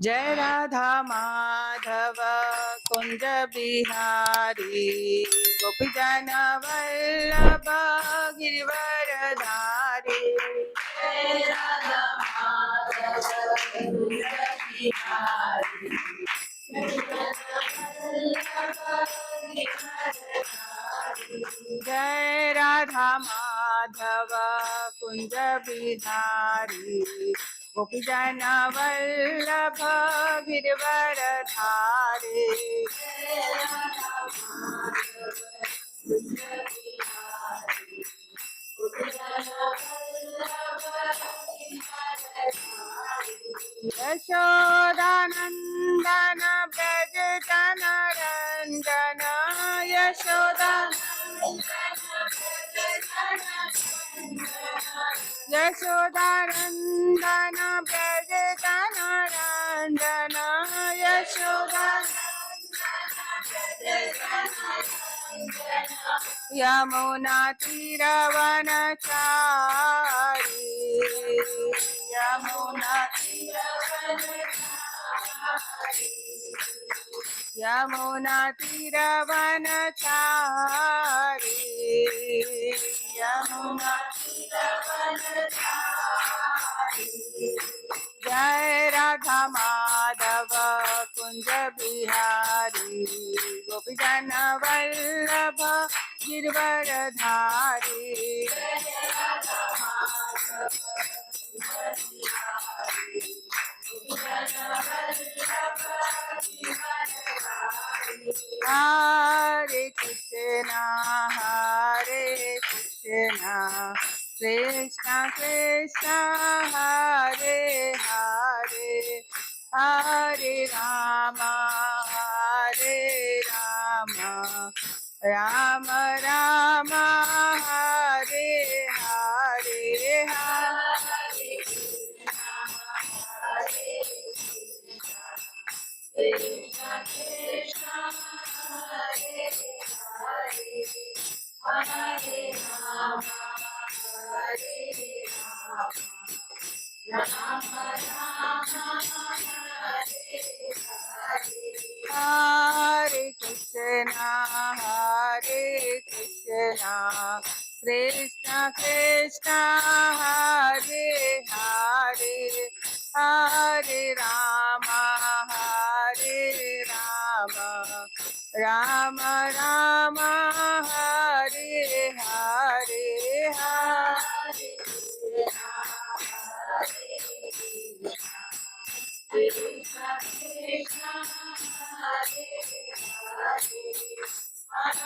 जय राधा माधव कुंज बिहारी गोपी जन वल्लभ गिरिवरधारी। जय राधा माधव कुंज बिहारी जय राधा माधव कुंज बिहारी गोपी जन वल्लभ गिरिवरधारी। यशोदानंदन ब्रज जन रंजन यशोदा यशोदानंदन ब्रज जन रंजन यशोदा यमुना तीरवनचारी यमुना यमुना तीरवनचारी यमुना जय राधा माधव कुंज बिहारी गोपी जन वल्लभ गिरिवरधारी। हरे Krishna Krishna Krishna Hare Hare Hare Ram Ram Ram Hare Hare Hare Krishna Krishna Hare Hare Hare Ram Ram Ram Hare Hare Krishna Krishna Krishna Hare Hare Hare Ram Ram Ram Hare Hare Hare Krishna Krishna Hare Hare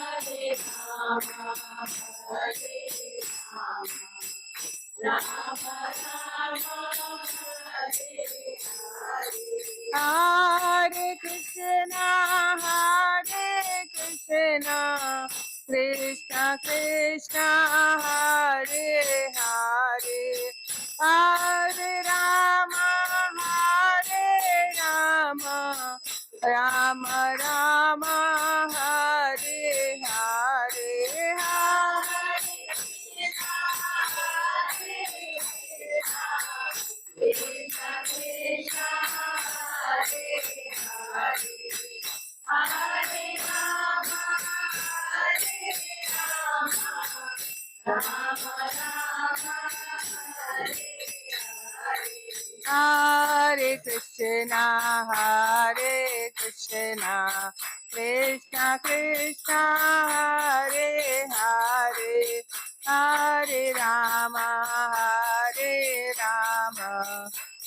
Hare Ram Ram Ram Hare Hare Krishna Krishna Krishna Hare Hare Hare Ram Ram Ram Hare Hare Hare Krishna Krishna Hare Hare Hare Ram Ram Ram Hare Hare Krishna Krishna Krishna Hare Hare Hare Ram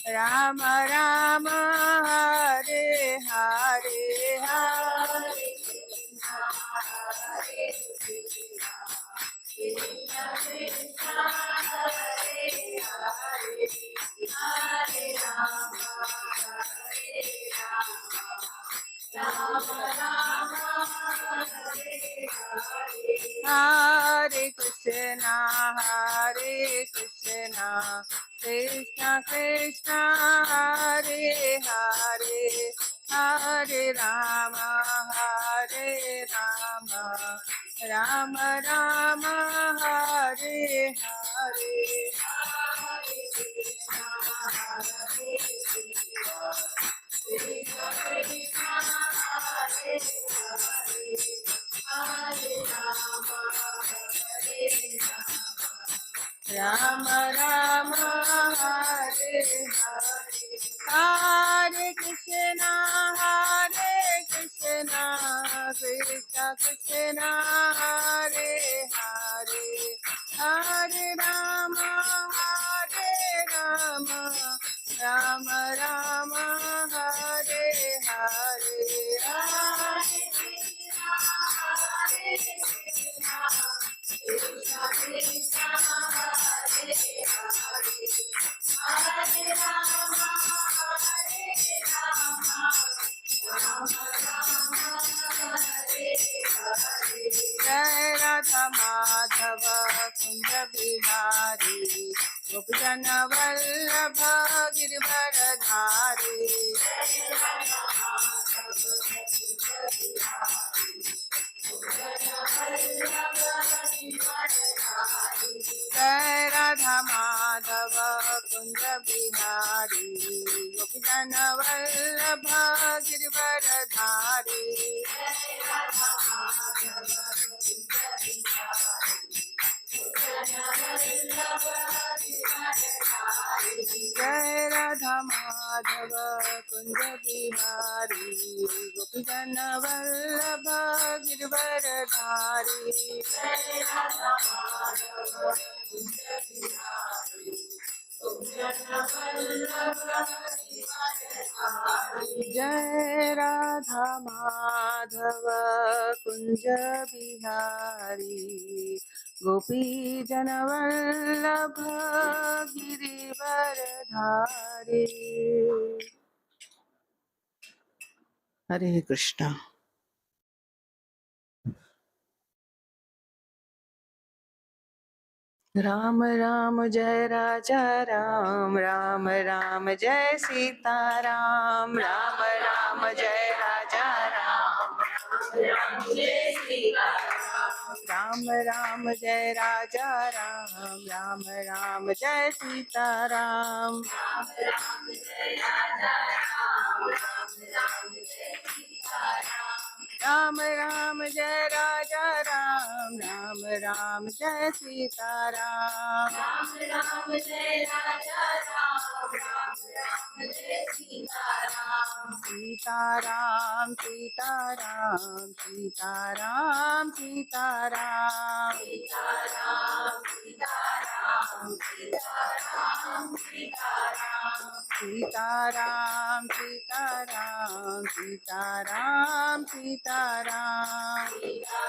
Ram Ram Hare Hare Hare Krishna Krishna Hare Hare Hare Ram Ram Ram Hare Hare Krishna Krishna Krishna Hare Hare Hare Ram Ram Ram Hare Hare Hare Krishna Rama Rama Hare Hare Krishna Krishna Krishna Hare Hare Hare Rama Rama Rama Hare Hare जय राधा माधव कुंज बिहारी गोपीजन वल्लभ गिरधरधारी जय राधा माधव कुंज बिहारी गोपीजन वल्लभ गिरधरधारी जय राधा माधव कुंज बिहारी गोपीजन वल्लभ गिरधरधारी जय राधा माधव कुंज बिहारी गोपी जनवल्लभ गिरिवरधारी। हरे कृष्णा। राम राम जय राजा राम, राम राम जय सीता राम, राम राम जय राजा राम, राम जय सीता राम, राम जय राजा राम, राम राम जय सीता राम, राम राम जय राजा राम, राम राम जय सीता राम, राम राम जय राजा राम, राम राम जय सीता राम, राम राम जय राजा राम, राम राम जय सीता राम, सीता राम सीता राम सीता राम सीता राम, सीता राम सीता राम सीता राम सीता राम, सीता राम सीता राम सीता राम सीता राम, सीता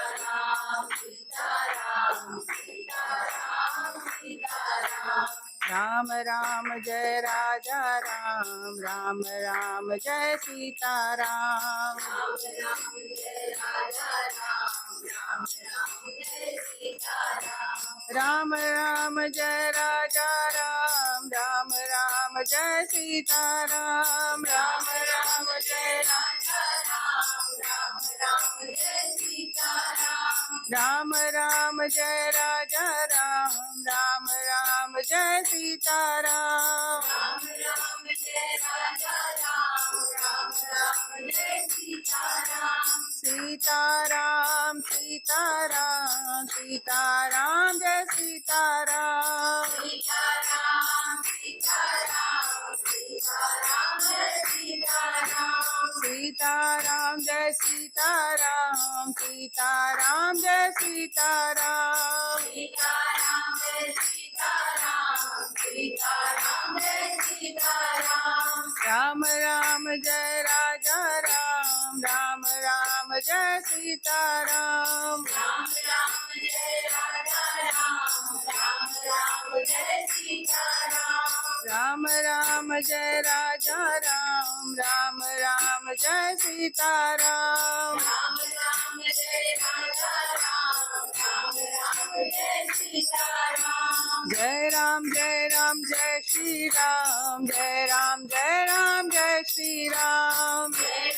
राम सीता राम सीता राम सीता राम, राम राम जय राजा राम, राम राम जय सीता राम, राम राम जय राजा राम, राम राम जय सीता राम, राम राम जय राजा राम, राम राम जय सीता राम, राम राम जय राजा राम, राम राम जय सीता राम, राम राम जय राजा राम, राम राम जय सीता राम, राम राम जय राजा राम, राम राम जय सीता राम, सीता राम सीता राम सीता राम जय सीता राम, सीता राम सीता राम सीता राम जय सीता राम, सीता राम जय सीता राम, सीता राम जय सीता राम, सीता राम जय सीता राम, सीता राम जय सीता राम, राम राम जय राजा राम, राम राम जय सीता राम, राम राम जय राजा राम, राम राम जय सीता राम, राम राम जय राजा राम, राम राम जय सीता राम, राम राम जय राजा राम, राम राम जय सीता राम, जय राम जय श्री राम, जय राम जय श्री राम, जय राम जय श्री राम, जय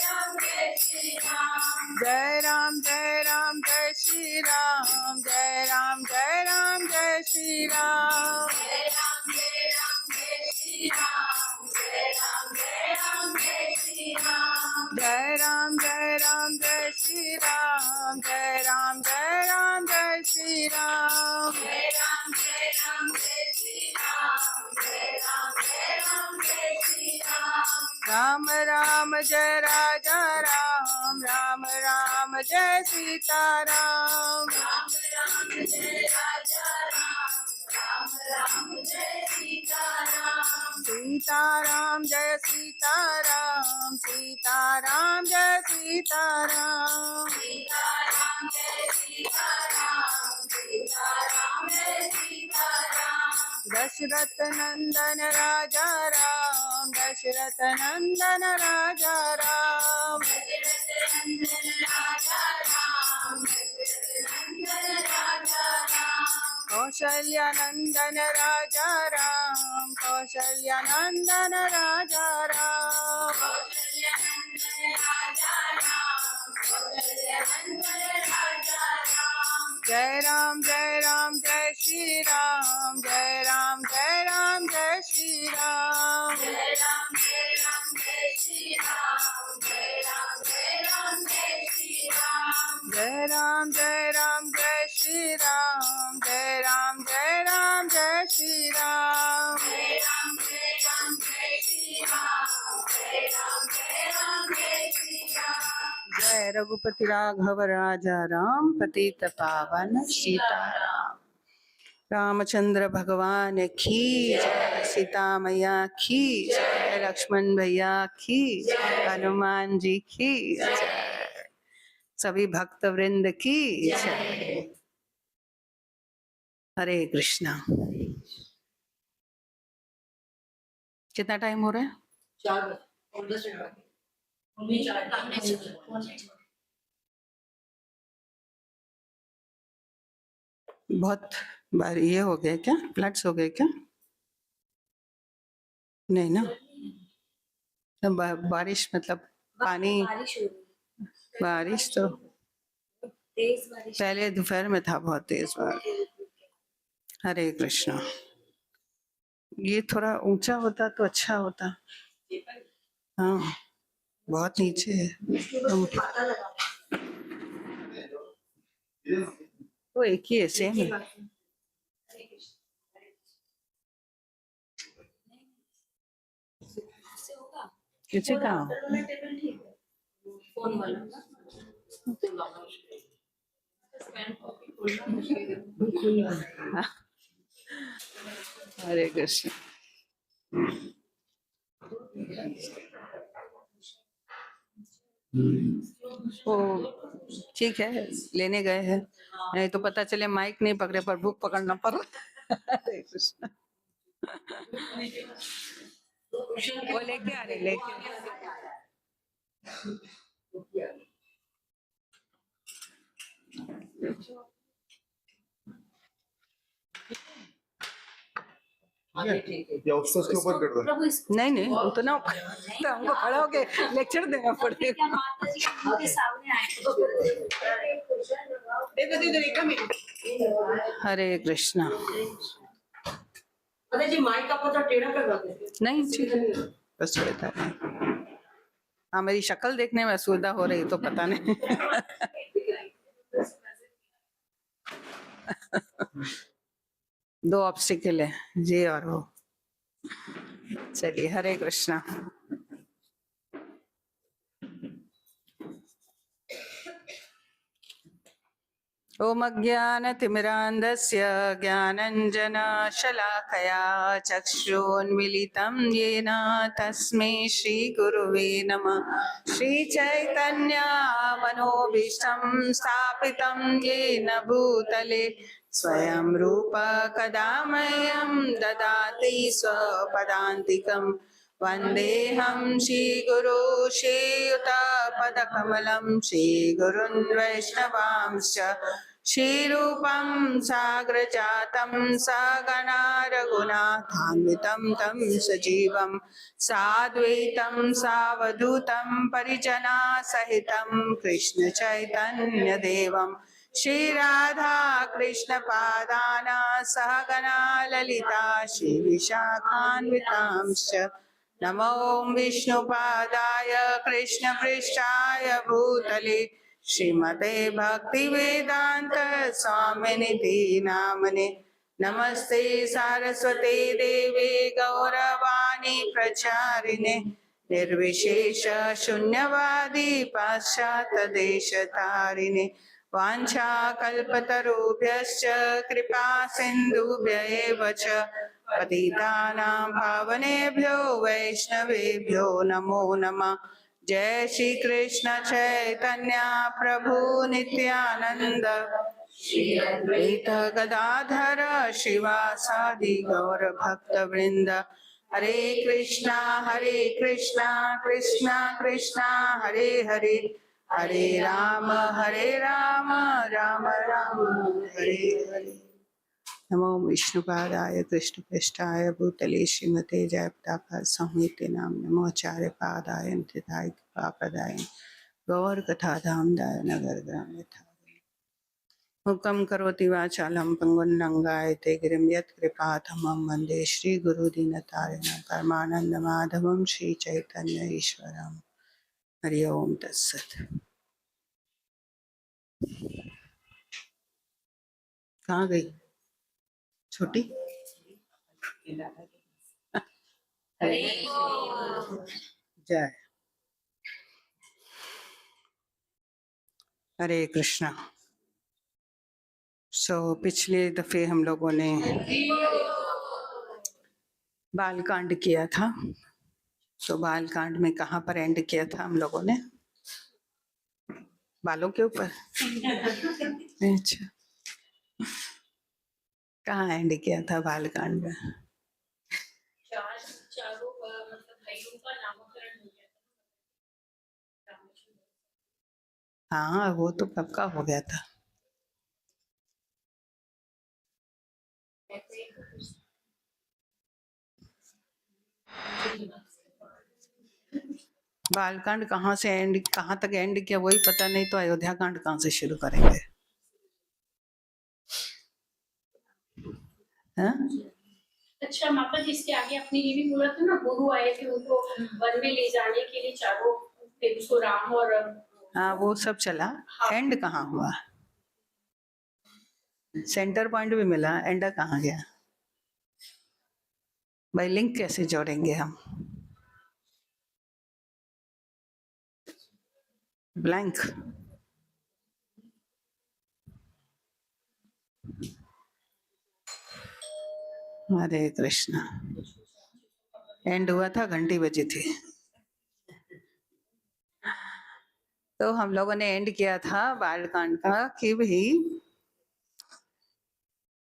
राम जय श्री राम, जय राम जय श्री राम, जय राम जय श्री राम, जय राम राम राम जय राजा राम, राम राम जय सीताराम। राम राम जय राजा राम, राम राम जय सीताराम। सीताराम जय सीताराम, सीताराम जय सीताराम। सीताराम जय सीताराम, सीताराम जय सीताराम। दशरथ नंदन राजा राम, दशरथ नंदन राजा राम। दशरथ नंदन राजा राम, दशरथ नंदन राजा राम। कौशल्या नंदन राजा राम, कौशल्या नंदन राजा राम। कौशल्या नंदन राजा राम, कौशल्या नंदन राजा राम। जय राम जय राम जय श्री राम, जय राम जय राम जय श्री राम। जय राम जय राम जय श्री राम, जय राम जय राम जय श्री राम। जय राम जय राम जय श्री राम, जय राम जय राम जय श्री राम। जय राम जय राम जय श्री राम, जय राम जय राम जय श्री राम। जय रघुपति राघव राजा राम, पतित पावन सीताराम। रामचंद्र भगवान की जय, सीता मैया की जय, लक्ष्मण भैया की जय, हनुमान जी की जय, सभी भक्त वृंद की जय। हरे कृष्णा। कितना टाइम हो रहा है? 4 बहुत बार ये हो गया क्या? फ्लड्स हो गए क्या? नहीं ना, बारिश मतलब पानी, बारिश तो तेज बारिश पहले दोपहर में था, बहुत तेज बारिश। हरे कृष्णा। ये थोड़ा ऊंचा होता तो अच्छा होता। हाँ, बहुत नीचे है। वो एक ही है, सेम है। किसी का फोन वाला हरे कृष्ण। वो ठीक है, लेने गए हैं, नहीं तो पता चले माइक नहीं पकड़े पर बुक पकड़ना पड़। हरे कृष्ण। वो लेके आ रहे, लेके या उसको उसके ऊपर कर दो। नहीं नहीं उतना तो हमको खड़ा होके लेक्चर देना पड़ेगा। हरे कृष्णा। जी माइक का पता टेढ़ा कर रहा नहीं ठीक है, बस बता रहे। हाँ, मेरी शक्ल देखने में असुविधा हो रही तो पता नहीं। दो ऑब्स्टिकल है, ये और वो। चलिए, हरे कृष्णा। ओम अज्ञानतिमिरान्धस्य ज्ञानञ्जनशलाकया चक्षुन्मिलितं येन तस्मै श्रीगुरुवे नमः। श्रीचैतन्यमनोभीष्टं स्थापितं येन भूतले स्वयं रूप कदा मह्यं ददाति स्वपदान्तिकम्। वन्देऽहं श्रीगुरो श्रीयुतपदकमलं श्रीगुरुन् वैष्णवांश्च। श्रीरूपं साग्रजातं सहगणा रघुनाथान्वितं तं सजीवं साद्वैतं सावधूतं परिजनसहितं कृष्णचैतन्यदेवं श्रीराधा कृष्णपादान् सहगणा ललिता श्रीविशाखान्वितांश्च। नमो विष्णुपादाय कृष्णपृष्ठाय भूतले श्रीमते भक्तिवेदांत स्वामिनिति नामने। नमस्ते सारस्वते देवे गौरवाणी प्रचारिणे निर्विशेष शून्यवादी पाश्चात्य देश तारिणे वाञ्छाकल्पतरुभ्यश्च कृपा सिन्धुभ्य एव च पतितानां पावनेभ्यो वैष्णवेभ्यो नमो नमः। जय श्री कृष्ण चैतन्य प्रभु नित्यानंद श्री अद्वैत गदाधर शिवासादि गौर भक्त वृंद। हरे कृष्णा कृष्णा कृष्णा हरे हरे, हरे राम राम राम हरे हरे। नमो विष्णुपादाय कृष्णपृष्ठाय भूतले श्रीमते जयप्रकाश संहिते नाम नमो आचार्य पादाय नित्याय कृपाप्रदाय गौर कथा धाम दाय नगर ग्राम यथा हुकम करोति वाचालं पंगुं लंघयते गिरिं यत्कृपातमं वन्दे श्रीगुरुदीनतारिणं परमानंद माधवं श्री चैतन्य ईश्वरं। हरि ओम तत्सत्। कहाँ गई छोटी? जय हरे कृष्णा। पिछले दफे हम लोगों ने बाल कांड किया था। तो बाल कांड में कहाँ पर एंड किया था हम लोगों ने? बालों के ऊपर। अच्छा, कहाँ एंड किया था बाल कांड में? चारों मतलब भाइयों का नामकरण हो गया था। हाँ, वो तो कब का हो गया था। बालकांड कहाँ से एंड, कहाँ तक एंड किया वही पता नहीं, तो अयोध्या कांड कहाँ से शुरू करेंगे? हाँ? अच्छा माता जी, इसके आगे आपने ये भी बोला था ना, गुरु आए थे उनको वन में ले जाने के लिए, चारों उसको राम और हाँ, वो सब चला। हाँ। एंड कहाँ हुआ? सेंटर पॉइंट भी मिला, एंड कहाँ गया? भाई लिंक कैसे जोड़ेंगे हम? ब्लैंक। हरे कृष्णा। एंड हुआ था, घंटी बजी थी। तो हम लोगों ने एंड किया था बालकांड का कि भाई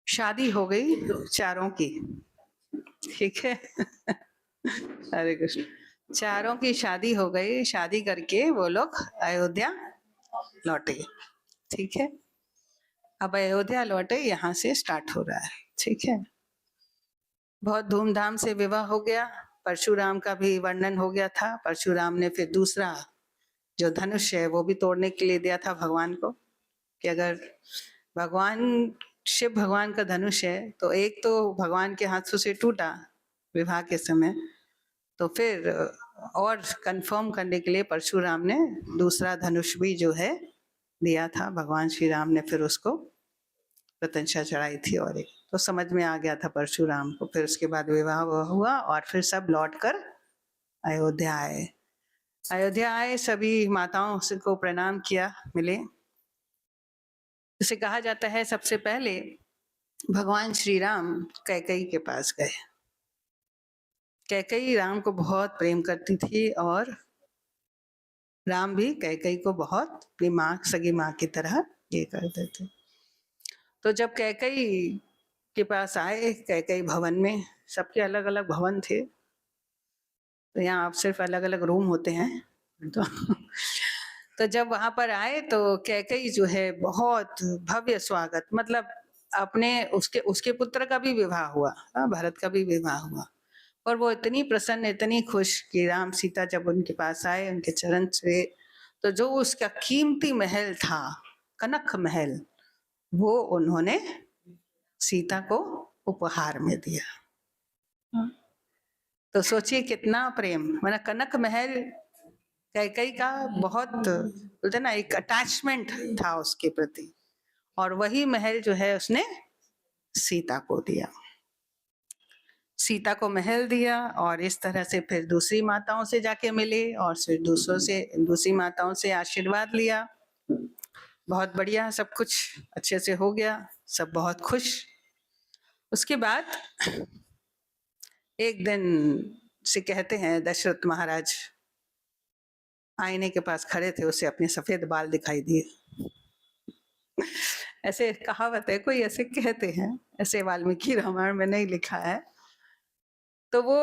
शादी हो गई चारों की, ठीक है। हरे कृष्ण। चारों की शादी हो गई, शादी करके वो लोग अयोध्या लौटे, ठीक है। अब अयोध्या लौटे, यहाँ से स्टार्ट हो रहा है, ठीक है। बहुत धूमधाम से विवाह हो गया। परशुराम का भी वर्णन हो गया था। परशुराम ने फिर दूसरा जो धनुष है वो भी तोड़ने के लिए दिया था भगवान को, कि अगर भगवान शिव भगवान का धनुष है तो एक तो भगवान के हाथों से टूटा विवाह के समय, तो फिर और कंफर्म करने के लिए परशुराम ने दूसरा धनुष भी जो है दिया था। भगवान श्री राम ने फिर उसको प्रत्यंशा चढ़ाई थी, और एक तो समझ में आ गया था परशुराम को। फिर उसके बाद विवाह हुआ और फिर सब लौटकर अयोध्या आए। अयोध्या आए, सभी माताओं से को प्रणाम किया, मिले। इसे कहा जाता है सबसे पहले भगवान श्री राम कैकेयी के पास गए। कैकेयी राम को बहुत प्रेम करती थी और राम भी कैकेयी को बहुत अपनी माँ, सगी माँ की तरह ये करते थे। तो जब कैकेयी के पास आए, कैकेयी भवन में, सबके अलग अलग भवन थे, तो यहाँ आप सिर्फ अलग अलग रूम होते हैं। तो जब वहां पर आए तो कैकेयी जो है बहुत भव्य स्वागत, मतलब अपने उसके पुत्र का भी विवाह हुआ, भरत का भी विवाह हुआ, और वो इतनी प्रसन्न, इतनी खुश कि राम सीता जब उनके पास आए, उनके चरण से, तो जो उसका कीमती महल था, कनक महल, वो उन्होंने सीता को उपहार में दिया। तो सोचिए कितना प्रेम, माना कनक महल कैकेयी का बहुत, बोलते ना, एक अटैचमेंट था उसके प्रति, और वही महल जो है उसने सीता को दिया। सीता को महल दिया और इस तरह से फिर दूसरी माताओं से जाके मिले और फिर दूसरी माताओं से आशीर्वाद लिया। बहुत बढ़िया, सब कुछ अच्छे से हो गया, सब बहुत खुश। उसके बाद एक दिन से कहते हैं दशरथ महाराज आईने के पास खड़े थे, उसे अपने सफेद बाल दिखाई दिए। ऐसे कहावत है, कोई ऐसे कहते हैं, ऐसे वाल्मीकि रामायण में नहीं लिखा है। तो वो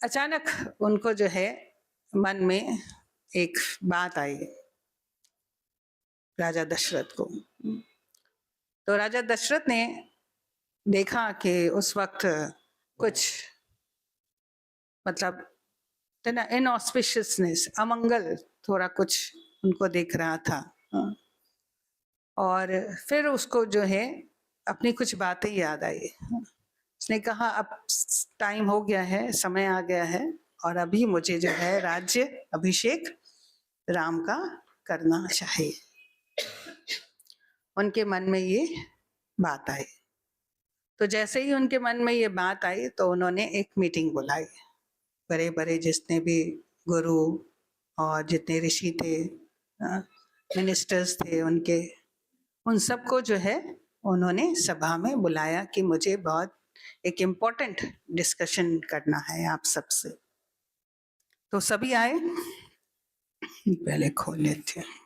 अचानक उनको जो है मन में एक बात आई राजा दशरथ को। तो राजा दशरथ ने देखा कि उस वक्त कुछ मतलब इनऑस्पिशियसनेस, अमंगल थोड़ा कुछ उनको दिख रहा था। और फिर उसको जो है अपनी कुछ बातें याद आई। उसने कहा अब टाइम हो गया है, समय आ गया है और अभी मुझे जो है राज्य अभिषेक राम का करना चाहिए। उनके मन में ये बात आई। तो जैसे ही उनके मन में ये बात आई तो उन्होंने एक मीटिंग बुलाई। बड़े बड़े जितने भी गुरु और जितने ऋषि थे, मिनिस्टर्स थे उनके, उन सबको जो है उन्होंने सभा में बुलाया कि मुझे बहुत एक इम्पोर्टेंट डिस्कशन करना है आप सबसे। तो सभी आए। पहले खोल लेते हैं।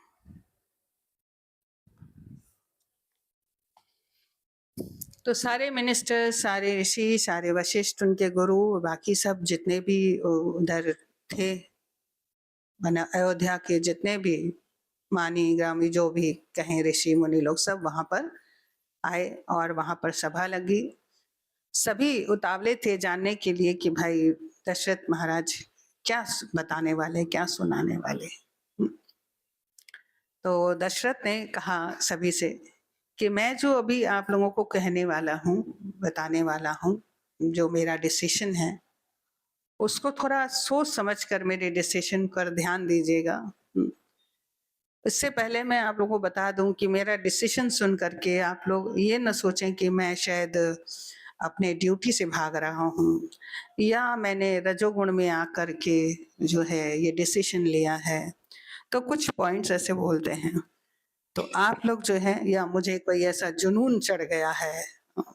तो सारे मिनिस्टर, सारे ऋषि, सारे वशिष्ठ, उनके गुरु, बाकी सब जितने भी उधर थे, अयोध्या के जितने भी मानी ग्रामी जो भी कहें ऋषि मुनि लोग, सब वहां पर आए और वहां पर सभा लगी। सभी उतावले थे जानने के लिए कि भाई दशरथ महाराज क्या बताने वाले, क्या सुनाने वाले। तो दशरथ ने कहा सभी से कि मैं जो अभी आप लोगों को कहने वाला हूँ, बताने वाला हूँ, जो मेरा डिसीजन है, उसको थोड़ा सोच समझ कर मेरे डिसीजन पर ध्यान दीजिएगा। इससे पहले मैं आप लोगों को बता दूं कि मेरा डिसीजन सुन करके आप लोग ये न सोचें कि मैं शायद अपने ड्यूटी से भाग रहा हूँ या मैंने रजोगुण में आकर के जो है ये डिसीजन लिया है। तो कुछ पॉइंट्स ऐसे बोलते हैं, तो आप लोग जो है, या मुझे कोई ऐसा जुनून चढ़ गया है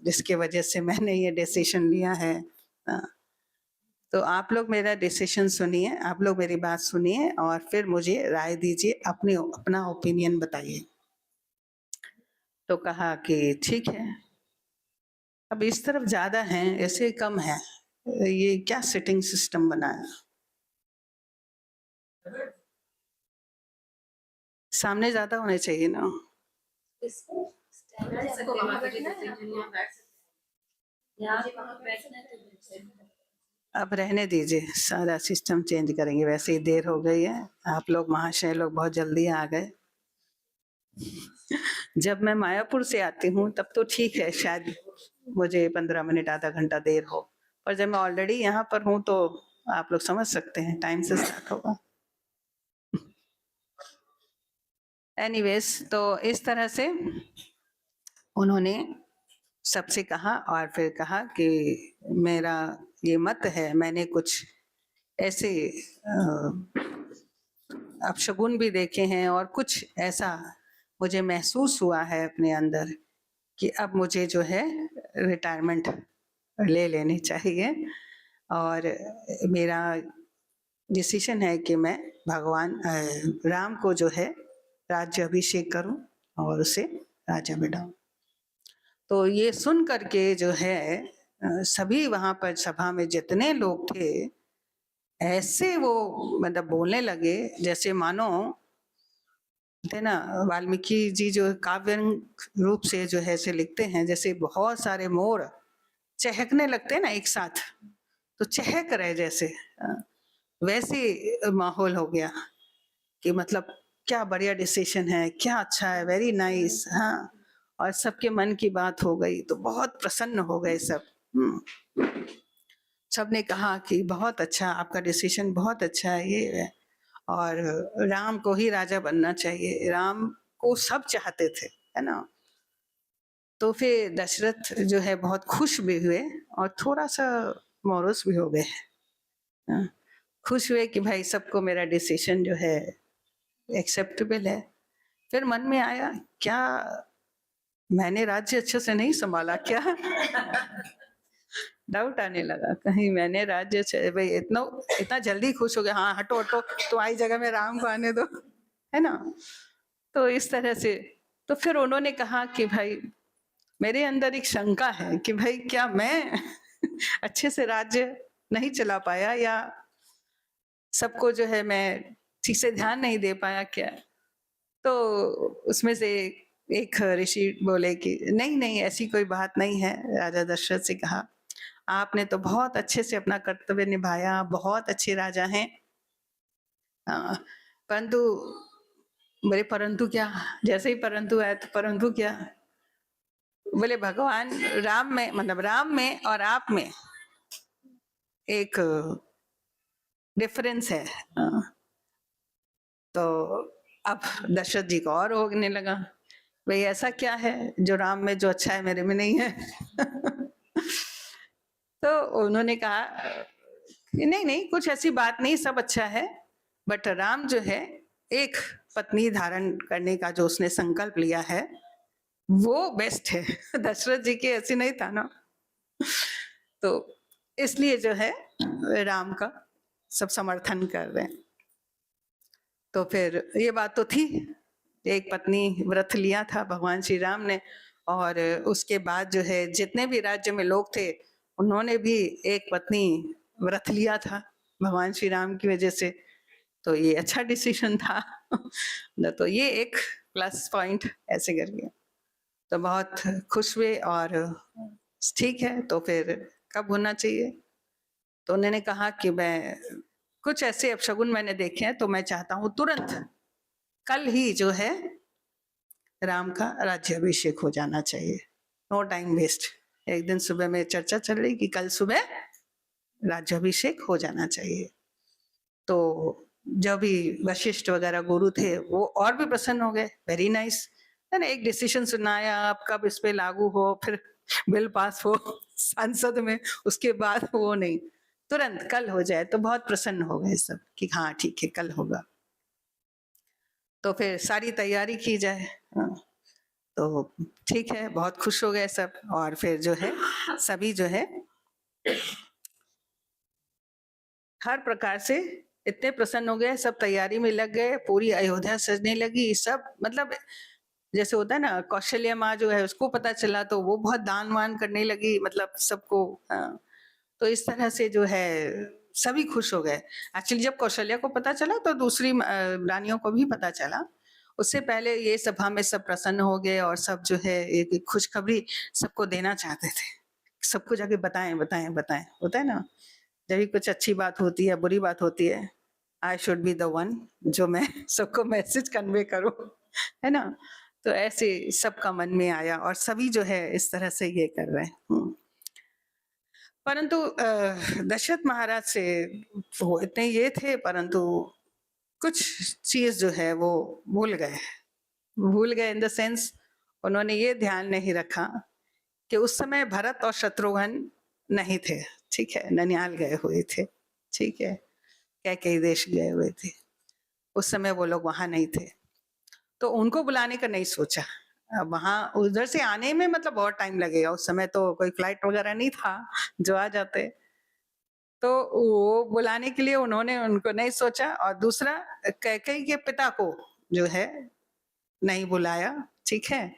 जिसके वजह से मैंने ये डिसीजन लिया है। तो आप लोग मेरा डिसीजन सुनिए, आप लोग मेरी बात सुनिए और फिर मुझे राय दीजिए, अपना ओपिनियन बताइए। तो कहा कि ठीक है। अब इस तरफ ज्यादा हैं, ऐसे कम है, ये क्या सिटिंग सिस्टम बनाया। सामने ज्यादा होने चाहिए ना। अब रहने दीजिए, सारा सिस्टम चेंज करेंगे, वैसे ही देर हो गई है। आप लोग महाशय लोग बहुत जल्दी आ गए। जब मैं मायापुर से आती हूँ तब तो ठीक है, शायद मुझे 15 मिनट आधा घंटा देर हो, पर जब मैं ऑलरेडी यहाँ पर हूँ तो आप लोग समझ सकते हैं टाइम से स्टार्ट होगा। एनीवेज, तो इस तरह से उन्होंने सबसे कहा और फिर कहा कि मेरा ये मत है, मैंने कुछ ऐसे अपशगुन भी देखे हैं और कुछ ऐसा मुझे महसूस हुआ है अपने अंदर कि अब मुझे जो है रिटायरमेंट ले लेनी चाहिए और मेरा डिसीजन है कि मैं भगवान राम को जो है राज्य अभिषेक करूं और उसे राजा बनाऊं। तो ये सुन करके जो है सभी वहां पर सभा में जितने लोग थे ऐसे वो मतलब बोलने लगे जैसे मानो थे ना, वाल्मीकि जी जो काव्य रूप से जो है ऐसे लिखते हैं जैसे बहुत सारे मोर चहकने लगते हैं ना एक साथ, तो चहक रहे जैसे, वैसे माहौल हो गया कि मतलब क्या बढ़िया डिसीजन है, क्या अच्छा है, वेरी नाइस। हाँ, और सबके मन की बात हो गई तो बहुत प्रसन्न हो गए सब। सबने कहा कि बहुत अच्छा, आपका डिसीजन बहुत अच्छा है ये है, और राम को ही राजा बनना चाहिए, राम को सब चाहते थे, है ना। तो फिर दशरथ जो है बहुत खुश भी हुए और थोड़ा सा मोरोस भी हो गए। हाँ, खुश हुए कि भाई सबको मेरा डिसीजन जो है एक्सेप्टेबल है। फिर मन में आया, क्या मैंने राज्य अच्छे से नहीं संभाला क्या? डाउट आने लगा, कहीं मैंने राज्य भाई इतना इतना जल्दी खुश हो गया, हाँ हटो हटो तुम्हारी जगह में राम को आने दो, है ना। तो इस तरह से तो फिर उन्होंने कहा कि भाई मेरे अंदर एक शंका है कि भाई क्या मैं अच्छे से राज्य नहीं चला पाया, या सबको जो है मैं ठीक से ध्यान नहीं दे पाया क्या? तो उसमें से एक ऋषि बोले कि नहीं नहीं ऐसी कोई बात नहीं है। राजा दशरथ से कहा, आपने तो बहुत अच्छे से अपना कर्तव्य निभाया, बहुत अच्छे राजा हैं। परंतु बोले परंतु क्या? जैसे ही परंतु आया तो परंतु क्या? बोले भगवान राम में, मतलब राम में और आप में एक डिफरेंस है। तो अब दशरथ जी को और होने लगा, भाई ऐसा क्या है जो राम में जो अच्छा है मेरे में नहीं है? तो उन्होंने कहा नहीं नहीं कुछ ऐसी बात नहीं, सब अच्छा है, बट राम जो है एक पत्नी धारण करने का जो उसने संकल्प लिया है वो बेस्ट है। दशरथ जी के ऐसे नहीं था ना, तो इसलिए जो है राम का सब समर्थन कर रहे हैं। तो फिर ये बात तो थी, एक पत्नी व्रत लिया था भगवान श्री राम ने, और उसके बाद जो है जितने भी राज्य में लोग थे उन्होंने भी एक पत्नी व्रत लिया था भगवान श्री राम की वजह से। तो ये अच्छा डिसीजन था। तो ये एक प्लस पॉइंट ऐसे करके तो बहुत खुश हुए। और ठीक है तो फिर कब होना चाहिए? तो उन्होंने कहा कि मैं कुछ ऐसे अपशगुन मैंने देखे हैं, तो मैं चाहता हूँ तुरंत कल ही जो है राम का राज्याभिषेक हो जाना चाहिए, नो टाइम वेस्ट। एक दिन सुबह में चर्चा चल रही कि कल सुबह राज्याभिषेक हो जाना चाहिए। तो जो भी वशिष्ठ वगैरह गुरु थे वो और भी प्रसन्न हो गए, वेरी नाइस है ना, एक डिसीजन सुनाया, आप कब इस पे लागू हो, फिर बिल पास हो संसद में, उसके बाद वो नहीं, तुरंत कल हो जाए। तो बहुत प्रसन्न हो गए सब कि हाँ ठीक है कल होगा। तो फिर सारी तैयारी की जाए। हाँ, तो ठीक है, बहुत खुश हो गए सब। और फिर जो है सभी जो है हर प्रकार से इतने प्रसन्न हो गए, सब तैयारी में लग गए, पूरी अयोध्या सजने लगी सब। मतलब जैसे होता है ना, कौशल्या माँ जो है उसको पता चला तो वो बहुत दान वान करने लगी, मतलब सबको। तो इस तरह से जो है सभी खुश हो गए। एक्चुअली जब कौशल्या को पता चला तो दूसरी रानियों को भी पता चला। उससे पहले ये सभा में सब प्रसन्न हो गए और सब जो है एक खुशखबरी सबको देना चाहते थे, सबको जाके बताएं बताएं बताएं। होता है ना, जब भी कुछ अच्छी बात होती है बुरी बात होती है, I should be the one जो मैं सबको मैसेज कन्वे करूं, है ना। तो ऐसे सबका मन में आया और सभी जो है इस तरह से ये कर रहे हैं। परंतु दशरथ महाराज से वो इतने ये थे, परंतु कुछ चीज जो है वो भूल गए इन द सेंस, उन्होंने ये ध्यान नहीं रखा कि उस समय भरत और शत्रुघ्न नहीं थे, ठीक है, ननिहाल गए हुए थे, ठीक है, कई देश गए हुए थे, उस समय वो लोग वहां नहीं थे। तो उनको बुलाने का नहीं सोचा। अब वहां उधर से आने में मतलब बहुत टाइम लगेगा, उस समय तो कोई फ्लाइट वगैरह नहीं था जो आ जाते। तो वो बुलाने के लिए उन्होंने उनको नहीं सोचा। और दूसरा कैकेयी के पिता को जो है नहीं बुलाया, ठीक है।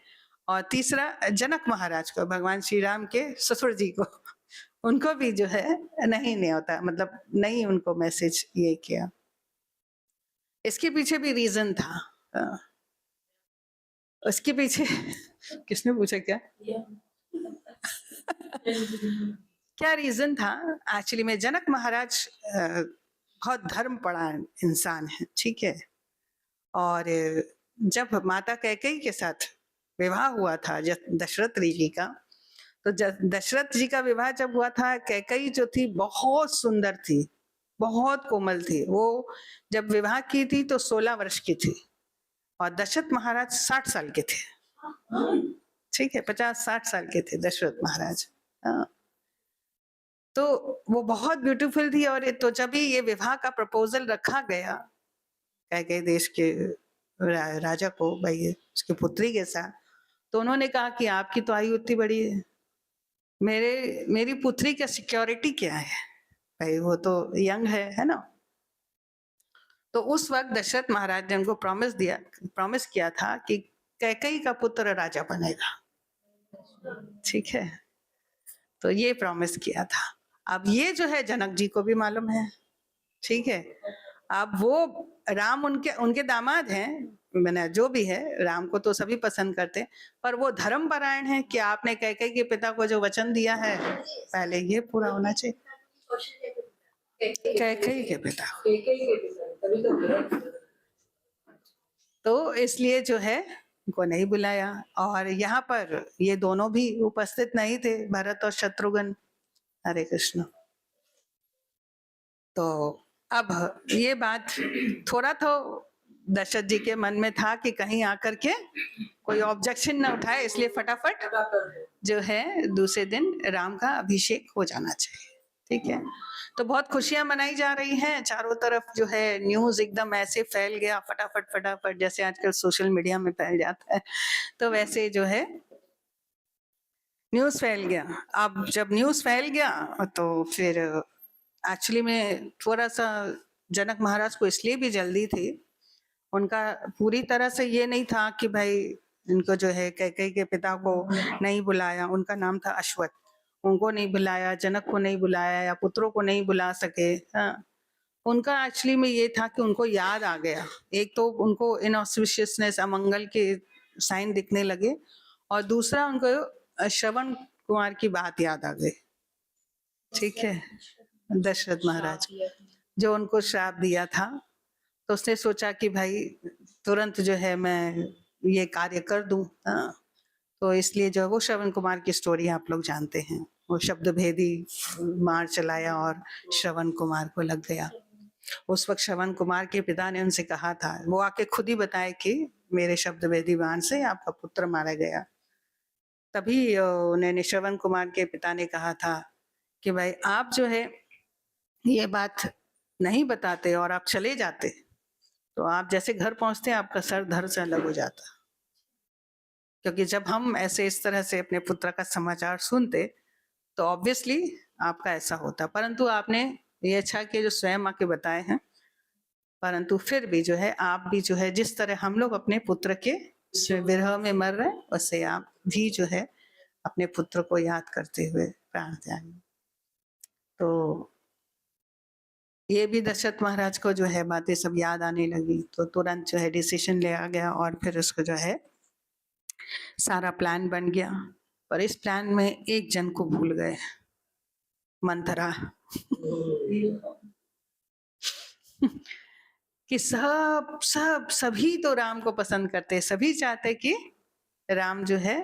और तीसरा जनक महाराज को, भगवान श्री राम के ससुर जी को, उनको भी जो है नहीं होता, मतलब नहीं उनको मैसेज ये किया। इसके पीछे भी रीजन था। उसके पीछे किसने पूछा क्या क्या रीजन था? एक्चुअली में जनक महाराज बहुत धर्म पड़ा इंसान है, ठीक है। और जब माता कैकेयी के साथ विवाह हुआ था दशरथ जी का, तो दशरथ जी का विवाह जब हुआ था, कैकेयी जो थी बहुत सुंदर थी, बहुत कोमल थी। वो जब विवाह की थी तो 16 वर्ष की थी, और दशरथ महाराज 60 साल के थे, ठीक है, 50-60 साल के थे दशरथ महाराज। तो वो बहुत ब्यूटीफुल थी। और तो जब भी ये विवाह का प्रपोजल रखा गया कैकेयी देश के राजा को भाई उसकी पुत्री के साथ, तो उन्होंने कहा कि आपकी तो आयु इतनी बड़ी है, मेरी पुत्री का सिक्योरिटी क्या है भाई, वो तो यंग है ना। तो उस वक्त दशरथ महाराज ने उनको प्रॉमिस किया था कि कैकेयी का पुत्र राजा बनेगा, ठीक है। तो ये प्रॉमिस किया था। अब ये जो है जनक जी को भी मालूम है, ठीक है। अब वो राम उनके दामाद हैं, मैंने जो भी है, राम को तो सभी पसंद करते हैं, पर वो धर्म परायण है कि आपने कैकेयी के पिता को जो वचन दिया है पहले ये पूरा होना चाहिए। कैकेयी के पिता तो इसलिए जो है उनको नहीं बुलाया। और यहाँ पर ये दोनों भी उपस्थित नहीं थे, भरत और शत्रुघ्न। हरे कृष्ण। तो अब ये बात थोड़ा तो दशरथ जी के मन में था कि कहीं आकर के कोई ऑब्जेक्शन न उठाए, इसलिए फटाफट जो है दूसरे दिन राम का अभिषेक हो जाना चाहिए, ठीक है। तो बहुत खुशियां मनाई जा रही हैं चारों तरफ, जो है न्यूज एकदम ऐसे फैल गया फटाफट, जैसे आजकल सोशल मीडिया में फैल जाता है, तो वैसे जो है न्यूज फैल गया। अब जब न्यूज फैल गया तो फिर एक्चुअली में थोड़ा सा जनक महाराज को इसलिए भी जल्दी थी, उनका पूरी तरह से ये नहीं था कि भाई इनको जो है कैकेयी के पिता को नहीं बुलाया, उनका नाम था अश्वत्थ, उनको नहीं बुलाया, जनक को नहीं बुलाया या पुत्रों को नहीं बुला सके। हाँ, उनका एक्चुअली में ये था कि उनको याद आ गया, एक तो उनको इनऑस्पिशियसनेस, अमंगल के साइन दिखने लगे, और दूसरा उनको श्रवण कुमार की बात याद आ गई, ठीक है। दशरथ महाराज जो उनको श्राप दिया था, तो उसने सोचा कि भाई तुरंत जो है मैं ये कार्य कर दूं। हाँ, तो इसलिए जो वो श्रवण कुमार की स्टोरी आप लोग जानते हैं, वो शब्द भेदी मार चलाया और श्रवण कुमार को लग गया। उस वक्त श्रवण कुमार के पिता ने उनसे कहा था, वो आके खुद ही बताए कि मेरे शब्द भेदी बाण से आपका पुत्र मारा गया। तभी उन्होंने श्रवण कुमार के पिता ने कहा था कि भाई आप जो है ये बात नहीं बताते और आप चले जाते, तो आप जैसे घर पहुंचते आपका सर धड़ से अलग हो जाता, क्योंकि जब हम ऐसे इस तरह से अपने पुत्र का समाचार सुनते तो ऑब्वियसली आपका ऐसा होता। परंतु आपने ये अच्छा कि जो स्वयं आके बताए हैं, परंतु फिर भी जो है आप भी जो है जिस तरह हम लोग अपने पुत्र के विरह में मर रहे हैं, वैसे आप भी जो है अपने पुत्र को याद करते हुए प्राण त्यागें। तो ये भी दशरथ महाराज को जो है बातें सब याद आने लगी, तो तुरंत जो है डिसीजन लिया गया और फिर उसको जो है सारा प्लान बन गया। पर इस प्लान में एक जन को भूल गए, मंथरा। कि सभी तो राम को पसंद करते, सभी चाहते कि राम जो है।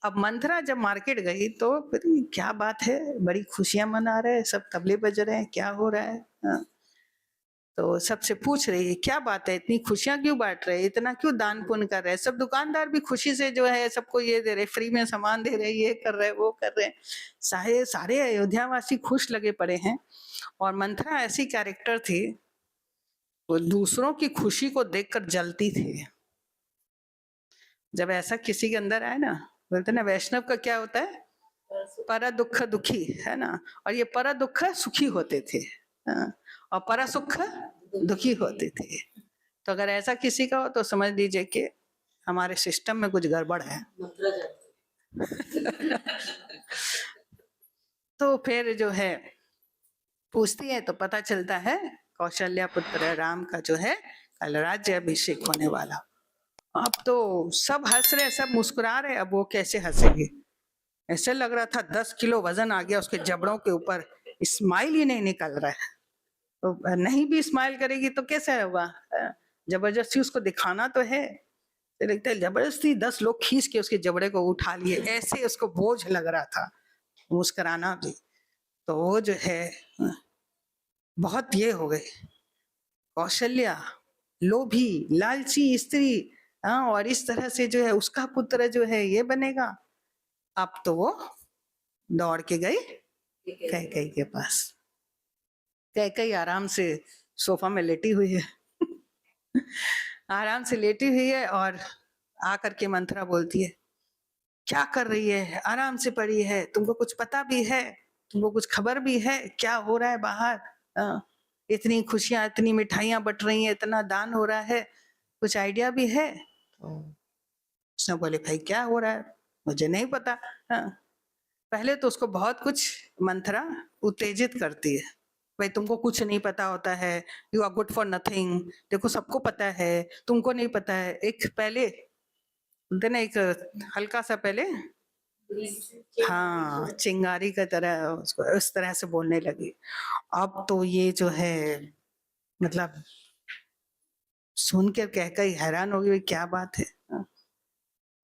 अब मंथरा जब मार्केट गई तो फिर क्या बात है, बड़ी खुशियां मना रहे हैं, सब तबले बज रहे हैं, क्या हो रहा है। हाँ। तो सबसे पूछ रही है क्या बात है, इतनी खुशियां क्यों बांट रहे हैं, इतना क्यों दान पुण्य कर रहे हैं। सब दुकानदार भी खुशी से जो है सबको ये दे रहे, फ्री में सामान दे रहे, ये कर रहे वो कर रहे, सारे अयोध्यावासी खुश लगे पड़े हैं। और मंथरा ऐसी कैरेक्टर थी, वो दूसरों की खुशी को देखकर जलती थी। जब ऐसा किसी के अंदर आए ना, बोलते ना वैष्णव का क्या होता है, पर दुख दुखी, है ना। और ये पर दुख सुखी होते थे, और पर सुख दुखी होते थे। तो अगर ऐसा किसी का हो तो समझ लीजिए कि हमारे सिस्टम में कुछ गड़बड़ है। तो फिर जो है पूछती है तो पता चलता है कौशल्या पुत्र राम का जो है कल राज्य अभिषेक होने वाला। अब तो सब हंस रहे, सब मुस्कुरा रहे। अब वो कैसे हंसेंगे, ऐसे लग रहा था 10 किलो वजन आ गया उसके जबड़ों के ऊपर, स्माइल ही नहीं निकल रहा है। तो नहीं भी स्माइल करेगी तो कैसे होगा, जबरदस्ती उसको दिखाना तो है। तो लगता है जबरदस्ती 10 लोग खींच के उसके जबड़े को उठा लिए, ऐसे उसको बोझ लग रहा था, मुस्कुराना भी। तो वो जो है बहुत ये हो गई कौशल्या, लोभी लालची स्त्री। हाँ, और इस तरह से जो है उसका पुत्र जो है ये बनेगा। अब तो वो दौड़ के गई कैकेयी के पास। कैकेयी आराम से सोफा में लेटी हुई है आराम से लेटी हुई है और आकर के मंथरा बोलती है, क्या कर रही है? आराम से पड़ी है, तुमको कुछ पता भी है? तुमको कुछ खबर भी है क्या हो रहा है बाहर? इतनी खुशियां, इतनी मिठाइयां बट रही हैं, इतना दान हो रहा है, कुछ आइडिया भी है? तो उसने बोले, भाई क्या हो रहा है, मुझे नहीं पता। पहले तो उसको बहुत कुछ मंथरा उत्तेजित करती है, भाई तुमको कुछ नहीं पता होता है, you are good for nothing, देखो सबको पता है, तुमको नहीं पता है। एक पहले बोलते ना, एक हल्का सा पहले, हाँ, चिंगारी की तरह उसको इस तरह से बोलने लगी। अब तो ये जो है, मतलब सुन के कैकेयी हैरान हो गई, क्या बात है।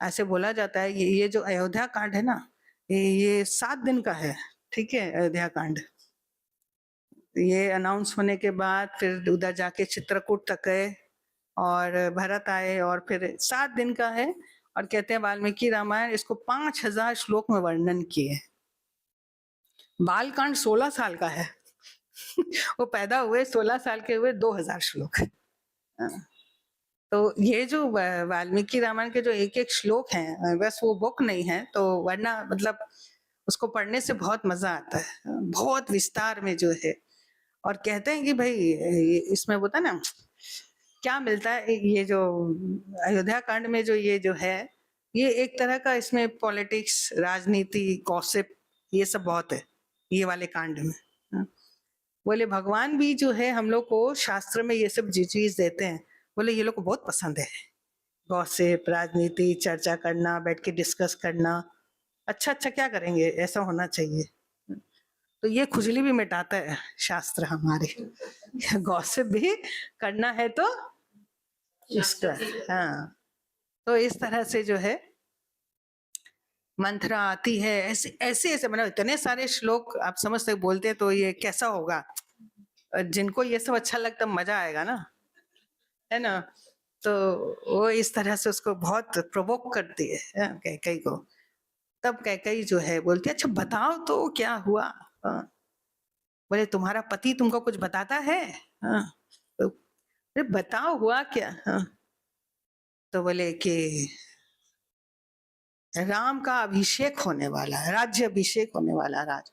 ऐसे बोला जाता है ये जो अयोध्या कांड है ना, ये 7 दिन का है, ठीक है। अयोध्या कांड ये अनाउंस होने के बाद फिर उधर जाके चित्रकूट तक गए और भरत आए, और फिर 7 दिन का है। और कहते हैं वाल्मीकि रामायण इसको 5000 श्लोक में वर्णन किए। बालकांड 16 साल का है वो पैदा हुए 16 साल के हुए, 2000 श्लोक। तो ये जो वाल्मीकि रामायण के जो एक एक श्लोक हैं, बस वो बुक नहीं है तो, वरना मतलब उसको पढ़ने से बहुत मजा आता है, बहुत विस्तार में जो है। और कहते हैं कि भाई इसमें होता है ना, क्या मिलता है, ये जो अयोध्या कांड में जो ये जो है, ये एक तरह का, इसमें पॉलिटिक्स, राजनीति, गॉसिप, ये सब बहुत है ये वाले कांड में। बोले भगवान भी जो है हम लोग को शास्त्र में ये सब चीज देते हैं, बोले ये लोग को बहुत पसंद है, गॉसिप, राजनीति, चर्चा करना, बैठ के डिस्कस करना। अच्छा क्या करेंगे, ऐसा होना चाहिए। तो ये खुजली भी मिटाता है शास्त्र हमारे गॉसिप भी करना है तो इसका, हाँ। तो इस तरह से जो है मंथरा आती है, ऐसे ऐसे मतलब इतने सारे श्लोक आप समझते बोलते हैं, तो ये कैसा होगा, जिनको ये सब अच्छा लगता मजा आएगा ना, है ना। तो वो इस तरह से उसको बहुत प्रोवोक करती है कैकेयी को। तब कैकेयी जो है बोलती है, अच्छा बताओ तो क्या हुआ। बोले तुम्हारा पति तुमको कुछ बताता है? तो अरे बताओ हुआ क्या। तो बोले कि राम का अभिषेक होने वाला है, राज्य अभिषेक होने वाला है राज।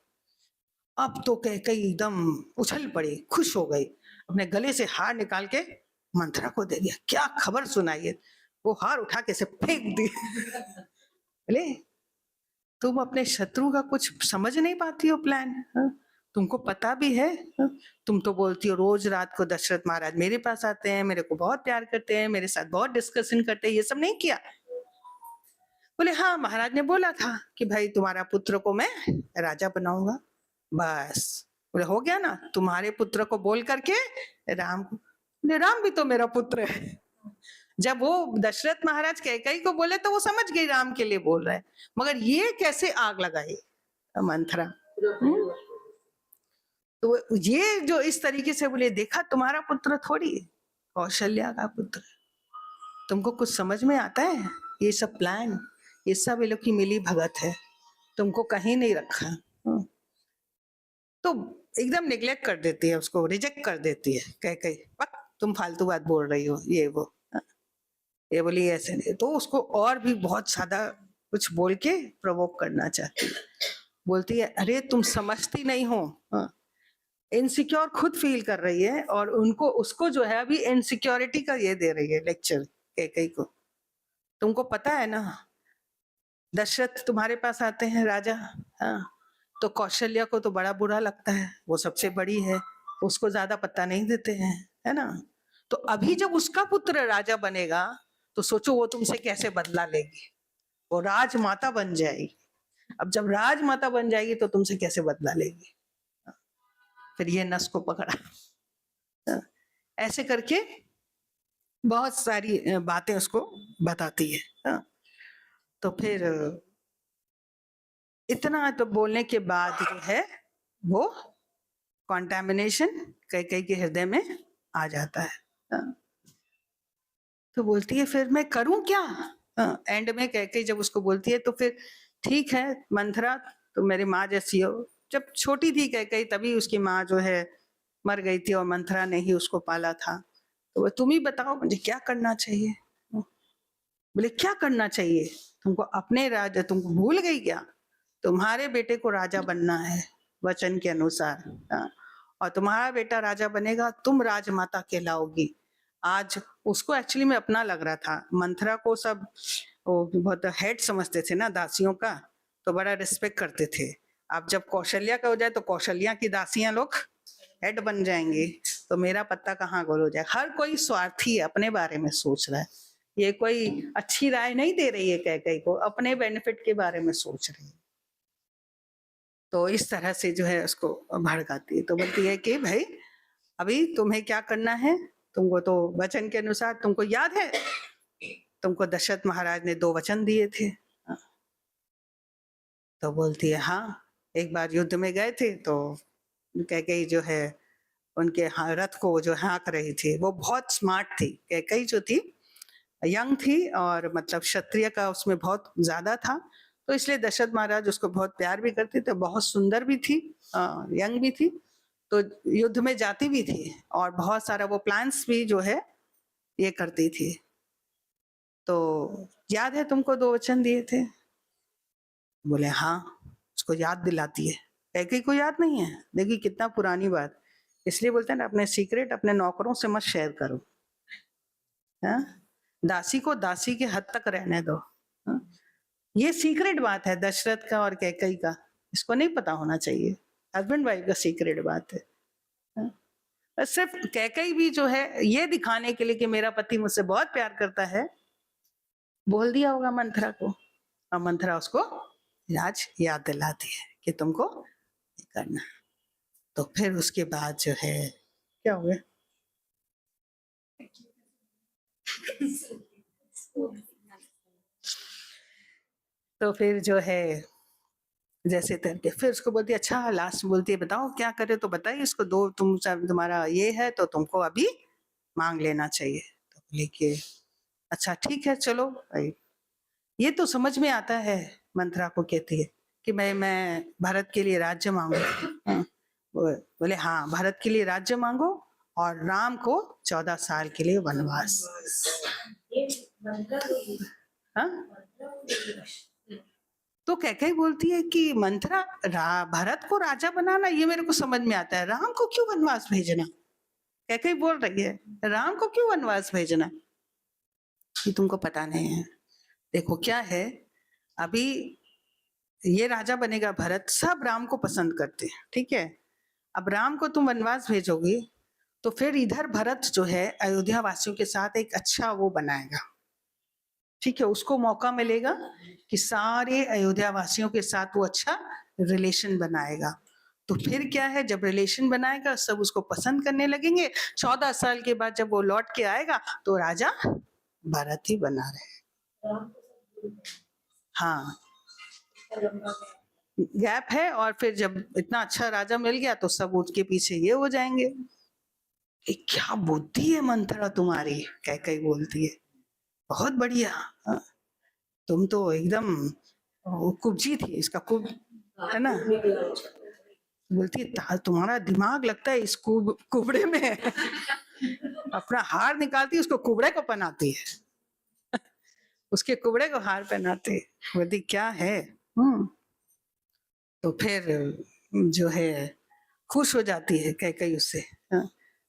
अब तो कैकेयी एकदम उछल पड़ी, खुश हो गई, अपने गले से हार निकाल के मंथरा को दे दिया। क्या खबर सुनाई है, वो हार उठा के से फेंक दी बोले तुम अपने शत्रु का कुछ समझ नहीं पाती हो प्लान, तुमको पता भी है, तुम तो बोलती हो रोज रात को दशरथ महाराज मेरे पास आते हैं, मेरे को बहुत प्यार करते हैं, मेरे साथ बहुत डिस्कशन करते हैं, ये सब नहीं किया? बोले हाँ, महाराज ने बोला था कि भाई तुम्हारा पुत्र को मैं राजा बनाऊंगा, बस। बोले हो गया ना, तुम्हारे पुत्र को बोल करके राम को, बोले राम भी तो मेरा पुत्र है। जब वो दशरथ महाराज कैकेयी को बोले तो वो समझ गई राम के लिए बोल रहे हैं, मगर ये कैसे आग लगाई मंथरा। तो ये जो इस तरीके से बोले, देखा तुम्हारा पुत्र थोड़ी, कौशल्या का पुत्र, तुमको कुछ समझ में आता है? ये सब प्लान, ये सब ये लोग की मिली भगत है, तुमको कहीं नहीं रखा। तो एकदम निग्लेक्ट कर देती है उसको, रिजेक्ट कर देती है कैकेयी, तुम फालतू बात बोल रही हो, ये वो। ये बोली ऐसे नहीं, तो उसको और भी बहुत ज्यादा कुछ बोल के प्रोवोक करना चाहती है। बोलती है अरे तुम समझती नहीं हो, इनसिक्योर खुद फील कर रही है, और उनको उसको जो है अभी इनसिक्योरिटी का ये दे रही है लेक्चर कैकेयी को। तुमको पता है ना, दशरथ तुम्हारे पास आते हैं राजा, तो कौशल्या को तो बड़ा बुरा लगता है, वो सबसे बड़ी है, उसको ज्यादा पता नहीं देते हैं, है ना। तो अभी जब उसका पुत्र राजा बनेगा तो सोचो वो तुमसे कैसे बदला लेगी, वो राजमाता बन जाएगी। अब जब राजमाता बन जाएगी तो तुमसे कैसे बदला लेगी। फिर ये नस को पकड़ा, ऐसे करके बहुत सारी बातें उसको बताती है। तो फिर इतना तो बोलने के बाद जो है वो कॉन्टेमिनेशन कैकेयी के हृदय में आ जाता है। तो बोलती है फिर मैं करूं क्या। एंड में कैकेयी जब उसको बोलती है तो फिर ठीक है मंथरा, तो मेरी माँ जैसी हो, जब छोटी थी कैकेयी तभी उसकी माँ जो है मर गई थी और मंथरा ने ही उसको पाला था। तो वो तुम ही बताओ मुझे क्या करना चाहिए। बोले क्या करना चाहिए तुमको, अपने राजा तुमको भूल गई क्या, तुम्हारे बेटे को राजा बनना है वचन के अनुसार। हाँ, और तुम्हारा बेटा राजा बनेगा, तुम राजमाता कहलाओगी। आज उसको एक्चुअली में अपना लग रहा था, मंथरा को सब वो बहुत हेड समझते थे ना दासियों का, तो बड़ा रिस्पेक्ट करते थे। अब जब कौशल्या का हो जाए तो कौशल्या की दासियां लोग हेड बन जाएंगी, तो मेरा पत्ता कहाँ गोल हो जाए। हर कोई स्वार्थी है, अपने बारे में सोच रहा है। ये कोई अच्छी राय नहीं दे रही है कैकेयी को, अपने बेनिफिट के बारे में सोच रही है। तो इस तरह से जो है उसको भड़काती है। तो बोलती है कि भाई अभी तुम्हें क्या करना है, तुमको तो वचन के अनुसार, तुमको याद है तुमको दशरथ महाराज ने 2 वचन दिए थे। तो बोलती है हाँ, एक बार युद्ध में गए थे तो कैकेयी जो है उनके रथ को जो हाँक रही थी, वो बहुत स्मार्ट थी। कैकेयी जो थी यंग थी और मतलब क्षत्रिय का उसमें बहुत ज्यादा था, तो इसलिए दशरथ महाराज उसको बहुत प्यार भी करते थे। बहुत सुंदर भी थी, यंग भी थी, तो युद्ध में जाती भी थी और बहुत सारा वो प्लान्स भी जो है ये करती थी। तो याद है तुमको 2 वचन दिए थे। बोले हाँ, उसको याद दिलाती है। कैकेयी को याद नहीं है, देखिए कितना पुरानी बात। इसलिए बोलते हैं ना, अपने सीक्रेट अपने नौकरों से मत शेयर करो। हाँ, दासी को दासी के हद तक रहने दो। हाँ? ये सीक्रेट बात है दशरथ का और कैकेयी का, इसको नहीं पता होना चाहिए। हस्बैंड वाइफ का सीक्रेट बात है। हाँ? सिर्फ कैकेयी भी जो है ये दिखाने के लिए कि मेरा पति मुझसे बहुत प्यार करता है, बोल दिया होगा मंथरा को, और मंथरा उसको आज याद दिलाती है कि तुमको ये करना। तो फिर उसके बाद जो है क्या हुआ, तो फिर जो है जैसे तरीके फिर उसको बोलती है, अच्छा लास्ट बोलती है बताओ क्या करे, तो बताइए इसको, 2 तुम्हारा ये है तो तुमको अभी मांग लेना चाहिए। तो बोले कि अच्छा ठीक है चलो भाई। ये तो समझ में आता है, मंथरा को कहती है कि मैं भारत के लिए राज्य मांगू। हाँ, बोले हाँ भारत के लिए राज्य मांगो और राम को 14 साल के लिए वनवास। हाँ, तो कैकेयी बोलती है कि मंथरा भरत को राजा बनाना ये मेरे को समझ में आता है, राम को क्यों वनवास भेजना। कैकेयी बोल रही है राम को क्यों वनवास भेजना, ये तुमको पता नहीं है। देखो क्या है, अभी ये राजा बनेगा भरत, सब राम को पसंद करते हैं, ठीक है। अब राम को तुम वनवास भेजोगे तो फिर इधर भरत जो है अयोध्या वासियों के साथ एक अच्छा वो बनाएगा, ठीक है। उसको मौका मिलेगा कि सारे अयोध्या वासियों के साथ वो अच्छा रिलेशन बनाएगा। तो फिर क्या है, जब रिलेशन बनाएगा सब उसको पसंद करने लगेंगे। 14 साल के बाद जब वो लौट के आएगा तो राजा भरत ही बना रहे। हाँ, गैप है, और फिर जब इतना अच्छा राजा मिल गया तो सब उसके पीछे ये हो जाएंगे। क्या बुद्धि है मंथरा तुम्हारी, कैकेयी बोलती है बहुत बढ़िया। तुम तो एकदम कुब्जी थी, इसका कुब है ना। बोलती है तुम्हारा दिमाग लगता है इस कुबड़े में अपना हार निकालती है, उसको कुबड़े को पहनाती है उसके कुबड़े को हार पहनाती है। बोलती क्या है। तो फिर जो है खुश हो जाती है कैकेयी उससे।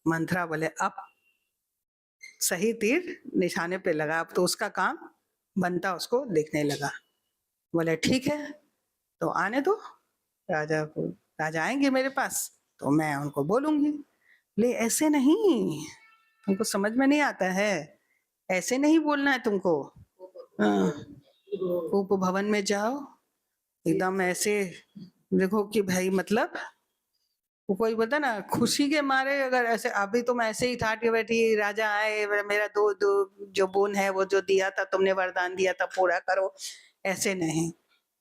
मंथरा बोले अब सही तीर निशाने पे लगा, अब तो उसका काम बनता उसको देखने लगा। बोले ठीक है तो आने दो राजा को, राजा आएंगे मेरे पास तो मैं उनको बोलूंगी। ले ऐसे नहीं, तुमको समझ में नहीं आता है, ऐसे नहीं बोलना है तुमको। उप भवन में जाओ एकदम ऐसे देखो कि भाई मतलब वो कोई बोलता ना खुशी के मारे, अगर ऐसे अभी तुम ऐसे ही था कि बैठी राजा आए मेरा दो जो बोन है वो जो दिया था तुमने वरदान दिया था पूरा करो, ऐसे नहीं।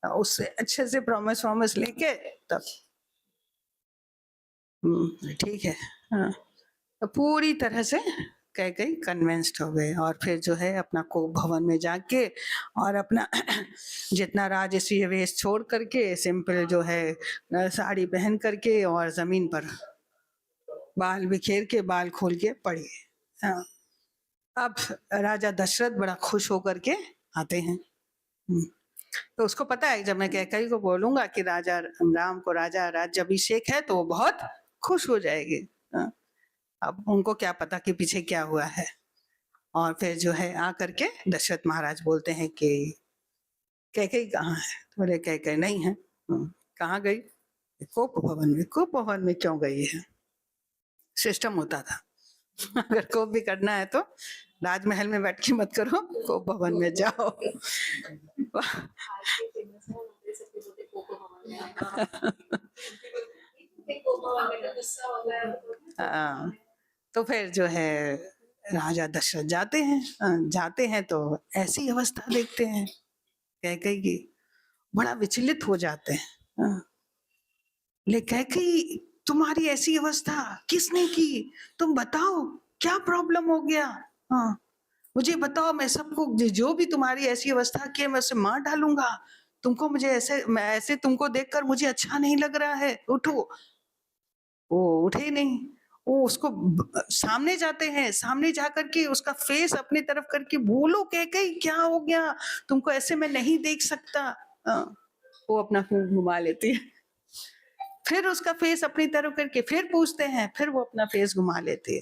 उससे अच्छे से प्रॉमिस लेके तब ठीक है। हाँ, तो पूरी तरह से कैकेयी कन्विंस्ड हो गए और फिर जो है अपना कोप भवन में जाके और अपना जितना राजसीय वेश छोड़ करके सिंपल जो है साड़ी पहन करके और जमीन पर बाल बिखेर के बाल खोल के पड़े। हाँ। अब राजा दशरथ बड़ा खुश होकर के आते हैं। तो उसको पता है जब मैं कैकेयी को बोलूंगा कि राजा राम को राजा राज्याभिषेक है तो वो बहुत खुश हो जाएगी। हाँ। अब उनको क्या पता कि पीछे क्या हुआ है। और फिर जो है आकर के दशरथ महाराज बोलते हैं कि कैकेयी कहाँ है? तो बोले कैकेयी नहीं है। कहाँ गई? कोप भवन में। कोप भवन में क्यों गई है? सिस्टम होता था अगर कोप भी करना है तो राजमहल में बैठ के मत करो, कोप भवन में जाओ। हाँ, तो फिर जो है राजा दशरथ जाते हैं तो ऐसी अवस्था देखते हैं कैकेयी की, बड़ा विचलित हो जाते हैं। हाँ। ले कैकेयी तुम्हारी ऐसी अवस्था किसने की? तुम बताओ क्या प्रॉब्लम हो गया? हाँ, मुझे बताओ, मैं सबको जो भी तुम्हारी ऐसी अवस्था की मैं उसे मार डालूंगा। तुमको मुझे ऐसे तुमको देखकर मुझे अच्छा नहीं लग रहा है, उठो। वो उठे नहीं। वो उसको सामने जाते हैं, सामने जाकर के उसका फेस अपनी तरफ करके, बोलो कैकेयी क्या हो गया? तुमको ऐसे मैं नहीं देख सकता। वो अपना फेस घुमा लेती है, फिर उसका फेस अपनी तरफ करके फिर पूछते हैं, फिर वो अपना फेस घुमा लेती है।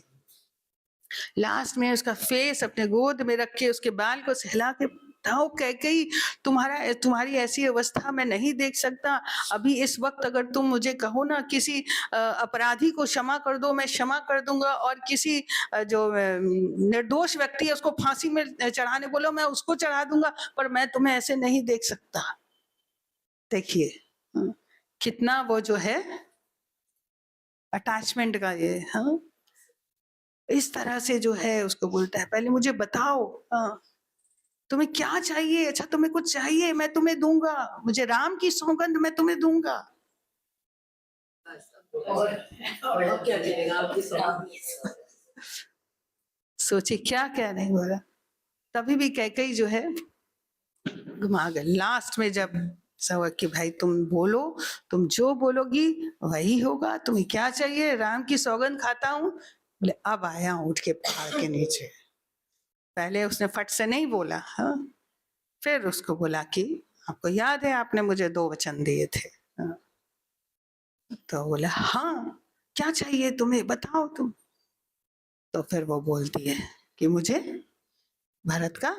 लास्ट में उसका फेस अपने गोद में रख के उसके बाल को सहला के, बताओ कैकेयी तुम्हारी ऐसी अवस्था मैं नहीं देख सकता। अभी इस वक्त अगर तुम मुझे कहो ना किसी अपराधी को क्षमा कर दो, मैं क्षमा कर दूंगा, और किसी जो निर्दोष व्यक्ति है उसको फांसी में चढ़ाने बोलो, मैं उसको चढ़ा दूंगा, पर मैं तुम्हें ऐसे नहीं देख सकता। देखिए कितना वो जो है अटैचमेंट का ये। हाँ, इस तरह से जो है उसको बोलता है, पहले मुझे बताओ तुम्हें क्या चाहिए? अच्छा तुम्हें कुछ चाहिए मैं तुम्हें दूंगा, मुझे राम की सौगंध मैं तुम्हें दूंगा। और क्या चाहिएगा आपकी सौगंध? सोचिए क्या क्या नहीं बोला। तभी भी कैकेयी जो है घुमा गए। लास्ट में जब सब कि भाई तुम बोलो, तुम जो बोलोगी वही होगा, तुम्हें क्या चाहिए? राम की सौगंध खाता हूँ। बोले अब आया उठ के पहाड़ के नीचे। पहले उसने फट से नहीं बोला। हाँ, फिर उसको बोला कि आपको याद है आपने मुझे 2 वचन दिए थे। हाँ। तो बोला हाँ, क्या चाहिए तुम्हें, बताओ तुम। तो फिर वो बोलती है कि मुझे भरत का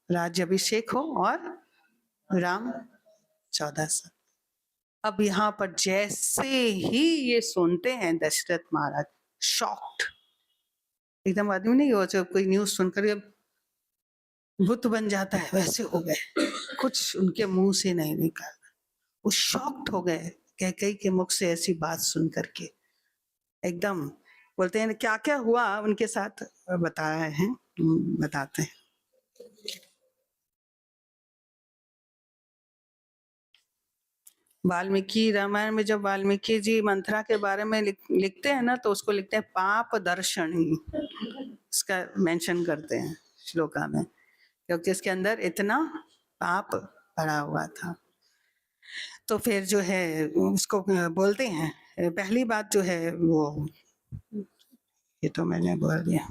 राज्याभिषेक हो और राम 14 साल। अब यहाँ पर जैसे ही ये सुनते हैं दशरथ महाराज शॉक्ड, एकदम आदमी नहीं हो जब कोई न्यूज सुनकर भूत बन जाता है, वैसे हो गए। कुछ उनके मुंह से नहीं निकला, वो शॉक्ड हो गए कैकेयी के मुख से ऐसी बात सुन करके। एकदम बोलते हैं क्या क्या हुआ उनके साथ, बताए हैं, बताते हैं। वाल्मीकि रामायण में जब वाल्मीकि जी मंथरा के बारे में लिखते हैं ना, तो उसको लिखते हैं पाप दर्शनी, इसका मेंशन करते हैं श्लोका में, क्योंकि इसके अंदर इतना पाप भरा हुआ था। तो फिर जो है उसको बोलते हैं, पहली बात जो है वो, ये तो मैंने बोल दिया।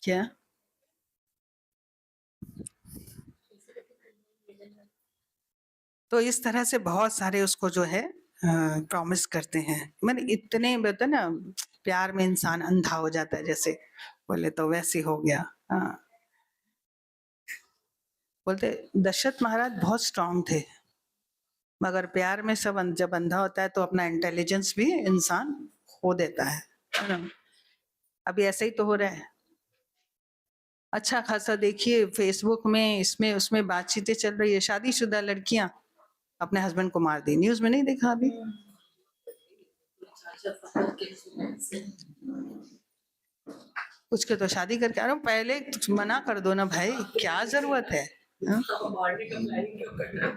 क्या? तो इस तरह से बहुत सारे उसको जो है प्रॉमिस करते हैं। मैंने इतने बता ना, प्यार में इंसान अंधा हो जाता है जैसे बोले, तो वैसे हो गया। हाँ, बोलते दशरथ महाराज बहुत स्ट्रांग थे, मगर प्यार में सब जब अंधा होता है तो अपना इंटेलिजेंस भी इंसान खो देता है ना। अभी ऐसा ही तो हो रहा है। अच्छा खासा देखिए फेसबुक में इसमें उसमें बातचीतें चल रही है, शादीशुदा लड़कियां अपने हस्बैंड को मार दी, न्यूज में नहीं देखा अभी? कुछ के तो शादी करके, अरे पहले मना कर दो ना भाई, क्या जरूरत है? हाँ? मारने का प्लानिंग क्यों कर रहे हो?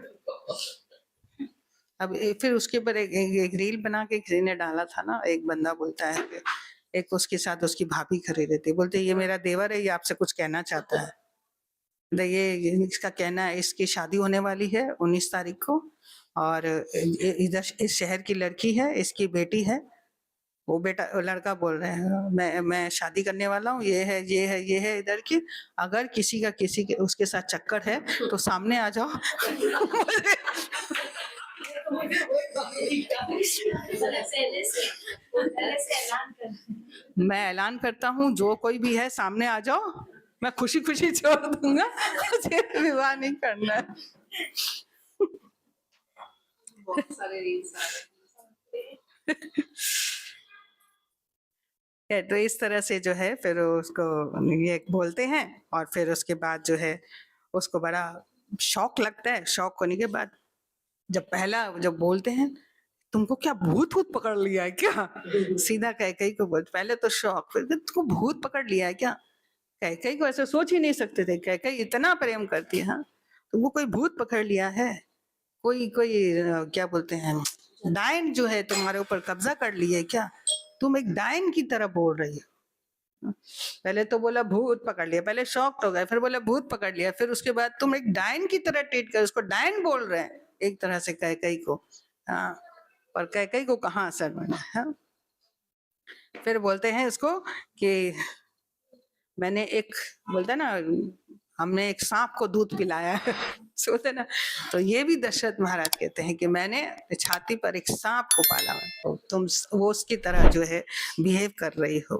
अब फिर उसके ऊपर एक रील बना के किसी ने डाला था ना, एक बंदा बोलता है कि एक उसके साथ उसकी भाभी खड़ी रहती है, बोलते ये मेरा देवर है, ये आपसे कुछ कहना चाहता है। ये इसका कहना है, इसकी शादी होने वाली है 19 तारीख को, और इधर इस शहर की लड़की है, इसकी बेटी है। वो बेटा लड़का बोल रहे हैं मैं शादी करने वाला हूँ, ये है ये है ये है इधर की, अगर किसी का किसी के उसके साथ चक्कर है तो सामने आ जाओ। मैं ऐलान करता हूँ जो कोई भी है सामने आ जाओ, मैं खुशी खुशी छोड़ दूंगा, मुझे विवाह नहीं करना है। बहुत सारे रील्स आ रहे हैं। तो इस तरह से जो है फिर उसको ये बोलते हैं, और फिर उसके बाद जो है उसको बड़ा शौक लगता है। शौक होने के बाद जब बोलते हैं तुमको क्या भूत वूत पकड़ लिया है क्या, सीधा कैकई को बोल, पहले तो शौक, फिर तुमको भूत पकड़ लिया है क्या। कैकई को ऐसे सोच ही नहीं सकते थे, कैकई इतना प्रेम करती है, हाँ, तुमको कोई भूत पकड़ लिया है, कोई कोई क्या बोलते हैं डायन जो है तुम्हारे ऊपर कब्जा कर ली है क्या, तुम एक डायन की तरह बोल रही हो। पहले तो बोला भूत पकड़ लिया, पहले शॉक्ड हो गए, फिर बोला भूत पकड़ लिया, फिर उसके बाद तुम एक डायन की तरह ट्रीट कर, उसको डायन बोल रहे हैं एक तरह से कैकई को। हाँ, पर कैकई को कहाँ असर बना। हाँ, फिर बोलते हैं इसको कि मैंने एक, बोलते ना हमने एक सांप को दूध पिलाया है। सोचते ना, तो ये भी दशरथ महाराज कहते हैं कि मैंने छाती पर एक सांप को पाला है, तो तुम वो उसकी तरह जो है बिहेव कर रही हो,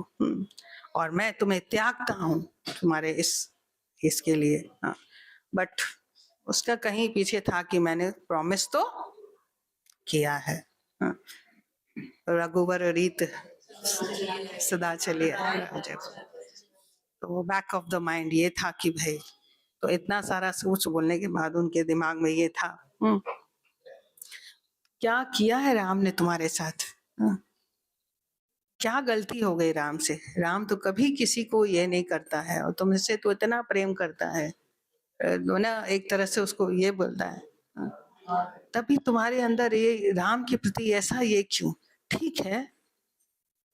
और मैं तुम्हें त्यागता हूँ तुम्हारे इसके लिए। हाँ, बट उसका कहीं पीछे था कि मैंने प्रॉमिस तो किया है। हाँ, रघुवर रीत सदा चलिए। तो बैक ऑफ द माइंड ये था कि भाई, तो इतना सारा सोच बोलने के बाद उनके दिमाग में ये था, क्या किया है राम ने तुम्हारे साथ, क्या गलती हो गई राम से। राम तो कभी किसी को ये नहीं करता है, और तुमसे तो इतना प्रेम करता है, ना एक तरह से उसको ये बोलता है, तभी तुम्हारे अंदर ये राम के प्रति ऐसा ये क्यों। ठीक है,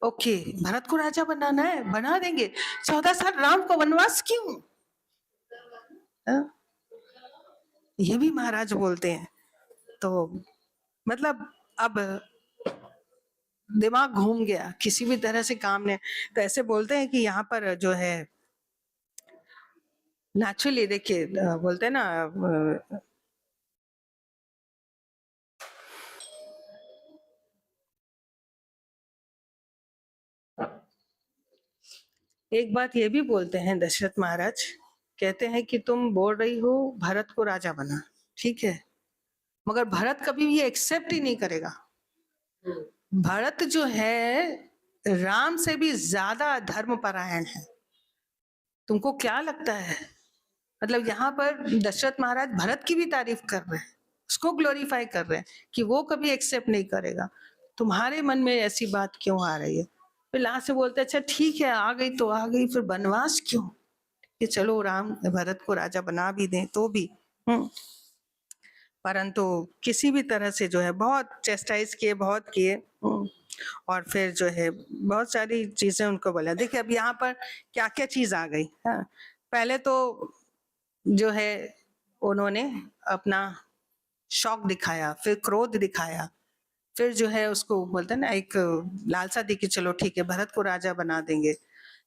ओके, भरत को राजा बनाना है, बना देंगे, 14 साल राम को वनवास क्यों। ये भी महाराज बोलते हैं। तो मतलब अब दिमाग घूम गया किसी भी तरह से काम ने, तो ऐसे बोलते हैं कि यहाँ पर जो है नेचुरली देखिए, बोलते हैं ना, एक बात ये भी बोलते हैं दशरथ महाराज, कहते हैं कि तुम बोल रही हो भरत को राजा बना, ठीक है, मगर भरत कभी भी एक्सेप्ट ही नहीं करेगा। भरत जो है राम से भी ज्यादा धर्मपरायण है। तुमको क्या लगता है, मतलब यहाँ पर दशरथ महाराज भरत की भी तारीफ कर रहे हैं, उसको ग्लोरीफाई कर रहे हैं कि वो कभी एक्सेप्ट नहीं करेगा। तुम्हारे मन में ऐसी बात क्यों आ रही है। फिर लास्ट से बोलते अच्छा ठीक है, आ गई तो आ गई, फिर वनवास क्यों, कि चलो राम भरत को राजा बना भी दें तो भी। परंतु किसी भी तरह से जो है बहुत चेस्टाइज किए, बहुत किए, और फिर जो है बहुत सारी चीजें उनको बोला। देखिए अब यहाँ पर क्या क्या चीज आ गई। हाँ, पहले तो जो है उन्होंने अपना शौक दिखाया, फिर क्रोध दिखाया, फिर जो है उसको बोलते हैं ना एक लालसा दी कि चलो ठीक है भरत को राजा बना देंगे।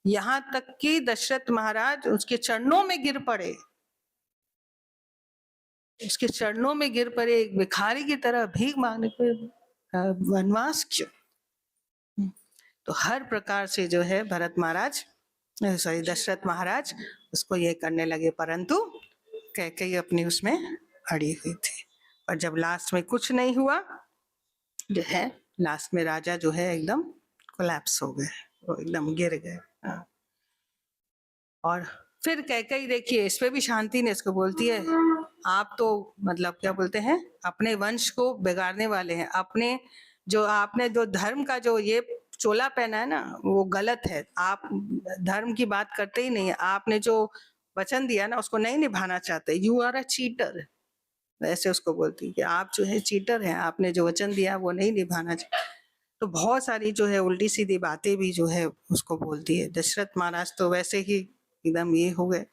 यहाँ तक कि दशरथ महाराज उसके चरणों में गिर पड़े, उसके चरणों में गिर पड़े, एक भिखारी की तरह भीख मांगने पे वनवास क्यों। तो हर प्रकार से जो है भरत महाराज, सॉरी दशरथ महाराज उसको ये करने लगे, परंतु कैकेयी अपनी उसमें अड़ी हुई थी। और जब लास्ट में कुछ नहीं हुआ, जो है लास्ट में राजा जो है एकदम कोलैप्स हो गए, वो एकदम गिर गए। और फिर कैकेयी देखिए इस पे भी शांति ने इसको बोलती है आप तो मतलब क्या बोलते हैं अपने वंश को बिगाड़ने वाले हैं, अपने जो आपने जो धर्म का जो ये चोला पहना है ना वो गलत है, आप धर्म की बात करते ही नहीं है, आपने जो वचन दिया ना उसको नहीं निभाना चाहते, यू आर अ चीटर, ऐसे उसको बोलती कि आप जो है चीटर हैं, आपने जो वचन दिया वो नहीं निभाना चाहते। तो बहुत सारी जो है उल्टी सीधी बातें भी जो है उसको बोलती है। दशरथ महाराज तो वैसे ही एकदम ये हो गए,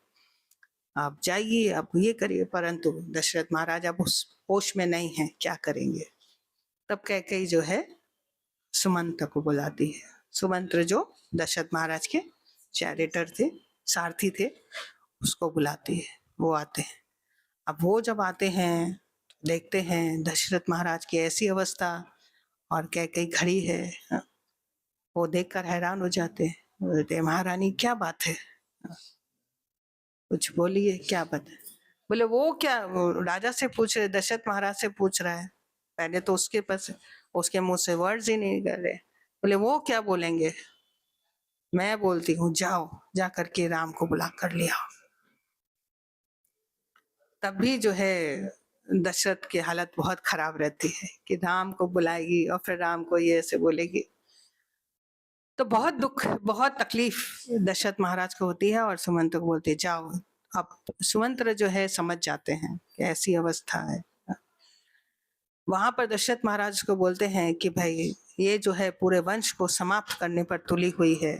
आप जाइए आप ये करिए, परंतु दशरथ महाराज अब उस होश में नहीं है, क्या करेंगे। तब कैकेयी जो है सुमंत्र को बुलाती है। सुमंत्र जो दशरथ महाराज के चैरिटर थे, सारथी थे, उसको बुलाती है। वो आते हैं। अब वो जब आते हैं देखते हैं दशरथ महाराज की ऐसी अवस्था और कैकेयी खड़ी है, वो देखकर हैरान हो जाते हैं। बोलते महारानी क्या बात है, कुछ बोलिए क्या बात है। बोले वो क्या, वो राजा से पूछ रहे, दशरथ महाराज से पूछ रहा है। पहले तो उसके पास उसके मुंह से वर्ड्स ही नहीं निकल रहे। बोले वो क्या बोलेंगे, मैं बोलती हूँ जाओ जा करके राम को बुला कर ले आओ। तब भी जो है दशरथ की हालत बहुत खराब रहती है कि राम को बुलाएगी और फिर राम को ये ऐसे बोलेगी। तो बहुत दुख बहुत तकलीफ दशरथ महाराज को होती है और सुमंत्र को बोलते जाओ। अब सुमंत्र जो है समझ जाते हैं कि ऐसी अवस्था है। वहां पर दशरथ महाराज को बोलते हैं कि भाई ये जो है पूरे वंश को समाप्त करने पर तुली हुई है,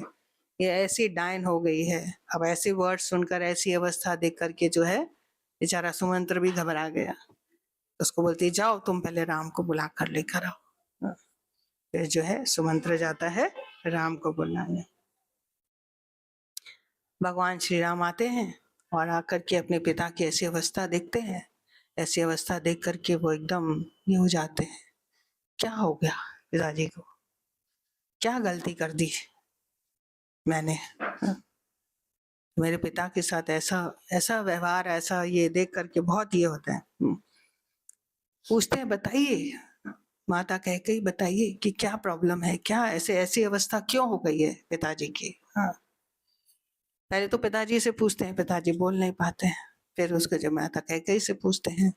ये ऐसी डायन हो गई है। अब ऐसे वर्ड सुनकर ऐसी अवस्था देख करके जो है बेचारा सुमंत्र भी घबरा गया। उसको बोलती जाओ तुम पहले राम को बुला कर लेकर आओ। फिर जो है सुमंत्र जाता है राम को बुलाने। भगवान श्री राम आते हैं और आकर के अपने पिता की ऐसी अवस्था देखते हैं। ऐसी अवस्था देख करके वो एकदम ये हो जाते हैं, क्या हो गया पिताजी को, क्या गलती कर दी मैंने, मेरे पिता के साथ ऐसा ऐसा व्यवहार, ऐसा ये देख करके बहुत ये होता है। पूछते हैं बताइए माता कैकेयी बताइए कि क्या प्रॉब्लम है, क्या ऐसे ऐसी अवस्था क्यों हो गई है पिताजी की। हाँ, पहले तो पिताजी से पूछते हैं, पिताजी बोल नहीं पाते हैं। फिर उसको जब माता कैकेयी से पूछते हैं,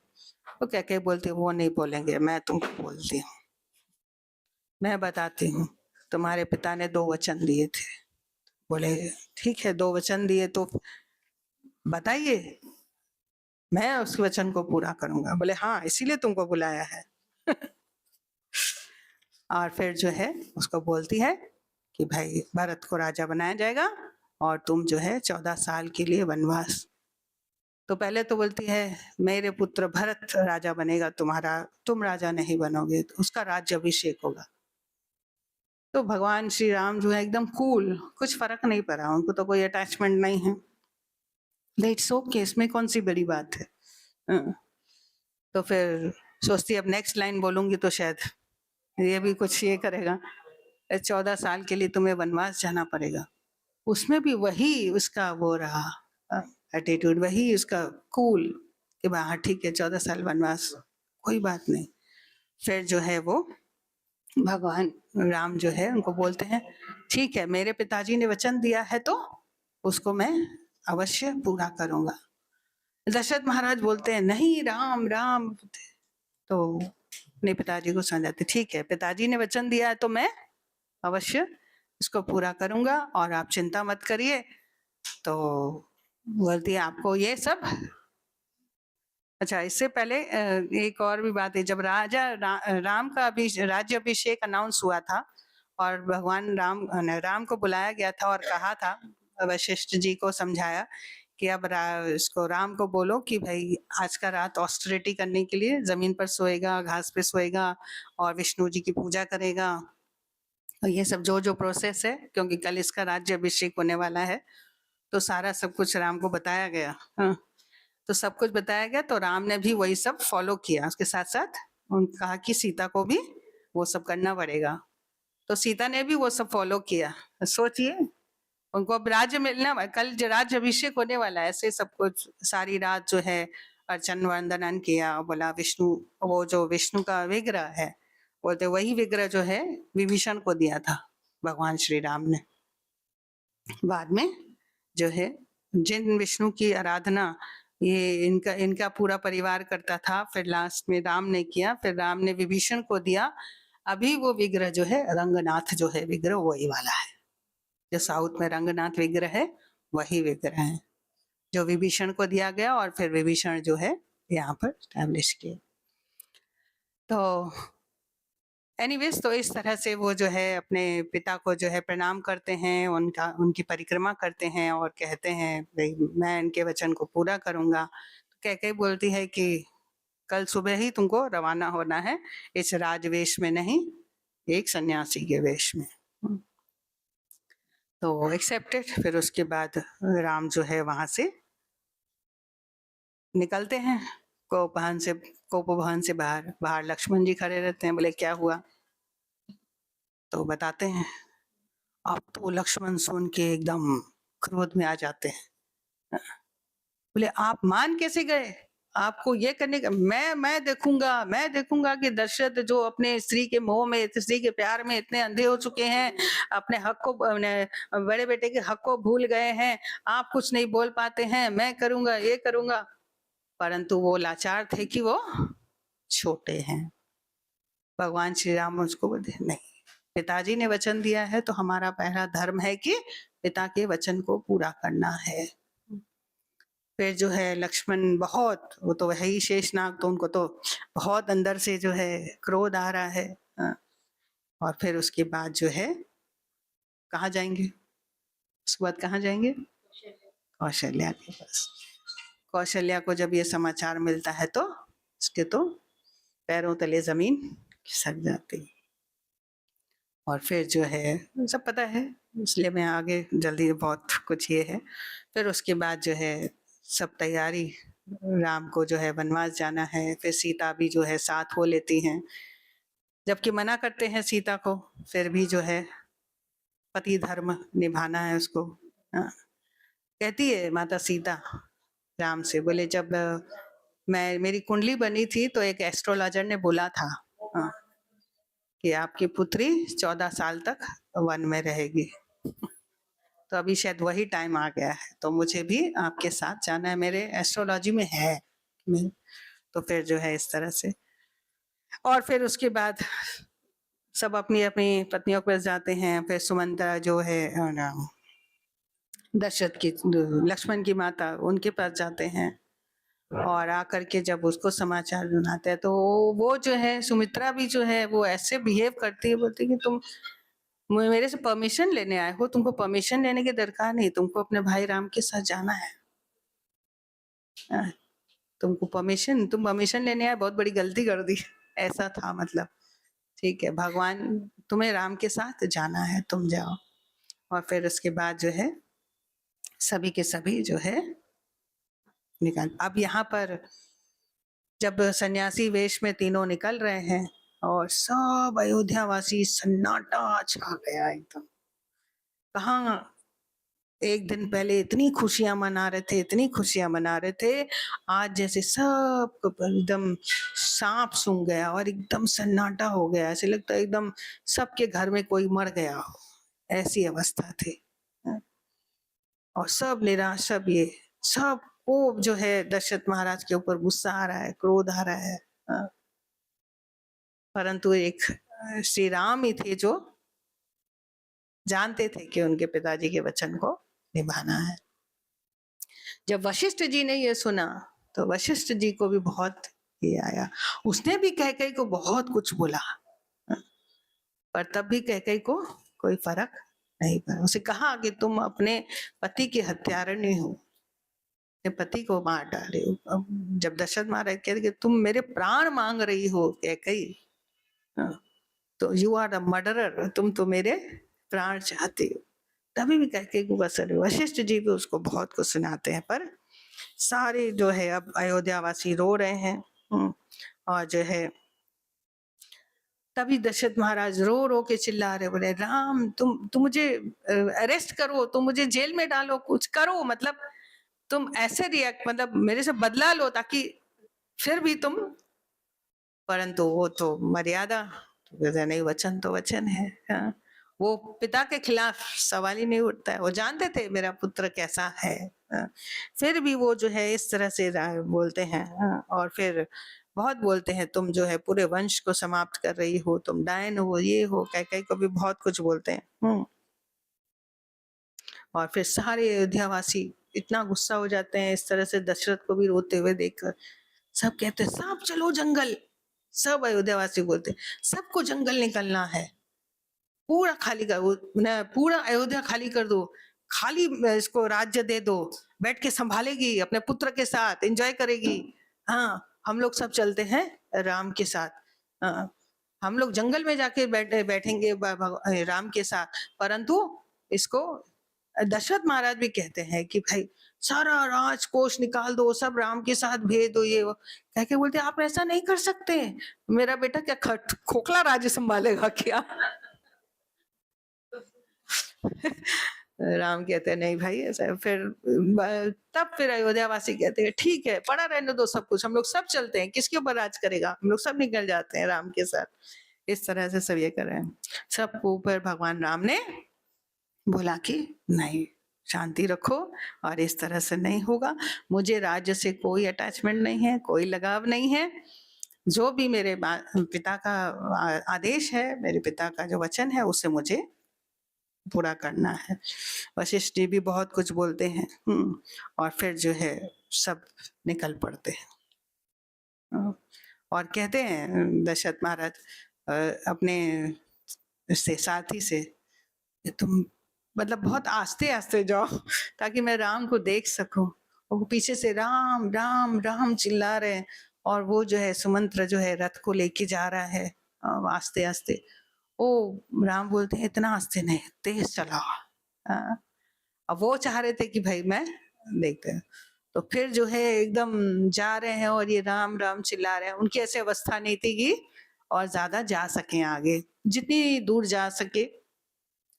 वो कैकेयी बोलते वो नहीं बोलेंगे, मैं तुमको बोलती हूँ, मैं बताती हूँ। तुम्हारे पिता ने 2 वचन दिए थे। बोले ठीक है 2 वचन दिए तो बताइए, मैं उस वचन को पूरा करूंगा। बोले हाँ इसीलिए तुमको बुलाया है। और फिर जो है उसको बोलती है कि भाई भरत को राजा बनाया जाएगा और तुम जो है 14 साल के लिए वनवास। तो पहले तो बोलती है मेरे पुत्र भरत राजा बनेगा, तुम राजा नहीं बनोगे, तो उसका राज्य अभिषेक होगा। तो भगवान श्री राम जो है एकदम कूल, कुछ फर्क नहीं पड़ा उनको, तो कोई अटैचमेंट नहीं है। इट्स ओके, इसमें कौन सी बड़ी बात है। तो फिर सोचती अब नेक्स्ट लाइन बोलूंगी तो शायद ये भी कुछ ये करेगा, 14 साल के लिए तुम्हें वनवास जाना पड़ेगा। उसमें भी वही उसका वो रहा एटीट्यूड, वही उसका कूल कि हाँ ठीक है 14 साल वनवास कोई बात नहीं। फिर जो है वो भगवान राम जो है उनको बोलते हैं ठीक है मेरे पिताजी ने वचन दिया है तो उसको मैं अवश्य पूरा करूंगा। दशरथ महाराज बोलते हैं नहीं राम राम, तो अपने पिताजी को समझाते ठीक है पिताजी ने वचन दिया है तो मैं अवश्य इसको पूरा करूंगा और आप चिंता मत करिए। तो बोलती है आपको ये सब। अच्छा इससे पहले एक और भी बात है, जब राम का राज्य अभिषेक अनाउंस हुआ था और भगवान राम को बुलाया गया था और कहा था, वशिष्ठ जी को समझाया कि अब इसको राम को बोलो कि भाई आज का रात ऑस्टेरिटी करने के लिए जमीन पर सोएगा, घास पे सोएगा और विष्णु जी की पूजा करेगा। और ये सब जो जो प्रोसेस है, क्योंकि कल इसका राज्य अभिषेक होने वाला है, तो सारा सब कुछ राम को बताया गया। हाँ, तो सब कुछ बताया गया तो राम ने भी वही सब फॉलो किया। उसके साथ साथ उन्होंने कहा कि सीता को भी वो सब करना पड़ेगा, तो सीता ने भी वो सब फॉलो किया। सोचिए उनको अब राज्य मिलना, कल जो राज्य अभिषेक होने वाला है, ऐसे सब कुछ सारी रात जो है अर्चन वंदनन किया। बोला विष्णु, वो जो विष्णु का विग्रह है, बोलते वही विग्रह जो है विभीषण को दिया था भगवान श्री राम ने। बाद में जो है जिन विष्णु की आराधना ये इनका पूरा परिवार करता था, फिर लास्ट में राम ने किया, फिर राम ने विभीषण को दिया। अभी वो विग्रह जो है रंगनाथ जो है विग्रह वही वाला है, जो साउथ में रंगनाथ विग्रह है वही विग्रह है। जो विभीषण को दिया गया, और फिर विभीषण जो है यहाँ पर स्टैब्लिश किए। तो एनीवेज, तो इस तरह से वो जो है अपने पिता को जो है प्रणाम करते हैं, उनकी परिक्रमा करते हैं और कहते हैं भाई मैं इनके वचन को पूरा करूंगा। तो कैकेयी बोलती है कि कल सुबह ही तुमको रवाना होना है, इस राजवेश में नहीं, एक सन्यासी के वेश में। तो एक्सेप्टेड। फिर उसके बाद राम जो है वहां से निकलते हैं कोपभवन से बाहर लक्ष्मण जी खड़े रहते हैं। बोले क्या हुआ? तो बताते हैं। अब तो लक्ष्मण सुन के एकदम क्रोध में आ जाते हैं। बोले आप मान कैसे गए? आपको ये करने का, मैं देखूंगा कि दशरथ जो अपने स्त्री के मोह में, स्त्री के प्यार में इतने अंधे हो चुके हैं, अपने हक को, बड़े बेटे के हक को भूल गए हैं। आप कुछ नहीं बोल पाते हैं, मैं करूंगा, ये करूंगा। परंतु वो लाचार थे कि वो छोटे हैं। भगवान श्री राम उसको बोले नहीं, पिताजी ने वचन दिया है तो हमारा पहला धर्म है कि पिता के वचन को पूरा करना है। फिर जो है लक्ष्मण बहुत, वो तो है ही शेषनाग, तो उनको तो बहुत अंदर से जो है क्रोध आ रहा है। और फिर उसके बाद जो है कहाँ जाएंगे? उसके बाद कहाँ जाएंगे? कौशल्या के पास। कौशल्या को जब ये समाचार मिलता है तो उसके तो पैरों तले जमीन खिसक जाती। और फिर जो है सब पता है, इसलिए मैं आगे जल्दी, बहुत कुछ ये है। फिर उसके बाद जो है सब तैयारी, राम को जो है वनवास जाना है। फिर सीता भी जो है साथ हो लेती हैं, जबकि मना करते हैं सीता को, फिर भी जो है पति धर्म निभाना है उसको। कहती है माता सीता राम से, बोले जब मेरी कुंडली बनी थी तो एक एस्ट्रोलॉजर ने बोला था कि आपकी पुत्री 14 साल तक वन में रहेगी। तो अभी शायद वही टाइम आ गया है, तो मुझे भी आपके साथ जाना है, मेरे एस्ट्रोलॉजी में है। तो फिर जो है इस तरह से, और फिर उसके बाद सब अपनी अपनी पत्नियों के पास जाते हैं। फिर सुमंत्रा जो है दशरथ की, लक्ष्मण की माता, उनके पास जाते हैं। और आकर के जब उसको समाचार सुनाते हैं तो वो जो है सुमित्रा भी जो है वो ऐसे बिहेव करती है, बोलती है कि तुम मेरे से परमिशन लेने आए हो, तुमको परमिशन लेने की दरकार नहीं, तुमको अपने भाई राम के साथ जाना है। तुम परमिशन लेने आए, बहुत बड़ी गलती कर दी, ऐसा था मतलब। ठीक है, भगवान तुम्हें राम के साथ जाना है, तुम जाओ। और फिर उसके बाद जो है सभी के सभी जो है निकाल। अब यहाँ पर जब सन्यासी वेश में तीनों निकल रहे हैं और सब अयोध्यावासी, सन्नाटा छा गया एकदम। कहाँ एक दिन पहले इतनी खुशियां मना रहे थे, आज जैसे सब एकदम सांप सूंघ गया और एकदम सन्नाटा हो गया। ऐसे लगता है एकदम सबके घर में कोई मर गया हो, ऐसी अवस्था थी। और सब निराश, सब को जो है दशरथ महाराज के ऊपर गुस्सा आ रहा है, क्रोध आ रहा है। परंतु एक श्री राम ही थे जो जानते थे कि उनके पिताजी के वचन को निभाना है। जब वशिष्ठ जी ने ये सुना तो वशिष्ठ जी को भी बहुत ये आया। उसने भी कैकेयी को बहुत कुछ बोला, पर तब भी कैकेयी को कोई फर्क नहीं पड़ा। उसे कहा कि तुम अपने पति के हत्यारिणी हो, पति को मार डाले हो। अब जब दशरथ महाराज कहते कि तुम मेरे प्राण मांग रही हो कैकेयी, तो यू आर द मर्डरर, तुम तो मेरे प्राण चाहते हो। तभी भी कैकेयी को असर है। वशिष्ठ जी भी उसको बहुत कुछ सुनाते हैं, पर सारे जो है अब अयोध्यावासी रो रहे हैं। और जो है तभी दशरथ महाराज रो रो के चिल्ला रहे, बोले राम तुम मुझे अरेस्ट करो, तुम मुझे जेल में डालो, कुछ करो, मतलब तुम ऐसे रिएक्ट, मतलब मेरे से बदला लो, ताकि फिर भी तुम। परंतु वो तो मर्यादा, तो नहीं, वचन तो वचन है। वो पिता के खिलाफ सवाल ही नहीं उठता है। वो जानते थे मेरा पुत्र कैसा है, फिर भी वो जो है इस तरह से बोलते हैं। और फिर बहुत बोलते हैं, तुम जो है पूरे वंश को समाप्त कर रही हो, तुम डायन हो, ये हो, कैकेयी को भी बहुत कुछ बोलते हैं। और फिर सारे अयोध्यावासी इतना गुस्सा हो जाते हैं इस तरह से दशरथ को भी रोते हुए देखकर। सब कहते हैं सब चलो जंगल, सब अयोध्यावासी बोलते सबको जंगल निकलना है, पूरा खाली कर, पूरा अयोध्या खाली कर दो, खाली इसको राज्य दे दो, बैठ के संभालेगी अपने पुत्र के साथ, एंजॉय करेगी। हाँ हम लोग सब चलते हैं राम के साथ, हम लोग जंगल में जाके बैठेंगे राम के साथ। परंतु इसको दशरथ महाराज भी कहते हैं कि भाई सारा राजकोष निकाल दो, सब राम के साथ भेज दो, ये वो कह के बोलते आप ऐसा नहीं कर सकते, मेरा बेटा क्या खोखला राज्य संभालेगा क्या? राम कहते हैं नहीं भाई ऐसा। फिर तब फिर अयोध्यावासी कहते हैं ठीक है पड़ा रहने दो सब कुछ, हम लोग सब चलते हैं, किसके ऊपर राज करेगा, हम लोग सब निकल जाते हैं राम के साथ। इस तरह से सब ये कर रहे हैं। सबको ऊपर भगवान राम ने बोला कि नहीं शांति रखो और इस तरह से नहीं होगा, मुझे राज्य से कोई अटैचमेंट नहीं है, कोई लगाव नहीं है, जो भी मेरे पिता का आदेश है, मेरे पिता का जो वचन है उसे मुझे पूरा करना है। वशिष्ठ जी भी बहुत कुछ बोलते हैं और फिर जो है सब निकल पड़ते हैं और कहते हैं दशरथ महाराज अपने से साथी से तुम मतलब बहुत आस्ते आस्ते जाओ ताकि मैं राम को देख सकूं। और वो पीछे से राम राम राम चिल्ला रहे हैं और वो जो है सुमंत्र जो है रथ को लेके जा रहा है आस्ते आस्ते। ओ राम बोलते हैं इतना आस्ते नहीं, तेज चलाओ। अब वो चाह रहे थे कि भाई मैं देखते हैं, तो फिर जो है एकदम जा रहे हैं और ये राम राम चिल्ला रहे हैं। उनकी ऐसी अवस्था नहीं थी कि और ज्यादा जा सके आगे, जितनी दूर जा सके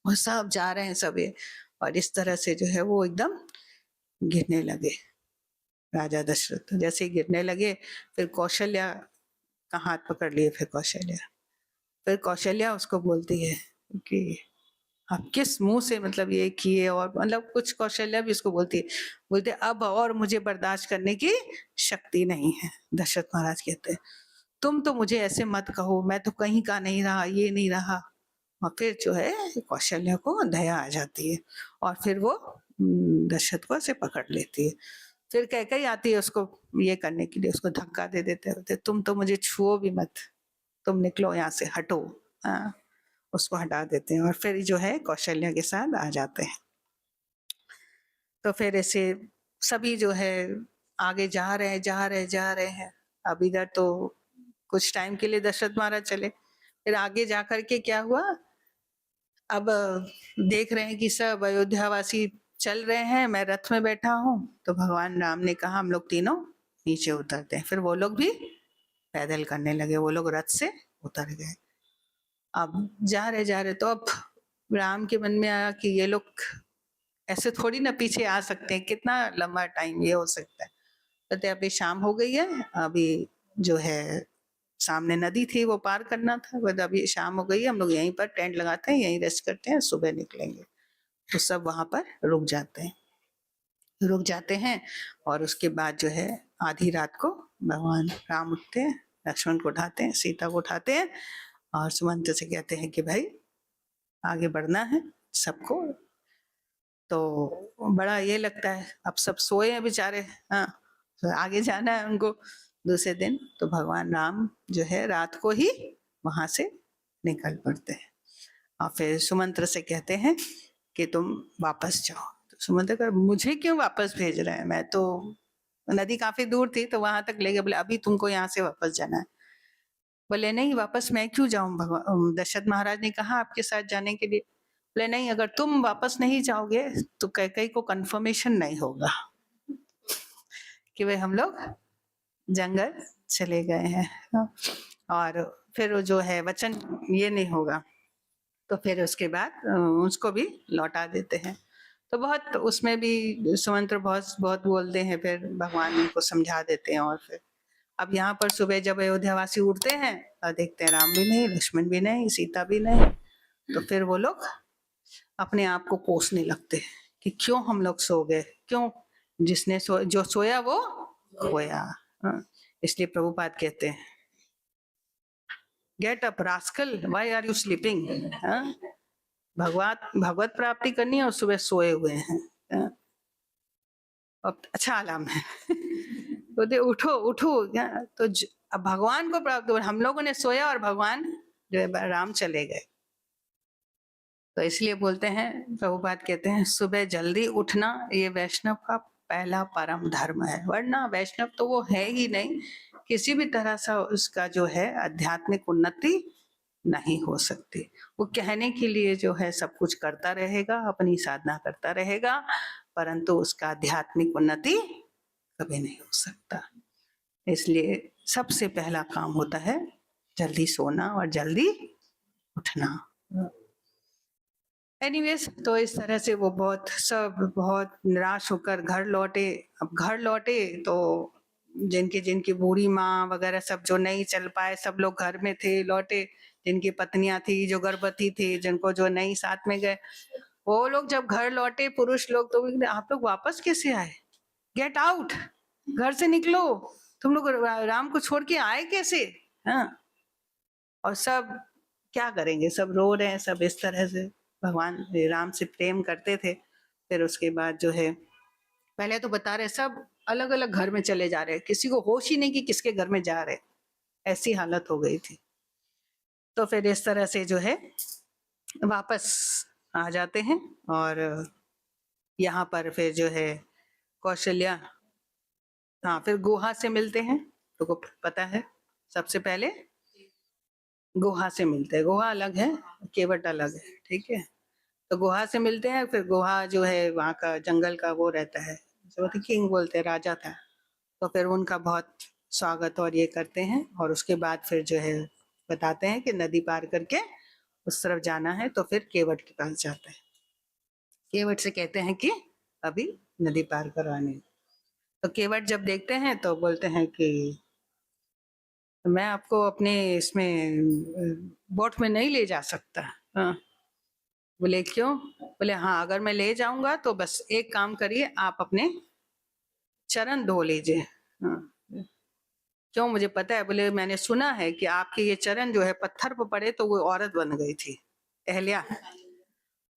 वो सब जा रहे हैं सब ये। और इस तरह से जो है वो एकदम गिरने लगे राजा दशरथ। जैसे ही गिरने लगे फिर कौशल्या का हाथ पकड़ लिए, फिर कौशल्या उसको बोलती है कि आप किस मुंह से मतलब ये किए, और मतलब कुछ कौशल्या भी उसको बोलती है, बोलते अब और मुझे बर्दाश्त करने की शक्ति नहीं है। दशरथ महाराज कहते हैं तुम तो मुझे ऐसे मत कहो, मैं तो कहीं का नहीं रहा, ये नहीं रहा। और फिर जो है कौशल्या को दया आ जाती है और फिर वो दशरथ को ऐसे पकड़ लेती है। फिर कैकेयी आती है उसको ये करने के लिए, उसको धक्का दे देते होते तुम तो मुझे छुओ भी मत, तुम निकलो यहाँ से, हटो। उसको हटा देते हैं और फिर जो है कौशल्या के साथ आ जाते हैं। तो फिर ऐसे सभी जो है आगे जा रहे हैं। अब इधर तो कुछ टाइम के लिए दशरथ महाराज चले, फिर आगे जा करके क्या हुआ, अब देख रहे हैं कि सब अयोध्यावासी चल रहे हैं, मैं रथ में बैठा हूँ। तो भगवान राम ने कहा हम लोग तीनों नीचे उतरते हैं। फिर वो लोग भी पैदल करने लगे, वो लोग रथ से उतर गए। अब जा रहे तो अब राम के मन में आया कि ये लोग ऐसे थोड़ी ना पीछे आ सकते हैं, कितना लंबा टाइम ये हो सकता है। कहते अभी शाम हो गई है, अभी जो है सामने नदी थी वो पार करना था, बट अभी शाम हो गई है, हम लोग यहीं पर टेंट लगाते हैं, यहीं रेस्ट करते हैं, सुबह निकलेंगे। तो सब वहां पर रुक जाते हैं और उसके बाद जो है आधी रात को भगवान राम उठते हैं, लक्ष्मण को उठाते हैं, सीता को उठाते हैं और सुमंत्र से कहते हैं कि भाई आगे बढ़ना है सबको। तो बड़ा ये लगता है अब सब सोए हैं बेचारे, हाँ तो आगे जाना है उनको दूसरे दिन। तो भगवान राम जो है रात को ही वहां से निकल पड़ते हैं और फिर सुमंत्र से कहते हैं कि तुम वापस जाओ। तो सुमंत्र का मुझे क्यों वापस भेज रहे हैं, मैं तो नदी काफी दूर थी तो वहां तक ले गए। बोले अभी तुमको यहाँ से वापस जाना है। बोले नहीं वापस मैं क्यों जाऊं, भगवान दशरथ महाराज ने कहा आपके साथ जाने के लिए। बोले नहीं अगर तुम वापस नहीं जाओगे तो कैकेयी को कंफर्मेशन नहीं होगा कि वे हम लोग जंगल चले गए हैं और फिर जो है वचन ये नहीं होगा। तो फिर उसके बाद उसको भी लौटा देते हैं। तो बहुत उसमें भी सुमंत्र बहुत बोलते हैं, फिर भगवान उनको समझा देते हैं। और फिर अब यहाँ पर सुबह जब अयोध्यावासी उठते हैं और देखते हैं राम भी नहीं, लक्ष्मण भी नहीं, सीता भी नहीं। तो फिर वो लोग अपने आप को कोसने लगते हैं कि क्यों हम लोग सो गए, क्यों जिसने जो सोया वो खोया। इसलिए प्रभुपाद कहते हैं get up rascal, why are you sleeping. भगवत प्राप्ति करनी है और सुबह सोए हुए हैं। अब अच्छा आराम है। बोलते उठो उठो, तो अब भगवान को प्राप्त हुआ, हम लोगों ने सोया और भगवान जो है राम चले गए। तो इसलिए बोलते हैं, प्रभुपाद कहते हैं, सुबह जल्दी उठना ये वैष्णव का पहला परम धर्म है, वरना वैष्णव तो वो है ही नहीं, किसी भी तरह से उसका जो है आध्यात्मिक उन्नति नहीं हो सकती। वो कहने के लिए जो है सब कुछ करता रहेगा, अपनी साधना करता रहेगा, परंतु उसका आध्यात्मिक उन्नति कभी नहीं हो सकता। इसलिए सबसे पहला काम होता है जल्दी सोना और जल्दी उठना। एनीवेज, तो इस तरह से वो बहुत निराश होकर घर लौटे। अब घर लौटे तो जिनकी जिनकी बूढ़ी माँ वगैरह सब जो नहीं चल पाए, सब लोग घर में थे, लौटे। जिनकी पत्नियां थी, जो गर्भवती थी, जिनको जो नहीं साथ में गए, वो लोग जब घर लौटे, पुरुष लोग, तो बोले, आप लोग वापस कैसे आए? गेट आउट, घर से निकलो, तुम लोग राम को छोड़ के आए कैसे? हाँ, और सब क्या करेंगे, सब रो रहे हैं, सब इस तरह से भगवान राम से प्रेम करते थे। फिर उसके बाद जो है, पहले तो बता रहे सब अलग अलग घर में चले जा रहे, किसी को होश ही नहीं कि किसके घर में जा रहे, ऐसी हालत हो गई थी। तो फिर इस तरह से जो है वापस आ जाते हैं, और यहाँ पर फिर जो है कौशल्या, हाँ, फिर गुहा से मिलते हैं। तो पता है सबसे पहले गुहा से मिलते हैं, गुहा अलग है, केवट अलग है, ठीक है। तो गुहा से मिलते हैं, फिर गुहा जो है वहाँ का जंगल का वो रहता है, जो किंग बोलते हैं, राजा था। तो फिर उनका बहुत स्वागत और ये करते हैं, और उसके बाद फिर जो है बताते हैं कि नदी पार करके उस तरफ जाना है। तो फिर केवट के पास जाता है, केवट से कहते हैं कि अभी नदी पार करवानी। तो केवट जब देखते हैं तो बोलते हैं कि मैं आपको अपने इसमें बोट में नहीं ले जा सकता। हाँ, बोले क्यों? बोले हाँ, अगर मैं ले जाऊंगा तो बस एक काम करिए, आप अपने चरण धो लीजिए। हाँ, क्यों? मुझे पता है। बोले मैंने सुना है कि आपके ये चरण जो है पत्थर पर पड़े तो वो औरत बन गई थी, अहल्या,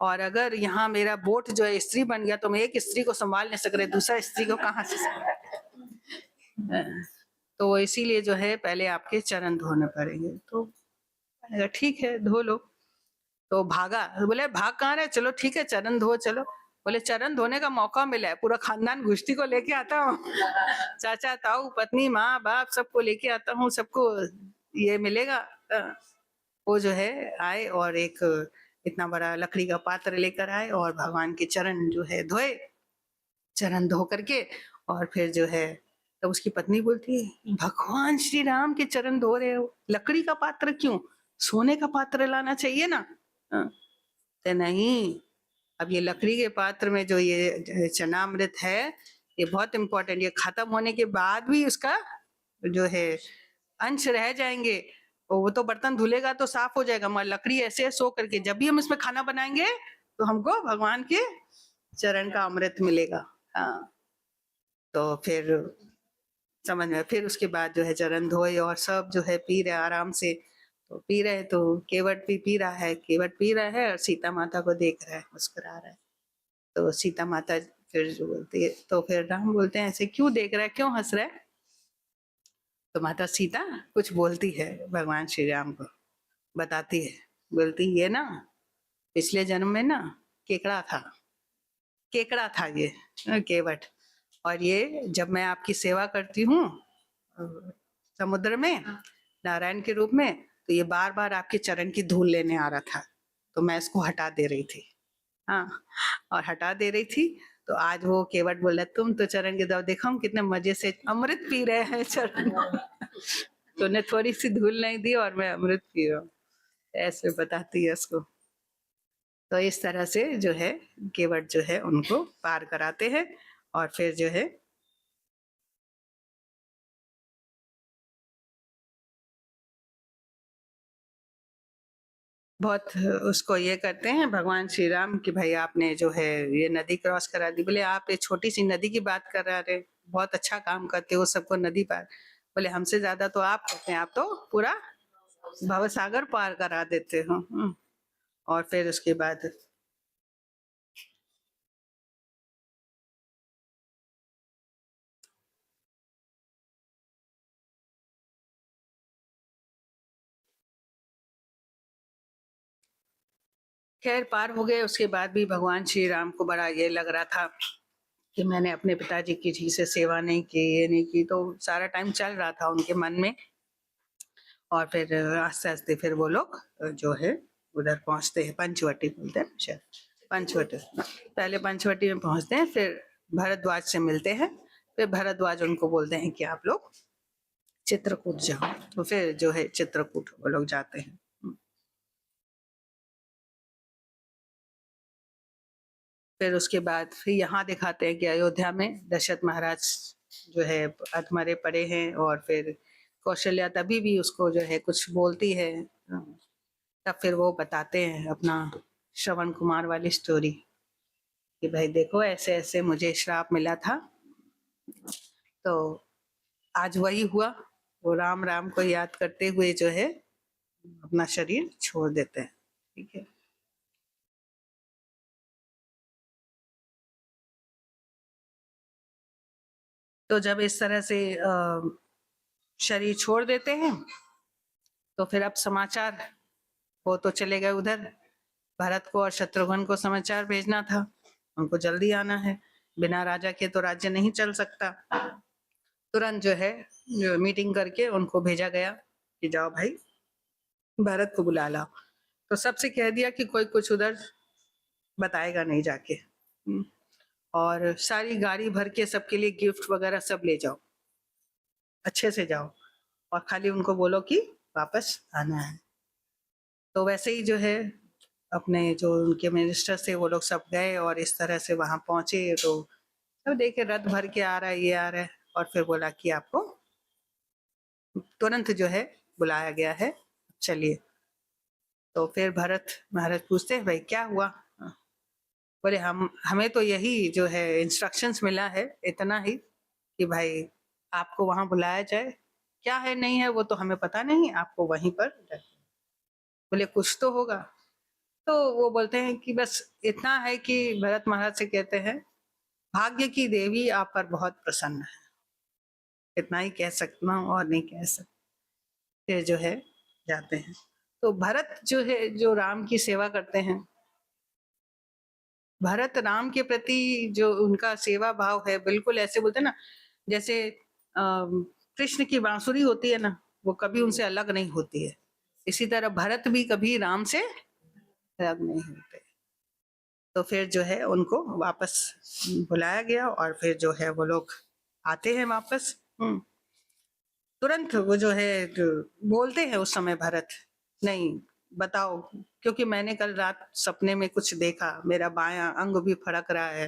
और अगर यहाँ मेरा बोट जो है स्त्री बन गया तो मैं एक स्त्री को संभाल नहीं सक रहे, दूसरा स्त्री को कहाँ से संभाल? तो इसीलिए जो है पहले आपके चरण धोने पड़ेंगे। तो ठीक है, धो लो। तो भागा, बोले भाग कहाँ रहे? चलो ठीक है, चरण धो चलो। बोले चरण धोने का मौका मिला है, पूरा खानदान घुश्ती को लेके आता हूँ, चाचा ताऊ पत्नी माँ बाप सबको लेके आता हूँ, सबको ये मिलेगा। वो जो है आए और एक इतना बड़ा लकड़ी का पात्र लेकर आए और भगवान के चरण जो है धोए। चरण धो करके और फिर जो है, तब उसकी पत्नी बोलती है, भगवान श्री राम के चरण धो रहे हो, लकड़ी का पात्र क्यों? सोने का पात्र लाना चाहिए ना। तो नहीं, अब ये लकड़ी के पात्र में जो ये चरणामृत है, ये बहुत इम्पोर्टेंट, ये खत्म होने के बाद भी उसका जो है अंश रह जाएंगे, वो तो बर्तन धुलेगा तो साफ हो जाएगा, मगर लकड़ी ऐसे सो करके जब भी हम इसमें खाना बनाएंगे तो हमको भगवान के चरण का अमृत मिलेगा। हाँ, तो फिर समझ में, फिर उसके बाद जो है चरण धोए और सब जो है पी रहे आराम से। तो पी रहे, तो केवट भी पी रहा है, केवट पी रहा है और सीता माता को देख रहा है, मुस्कुरा रहा है। तो सीता माता फिर जो बोलती है, तो फिर राम बोलते हैं ऐसे क्यों देख रहा है, क्यों हंस रहा है? तो माता सीता कुछ बोलती है भगवान श्री राम को, बताती है, बोलती ये ना पिछले जन्म में ना केकड़ा था, केकड़ा था ये केवट, और ये जब मैं आपकी सेवा करती हूँ समुद्र में नारायण के रूप में, तो ये बार बार आपके चरण की धूल लेने आ रहा था, तो मैं इसको हटा दे रही थी। हाँ, और हटा दे रही थी। तो आज वो केवट बोला, तुम तो चरण के दब देखो हम कितने मजे से अमृत पी रहे हैं चरण, तो उन्हें थोड़ी सी धूल नहीं दी और मैं अमृत पी रहा हूँ, ऐसे बताती है उसको। तो इस तरह से जो है केवट जो है उनको पार कराते हैं, और फिर जो है बहुत उसको ये करते हैं भगवान श्री राम कि भाई आपने जो है ये नदी क्रॉस करा दी। बोले आप ये छोटी सी नदी की बात कर रहे, बहुत अच्छा काम करते हो, सबको नदी पार। बोले हमसे ज्यादा तो आप करते हैं, आप तो पूरा भवसागर पार करा देते हो। और फिर उसके बाद खैर पार हो गए। उसके बाद भी भगवान श्री राम को बड़ा ये लग रहा था कि मैंने अपने पिताजी की ठीक से सेवा नहीं की, ये नहीं की, तो सारा टाइम चल रहा था उनके मन में। और फिर आस्ते आस्ते फिर वो लोग जो है उधर पहुंचते हैं, पंचवटी बोलते हैं शायद, पंचवटी। पहले पंचवटी में पहुंचते हैं, फिर भरद्वाज से मिलते हैं, फिर भरद्वाज उनको बोलते हैं कि आप लोग चित्रकूट जाओ, तो फिर जो है चित्रकूट वो लोग जाते हैं। फिर उसके बाद फिर यहाँ दिखाते हैं कि अयोध्या में दशरथ महाराज जो है अधमरे पड़े हैं, और फिर कौशल्या तभी भी उसको जो है कुछ बोलती है, तब फिर वो बताते हैं अपना श्रवण कुमार वाली स्टोरी कि भाई देखो ऐसे ऐसे मुझे श्राप मिला था, तो आज वही हुआ। वो राम राम को याद करते हुए जो है अपना शरीर छोड़ देते हैं। ठीक है, तो जब इस तरह से शरीर छोड़ देते हैं, तो फिर अब समाचार, वो तो चले गए उधर, भरत को और शत्रुघ्न को समाचार भेजना था, उनको जल्दी आना है, बिना राजा के तो राज्य नहीं चल सकता। तुरंत जो है मीटिंग करके उनको भेजा गया कि जाओ भाई भरत को बुला लाओ। तो सबसे कह दिया कि कोई कुछ उधर बताएगा नहीं जाके, और सारी गाड़ी भर के सबके लिए गिफ्ट वगैरह सब ले जाओ, अच्छे से जाओ, और खाली उनको बोलो कि वापस आना है। तो वैसे ही जो है अपने जो उनके मिनिस्टर से वो लोग सब गए, और इस तरह से वहां पहुंचे, तो सब देखे रथ भर के आ रहा है, ये आ रहा है, और फिर बोला कि आपको तुरंत जो है बुलाया गया है, चलिए। तो फिर भरत महाराज पूछते हैं भाई क्या हुआ? बोले हमें तो यही जो है इंस्ट्रक्शंस मिला है, इतना ही कि भाई आपको वहां बुलाया जाए, क्या है नहीं है वो तो हमें पता नहीं, आपको वहीं पर। बोले कुछ तो होगा। तो वो बोलते हैं कि बस इतना है कि भरत महाराज से कहते हैं भाग्य की देवी आप पर बहुत प्रसन्न है, इतना ही कह सकता हूँ और नहीं कह सकते। फिर जो है जाते हैं, तो भरत जो है जो राम की सेवा करते हैं, भरत राम के प्रति जो उनका सेवा भाव है, बिल्कुल ऐसे बोलते हैं ना जैसे कृष्ण की बांसुरी होती है ना, वो कभी उनसे अलग नहीं होती है, इसी तरह भरत भी कभी राम से अलग नहीं होते। तो फिर जो है उनको वापस बुलाया गया, और फिर जो है वो लोग आते हैं वापस। तुरंत वो जो है बोलते हैं उस समय भरत, नहीं बताओ, क्योंकि मैंने कल रात सपने में कुछ देखा, मेरा बायां अंग भी फड़क रहा है।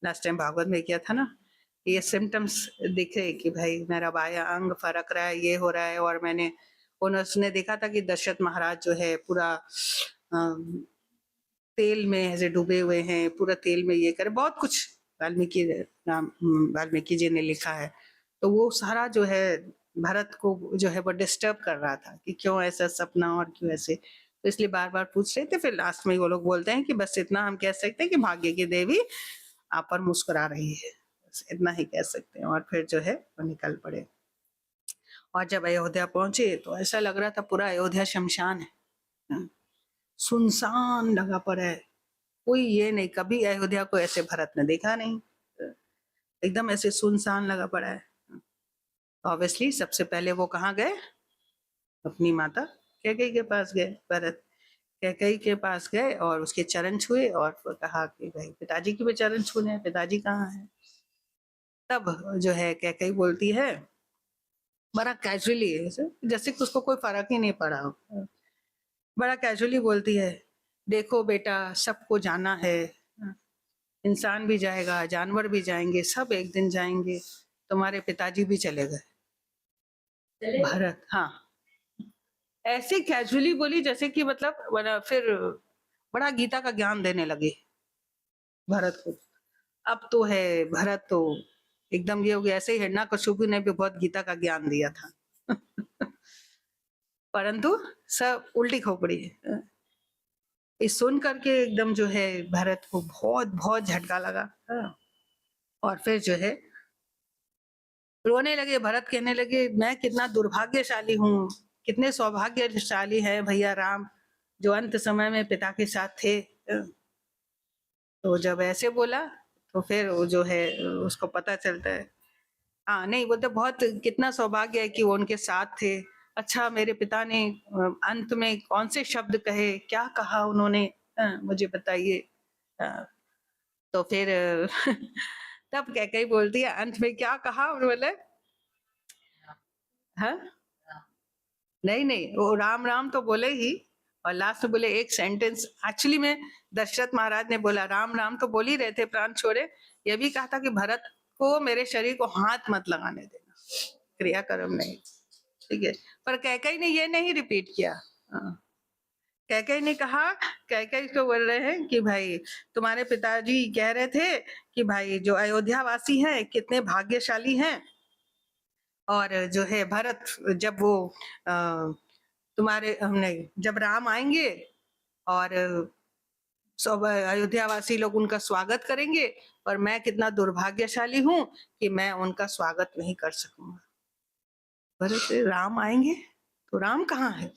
लास्ट टाइम भागवत में किया था ना, ये सिम्टम्स दिखे कि भाई मेरा बायां अंग फड़क रहा है, ये हो रहा है। और मैंने उसने देखा था कि दशरथ महाराज जो है पूरा तेल में ऐसे डूबे हुए हैं, पूरा तेल में ये करे, बहुत कुछ वाल्मीकि जी ने लिखा है। तो वो सारा जो है भरत को जो है वो डिस्टर्ब कर रहा था कि क्यों ऐसा सपना और क्यों ऐसे, तो इसलिए बार बार पूछ रहे थे। फिर लास्ट में वो लोग बोलते हैं कि बस इतना हम कह सकते हैं कि भाग्य की देवी आप पर मुस्कुरा रही है, बस इतना ही कह सकते हैं। और फिर जो है वो निकल पड़े, और जब अयोध्या पहुंचे तो ऐसा लग रहा था पूरा अयोध्या शमशान है, सुनसान लगा पड़ा है, कोई ये नहीं, कभी अयोध्या को ऐसे भरत ने देखा नहीं, एकदम ऐसे सुनसान लगा पड़ा है। ऑब्वियसली सबसे पहले वो कहाँ गए, अपनी माता कैकेयी के पास गए, भरत कैकेयी के पास गए और उसके चरण छुए, और कहा कि भाई पिताजी के भी चरण छूने हैं, पिताजी कहाँ हैं? तब जो है कैकेयी बोलती है बड़ा कैजुअली, जैसे कि उसको कोई फर्क ही नहीं पड़ा हो, बड़ा कैजुअली बोलती है देखो बेटा सबको जाना है, इंसान भी जाएगा, जानवर भी जाएंगे, सब एक दिन जाएंगे, तुम्हारे पिताजी भी चले गए। भरत हाँ ऐसे कैजुअली बोली जैसे कि मतलब फिर बड़ा गीता का ज्ञान देने लगे भरत को। अब तो है भरत तो एकदम ये हो गया, ऐसे ही हिरण्यकशिपु ने भी बहुत गीता का ज्ञान दिया था परंतु सब उल्टी खोपड़ी है। इस सुन करके एकदम जो है भरत को बहुत बहुत झटका लगा, और फिर जो है रोने लगे। भरत कहने लगे मैं कितना दुर्भाग्यशाली हूँ, कितने सौभाग्यशाली है भैया राम, जो अंत समय में पिता के साथ थे। तो जब ऐसे बोला तो फिर वो जो है उसको पता चलता है, हाँ नहीं बोलते बहुत कितना सौभाग्य है कि वो उनके साथ थे। अच्छा मेरे पिता ने अंत में कौन से शब्द कहे, क्या कहा उन्होंने, मुझे बताइए। तो फिर तब कैकेयी बोलती है अंत में क्या कहा उन्होंने, हाँ नहीं नहीं वो राम राम तो बोले ही, और लास्ट में बोले एक सेंटेंस, एक्चुअली में दशरथ महाराज ने बोला राम राम तो बोल ही रहे थे प्राण छोड़े, ये भी कहा था कि भरत को मेरे शरीर को हाथ मत लगाने देना, क्रियाक्रम नहीं, ठीक है। पर कैकेयी ने ये नहीं रिपीट किया। कैकेयी ने कहा, कैकेयी को बोल रहे हैं कि भाई तुम्हारे पिताजी कह रहे थे कि भाई जो अयोध्या वासी हैं कितने भाग्यशाली हैं, और जो है भरत जब वो तुम्हारे हमने जब राम आएंगे और सब अयोध्या वासी लोग उनका स्वागत करेंगे, और मैं कितना दुर्भाग्यशाली हूं कि मैं उनका स्वागत नहीं कर सकूंगा। भरत राम आएंगे तो राम कहाँ है?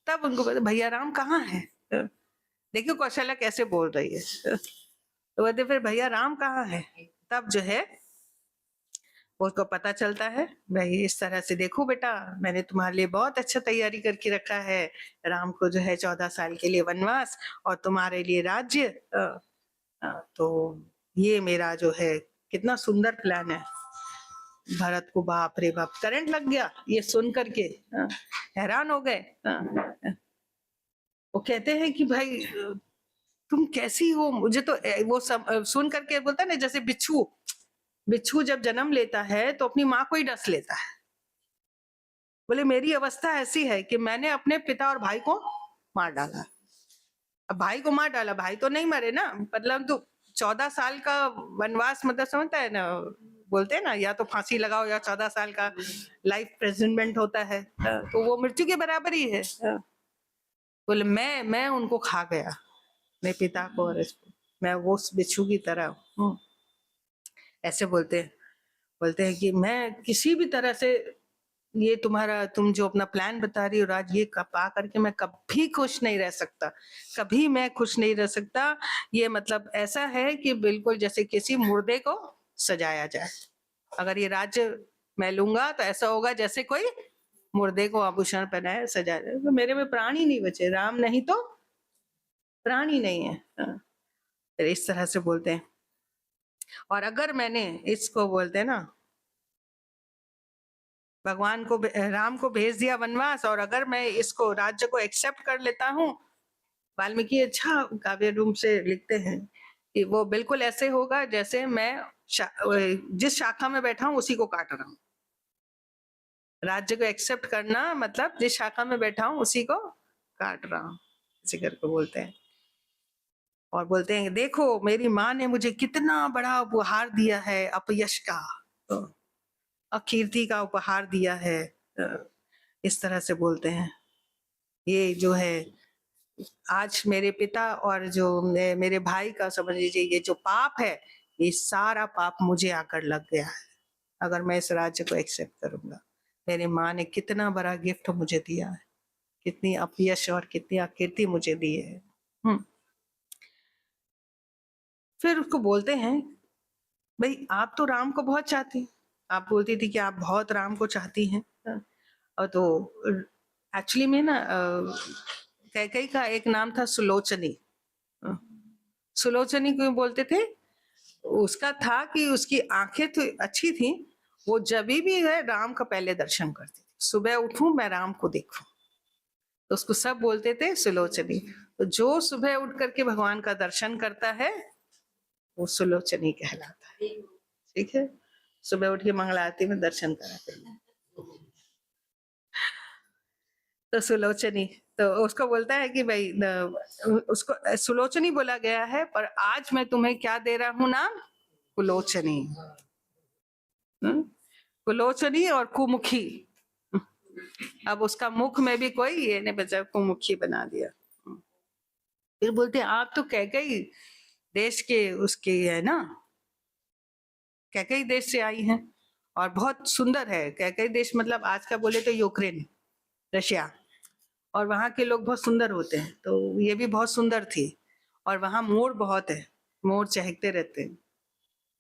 तब उनको पता भैया राम कहाँ है। देखियो कौशल्या कैसे बोल रही है। तो बोलते फिर भैया राम कहाँ है? तब जो है उसको पता चलता है भाई इस तरह से, देखो बेटा मैंने तुम्हारे लिए बहुत अच्छा तैयारी करके रखा है, राम को जो है 14 साल के लिए वनवास और तुम्हारे लिए राज्य। तो ये मेरा जो है कितना सुंदर प्लान है। भरत को बाप रे बाप करंट लग गया ये सुन करके, हैरान हो गए। वो कहते हैं कि भाई तुम कैसी हो, मुझे तो वो सब सुन करके बोलता है ना जैसे बिच्छू जब जन्म लेता है तो अपनी माँ को ही डस लेता है। बोले मेरी अवस्था ऐसी है कि मैंने अपने पिता और भाई को मार डाला। अब भाई को मार डाला, भाई तो नहीं मरे ना, मतलब तो 14 साल का वनवास मतलब समझता है ना, बोलते हैं ना या तो फांसी लगाओ या 14 साल का लाइफ प्रेजनमेंट होता है, तो वो मृत्यु के बराबर ही है। बोले मैं उनको खा गया, मेरे पिता को और इसको, मैं वो बिच्छू की तरह हूँ। ऐसे बोलते हैं कि मैं किसी भी तरह से ये तुम जो अपना प्लान बता रही हो राज, ये पा करके मैं कभी खुश नहीं रह सकता, कभी मैं खुश नहीं रह सकता। ये मतलब ऐसा है कि बिल्कुल जैसे किसी मुर्दे को सजाया जाए। अगर ये राज्य मैं लूंगा तो ऐसा होगा जैसे कोई मुर्दे को आभूषण पहनाए सजाया जाए। तो मेरे में प्राण ही नहीं बचे, राम नहीं तो प्राण ही नहीं है। इस तरह से बोलते हैं। और अगर मैंने इसको बोलते हैं ना, भगवान को राम को भेज दिया वनवास, और अगर मैं इसको राज्य को एक्सेप्ट कर लेता हूँ, वाल्मीकि अच्छा काव्य रूप से लिखते हैं कि वो बिल्कुल ऐसे होगा जैसे मैं जिस शाखा में बैठा हूँ उसी को काट रहा हूँ। राज्य को एक्सेप्ट करना मतलब जिस शाखा में बैठा हूँ उसी को काट रहा हूँ, इसी करके बोलते हैं। और बोलते हैं देखो मेरी माँ ने मुझे कितना बड़ा उपहार दिया है, अपयश का, अकीर्ति का उपहार दिया है। इस तरह से बोलते हैं। ये जो है आज मेरे पिता और जो मेरे भाई का समझ लीजिए ये जो पाप है, ये सारा पाप मुझे आकर लग गया है अगर मैं इस राज्य को एक्सेप्ट करूंगा। मेरी माँ ने कितना बड़ा गिफ्ट मुझे दिया है, कितनी अपयश और कितनी अकीर्ति मुझे दी है। फिर उसको बोलते हैं भाई आप तो राम को बहुत चाहती, आप बोलती थी कि आप बहुत राम को चाहती हैं। और तो एक्चुअली में ना कैकेयी का एक नाम था सुलोचनी। सुलोचनी क्यों बोलते थे? उसका था कि उसकी आंखें तो अच्छी थी, वो जब भी है राम का पहले दर्शन करती थी। सुबह उठूं मैं राम को देखूं, तो उसको सब बोलते थे सुलोचनी। तो जो सुबह उठ करके भगवान का दर्शन करता है वो सुलोचनी कहलाता है। ठीक है, सुबह उठ के मंगला आरती में दर्शन करा करिए तो सुलोचनी। तो उसको बोलता है कि भाई उसको सुलोचनी बोला गया है, पर आज मैं तुम्हें क्या दे रहा हूं नाम? कुलोचनी। कुलोचनी और कुमुखी। अब उसका मुख में भी कोई ये नहीं बचा, कुमुखी बना दिया। फिर बोलते हैं आप तो कैकेयी देश के उसके है ना, कैकेयी देश से आई हैं और बहुत सुंदर है। कैकेयी देश मतलब आज का बोले तो यूक्रेन, रशिया। और वहाँ के लोग बहुत सुंदर होते हैं, तो ये भी बहुत सुंदर थी। और वहाँ मोर बहुत है, मोर चहकते रहते हैं।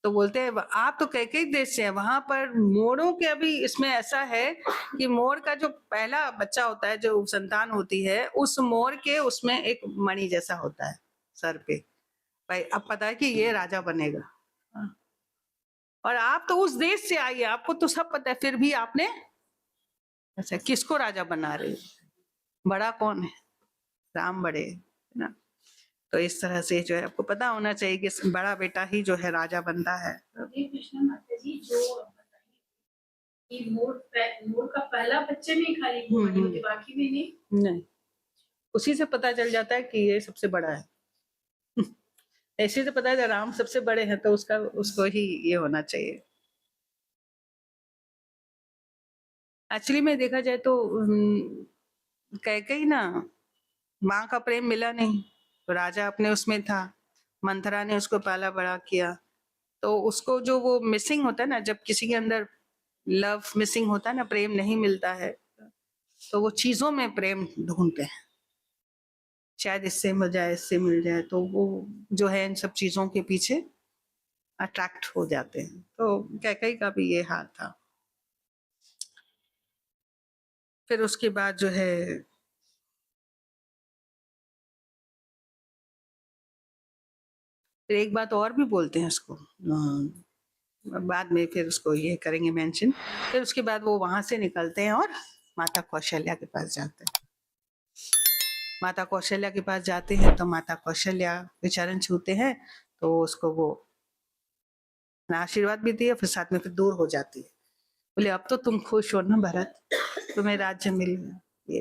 तो बोलते हैं आप तो कई देश से हैं, वहां पर मोरों के अभी इसमें ऐसा है कि मोर का जो पहला बच्चा होता है, जो संतान होती है, उस मोर के उसमें एक मणि जैसा होता है सर पे। भाई अब पता है कि ये राजा बनेगा। हाँ। और आप तो उस देश से आई है, आपको तो सब पता है, फिर भी आपने अच्छा किसको राजा बना रहे हो? बड़ा कौन है? राम बड़े है ना। तो इस तरह से जो है आपको पता होना चाहिए कि बड़ा बेटा ही जो है राजा बनता है। हरे कृष्ण माता जी, जो बताइए कि मोर का पहला बच्चे में खाली घुमानी होती, बाकी में नहीं। उसी से पता चल जाता है कि ये सबसे बड़ा है। ऐसे तो पता है राम सबसे बड़े हैं, तो उसको ही ये होना चाहिए। एक्चुअली में देखा जाए तो कैकेयी ना, माँ का प्रेम मिला नहीं, तो राजा अपने उसमें था, मंथरा ने उसको पाला बड़ा किया, तो उसको जो वो मिसिंग होता है ना, जब किसी के अंदर लव मिसिंग होता है ना, प्रेम नहीं मिलता है, तो वो चीजों में प्रेम ढूंढते हैं, शायद इससे मिल जाए, इससे मिल जाए, तो वो जो है इन सब चीजों के पीछे अट्रैक्ट हो जाते हैं। तो कैकेयी का भी ये हाल था। फिर उसके बाद जो है फिर एक बात और भी बोलते हैं उसको, बाद में फिर उसको ये करेंगे मेंशन। फिर उसके बाद वो वहां से निकलते हैं और माता कौशल्या के पास जाते हैं। माता कौशल्या के पास जाते हैं तो माता कौशल्या के चरण छूते हैं, तो उसको वो आशीर्वाद भी दिए, फिर साथ में फिर दूर हो जाती है। बोले अब तो तुम खुश हो ना भरत, तुम्हें राज्य मिल गया ये।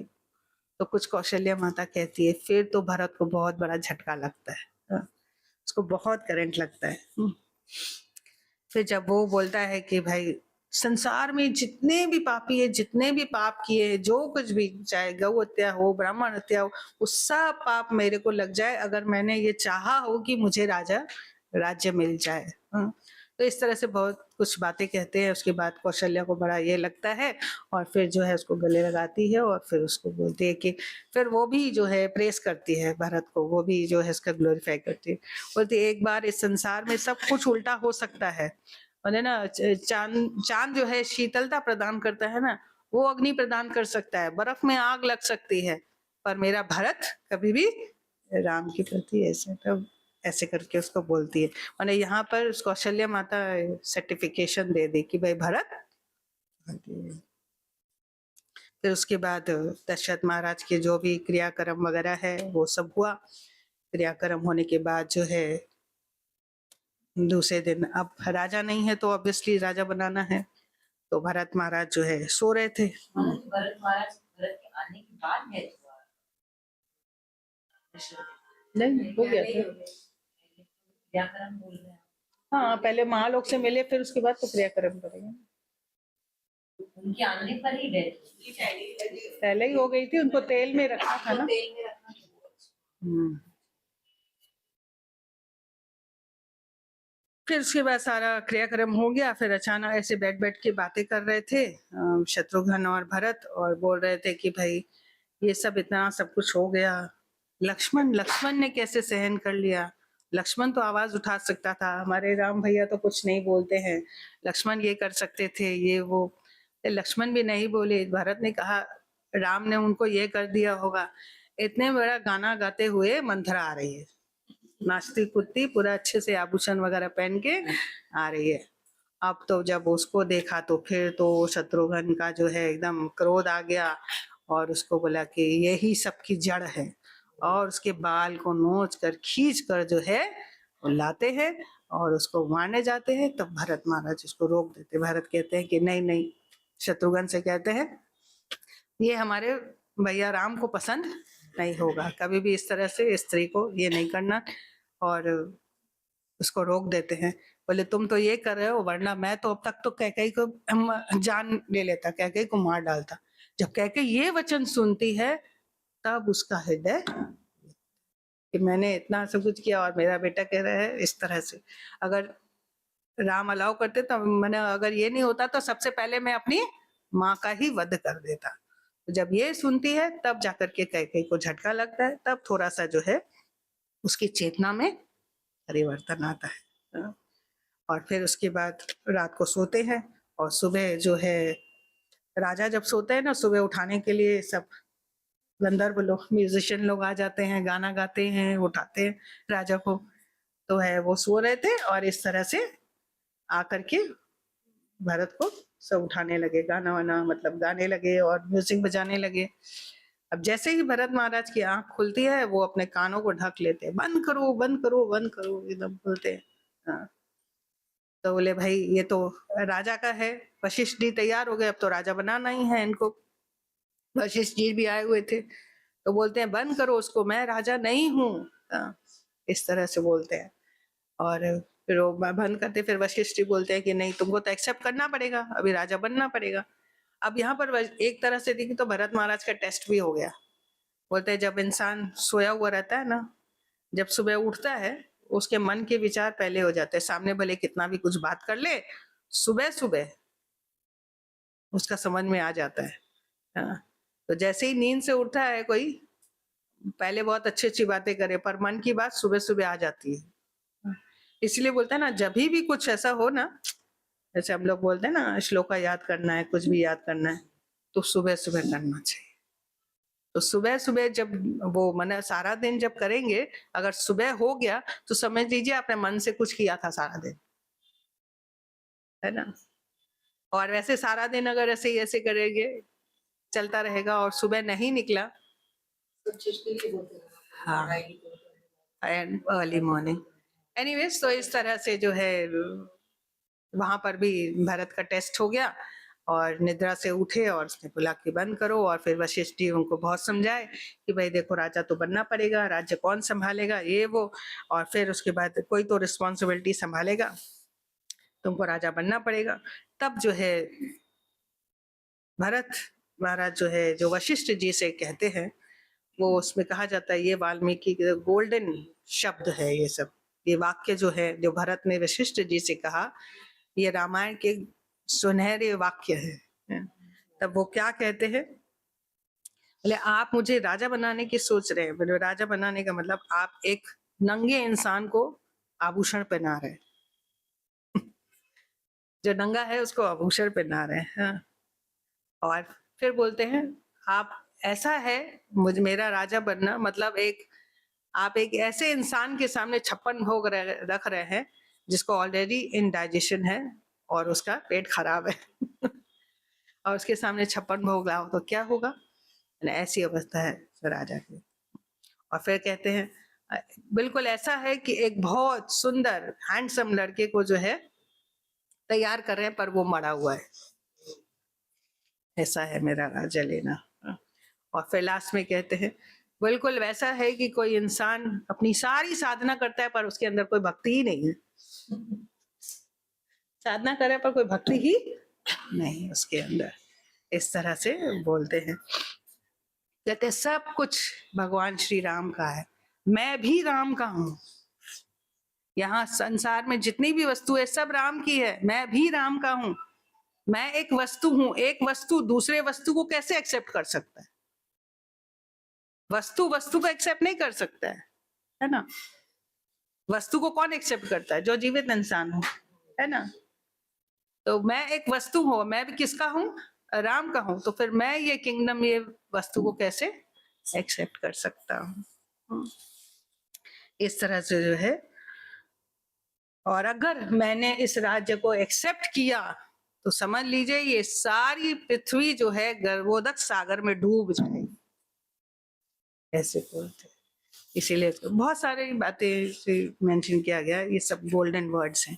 तो कुछ कौशल्या माता कहती है, फिर तो भरत को बहुत बड़ा झटका लगता है, उसको बहुत करंट लगता है। फिर जब वो बोलता है कि भाई संसार में जितने भी पापी है, जितने भी पाप किए, जो कुछ भी, चाहे गौ हत्या हो, ब्राह्मण हत्या हो, वो सब पाप मेरे को लग जाए अगर मैंने ये चाहा हो कि मुझे राज्य मिल जाए। तो इस तरह से बहुत कुछ बातें कहते हैं। उसके बाद कौशल्या को बड़ा ये लगता है, और फिर जो है उसको गले लगाती है, और फिर उसको बोलती है कि फिर वो भी जो है प्रेस करती है भरत को, वो भी जो है इसका ग्लोरीफाई करती है। बोलती है एक बार इस संसार में सब कुछ उल्टा हो सकता है, और ना चांद जो है शीतलता प्रदान करता है ना, वो अग्नि प्रदान कर सकता है, बर्फ में आग लग सकती है, पर मेरा भरत कभी भी राम के प्रति ऐसे, तो ऐसे करके उसको बोलती है। और यहाँ पर कौशल्या माता सर्टिफिकेशन दे दी कि भाई भरत। फिर उसके बाद दशरथ महाराज के जो भी क्रियाक्रम वगैरह है वो सब हुआ। क्रियाक्रम होने के बाद जो है दूसरे दिन, अब राजा नहीं है तो ऑब्वियसली राजा बनाना है, तो भरत महाराज जो है सो रहे थे। भरत महाराज भरत के आने के बाद है नहीं हो गया था। व्याकरण बोल रहे हैं। हाँ पहले महालोक से मिले, फिर उसके बाद तो क्रियाक्रम करेंगे। उनके आने पर ही डेथ पहले ही हो गई थी, उनको तेल में रखा था ना। तेल में रखना फिर उसके बाद सारा क्रियाक्रम हो गया। फिर अचानक ऐसे बैठ बैठ के बातें कर रहे थे शत्रुघ्न और भरत, और बोल रहे थे कि भाई ये सब इतना सब कुछ हो गया, लक्ष्मण ने कैसे सहन कर लिया? लक्ष्मण तो आवाज उठा सकता था, हमारे राम भैया तो कुछ नहीं बोलते हैं, लक्ष्मण ये कर सकते थे, ये वो। लक्ष्मण भी नहीं बोले। भरत ने कहा राम ने उनको ये कर दिया होगा। इतने बड़ा गाना गाते हुए मंथरा आ रही है, नाचती कूदती, पूरा अच्छे से आभूषण वगैरह पहन के आ रही है। अब तो जब उसको देखा तो फिर तो शत्रुघ्न का जो है एकदम क्रोध आ गया, और उसको बोला कि यही सबकी जड़ है, और उसके बाल को नोच कर खींच कर जो है वो लाते हैं और उसको मारने जाते हैं। तब भरत महाराज उसको रोक देते। भरत कहते हैं कि नहीं नहीं, शत्रुघ्न से कहते हैं ये हमारे भैया राम को पसंद नहीं होगा, कभी भी इस तरह से स्त्री को ये नहीं करना, और उसको रोक देते हैं। बोले तुम तो ये कर रहे हो, वरना मैं तो अब तक तो कैकेयी को जान ले लेता, कैकेयी को मार डालता। जब कैकेयी ये वचन सुनती है तब उसका हृदय कि मैंने इतना सब कुछ किया और मेरा बेटा कह रहा है इस तरह से। अगर राम अलाउ करते तो मैंने, अगर ये नहीं होता तो सबसे पहले मैं अपनी माँ का ही वध कर देता। तो जब ये सुनती है तब जाकर के कैकेयी को झटका लगता है, तब थोड़ा सा जो है उसकी चेतना में परिवर्तन आता है। और फिर उसके बाद रात को सोते हैं और सुबह जो है राजा जब सोते हैं ना, सुबह उठाने के लिए सब गंधर्व लोग, म्यूजिशियन लोग आ जाते हैं, गाना गाते हैं, उठाते हैं राजा को। तो है वो सो रहे थे और इस तरह से आकर के भरत को सब उठाने लगे, गाना वाना मतलब गाने लगे और म्यूजिक बजाने लगे। अब जैसे ही भरत महाराज की आंख खुलती है वो अपने कानों को ढक लेते हैं, बंद करो बंद करो बंद करो एकदम बोलते हैं। हाँ। तो बोले भाई ये तो राजा का है, वशिष्ठ जी तैयार हो गए, अब तो राजा बनाना ही है इनको। वशिष्ठ जी भी आए हुए थे तो बोलते हैं बंद करो उसको, मैं राजा नहीं हूँ। इस तरह से बोलते हैं और फिर वो बंद करते, फिर वशिष्ठ जी बोलते हैं कि नहीं तुमको तो एक्सेप्ट करना पड़ेगा, अभी राजा बनना पड़ेगा। अब यहाँ पर एक तरह से देखिए तो भरत महाराज का टेस्ट भी हो गया। बोलते हैं जब इंसान सोया हुआ रहता है ना, जब सुबह उठता है उसके मन के विचार पहले हो जाते हैं, सामने भले कितना भी कुछ बात कर ले, सुबह सुबह उसका समझ में आ जाता है। हाँ। तो जैसे ही नींद से उठता है कोई, पहले बहुत अच्छी अच्छी बातें करे पर मन की बात सुबह सुबह आ जाती है। इसलिए बोलते हैं ना जब भी कुछ ऐसा हो ना, जैसे हम लोग बोलते हैं ना श्लोका याद करना है, कुछ भी याद करना है, तो सुबह सुबह करना चाहिए। तो सुबह सुबह जब वो मन सारा दिन जब करेंगे, अगर सुबह हो गया तो समझ लीजिए आपने मन से कुछ किया था सारा दिन, है ना। और वैसे सारा दिन अगर ऐसे ही ऐसे करेंगे चलता रहेगा और सुबह नहीं निकला, हाँ, एंड अर्ली मॉर्निंग। एनीवेज तो इस तरह से जो है वहां पर भी भरत का टेस्ट हो गया और निद्रा से उठे और उसने बोला कि बंद करो। और फिर वशिष्ठ जी उनको बहुत समझाए कि भाई देखो राजा तो बनना पड़ेगा, राज्य कौन संभालेगा ये वो, और फिर उसके बाद कोई तो रिस्पॉन्सिबिलिटी संभालेगा, तुमको राजा बनना पड़ेगा। तब जो है भरत महाराज जो है जो वशिष्ठ जी से कहते हैं, वो उसमें कहा जाता है, ये वाल्मीकि गोल्डन शब्द है, ये सब ये वाक्य जो है जो भरत ने वशिष्ठ जी से कहा, ये रामायण के सुनहरे वाक्य है। तब वो क्या कहते हैं, बोले आप मुझे राजा बनाने की सोच रहे हैं। बोले राजा बनाने का मतलब आप एक नंगे इंसान को आभूषण पहना रहे हैं जो नंगा है उसको आभूषण पहना रहे हैं। हाँ। और फिर बोलते हैं आप ऐसा है मेरा राजा बनना मतलब आप एक ऐसे इंसान के सामने 56 भोग रख रहे हैं जिसको ऑलरेडी इनडाइजेशन है और उसका पेट खराब है और उसके सामने 56 भोग लाओ तो क्या होगा, ऐसी अवस्था है राजा की। और फिर कहते हैं बिल्कुल ऐसा है कि एक बहुत सुंदर हैंडसम लड़के को जो है तैयार कर रहे हैं पर वो मरा हुआ है, ऐसा है मेरा राजा लेना। और फिर लास्ट में कहते हैं बिल्कुल वैसा है कि कोई इंसान अपनी सारी साधना करता है पर उसके अंदर कोई भक्ति ही नहीं है, साधना करे पर कोई भक्ति ही नहीं उसके अंदर। इस तरह से बोलते हैं, कहते सब कुछ भगवान श्री राम का है, मैं भी राम का हूं, यहाँ संसार में जितनी भी वस्तु है सब राम की है, मैं भी राम का हूं। मैं एक वस्तु हूं, एक वस्तु दूसरे वस्तु को कैसे एक्सेप्ट कर सकता है, वस्तु वस्तु को एक्सेप्ट नहीं कर सकता है ना। वस्तु को कौन एक्सेप्ट करता है, जो जीवित इंसान हो, है ना। तो मैं एक वस्तु हूं, मैं भी किसका हूं, राम का हूं, तो फिर मैं ये किंगडम ये वस्तु को कैसे एक्सेप्ट कर सकता हूं। इस तरह से जो है, और अगर मैंने इस राज्य को एक्सेप्ट किया तो समझ लीजिए ये सारी पृथ्वी जो है गर्भोदक सागर में डूब जाएगी, ऐसे बोलते। इसीलिए तो बहुत सारी बातें मेंशन किया गया, ये सब गोल्डन वर्ड्स हैं।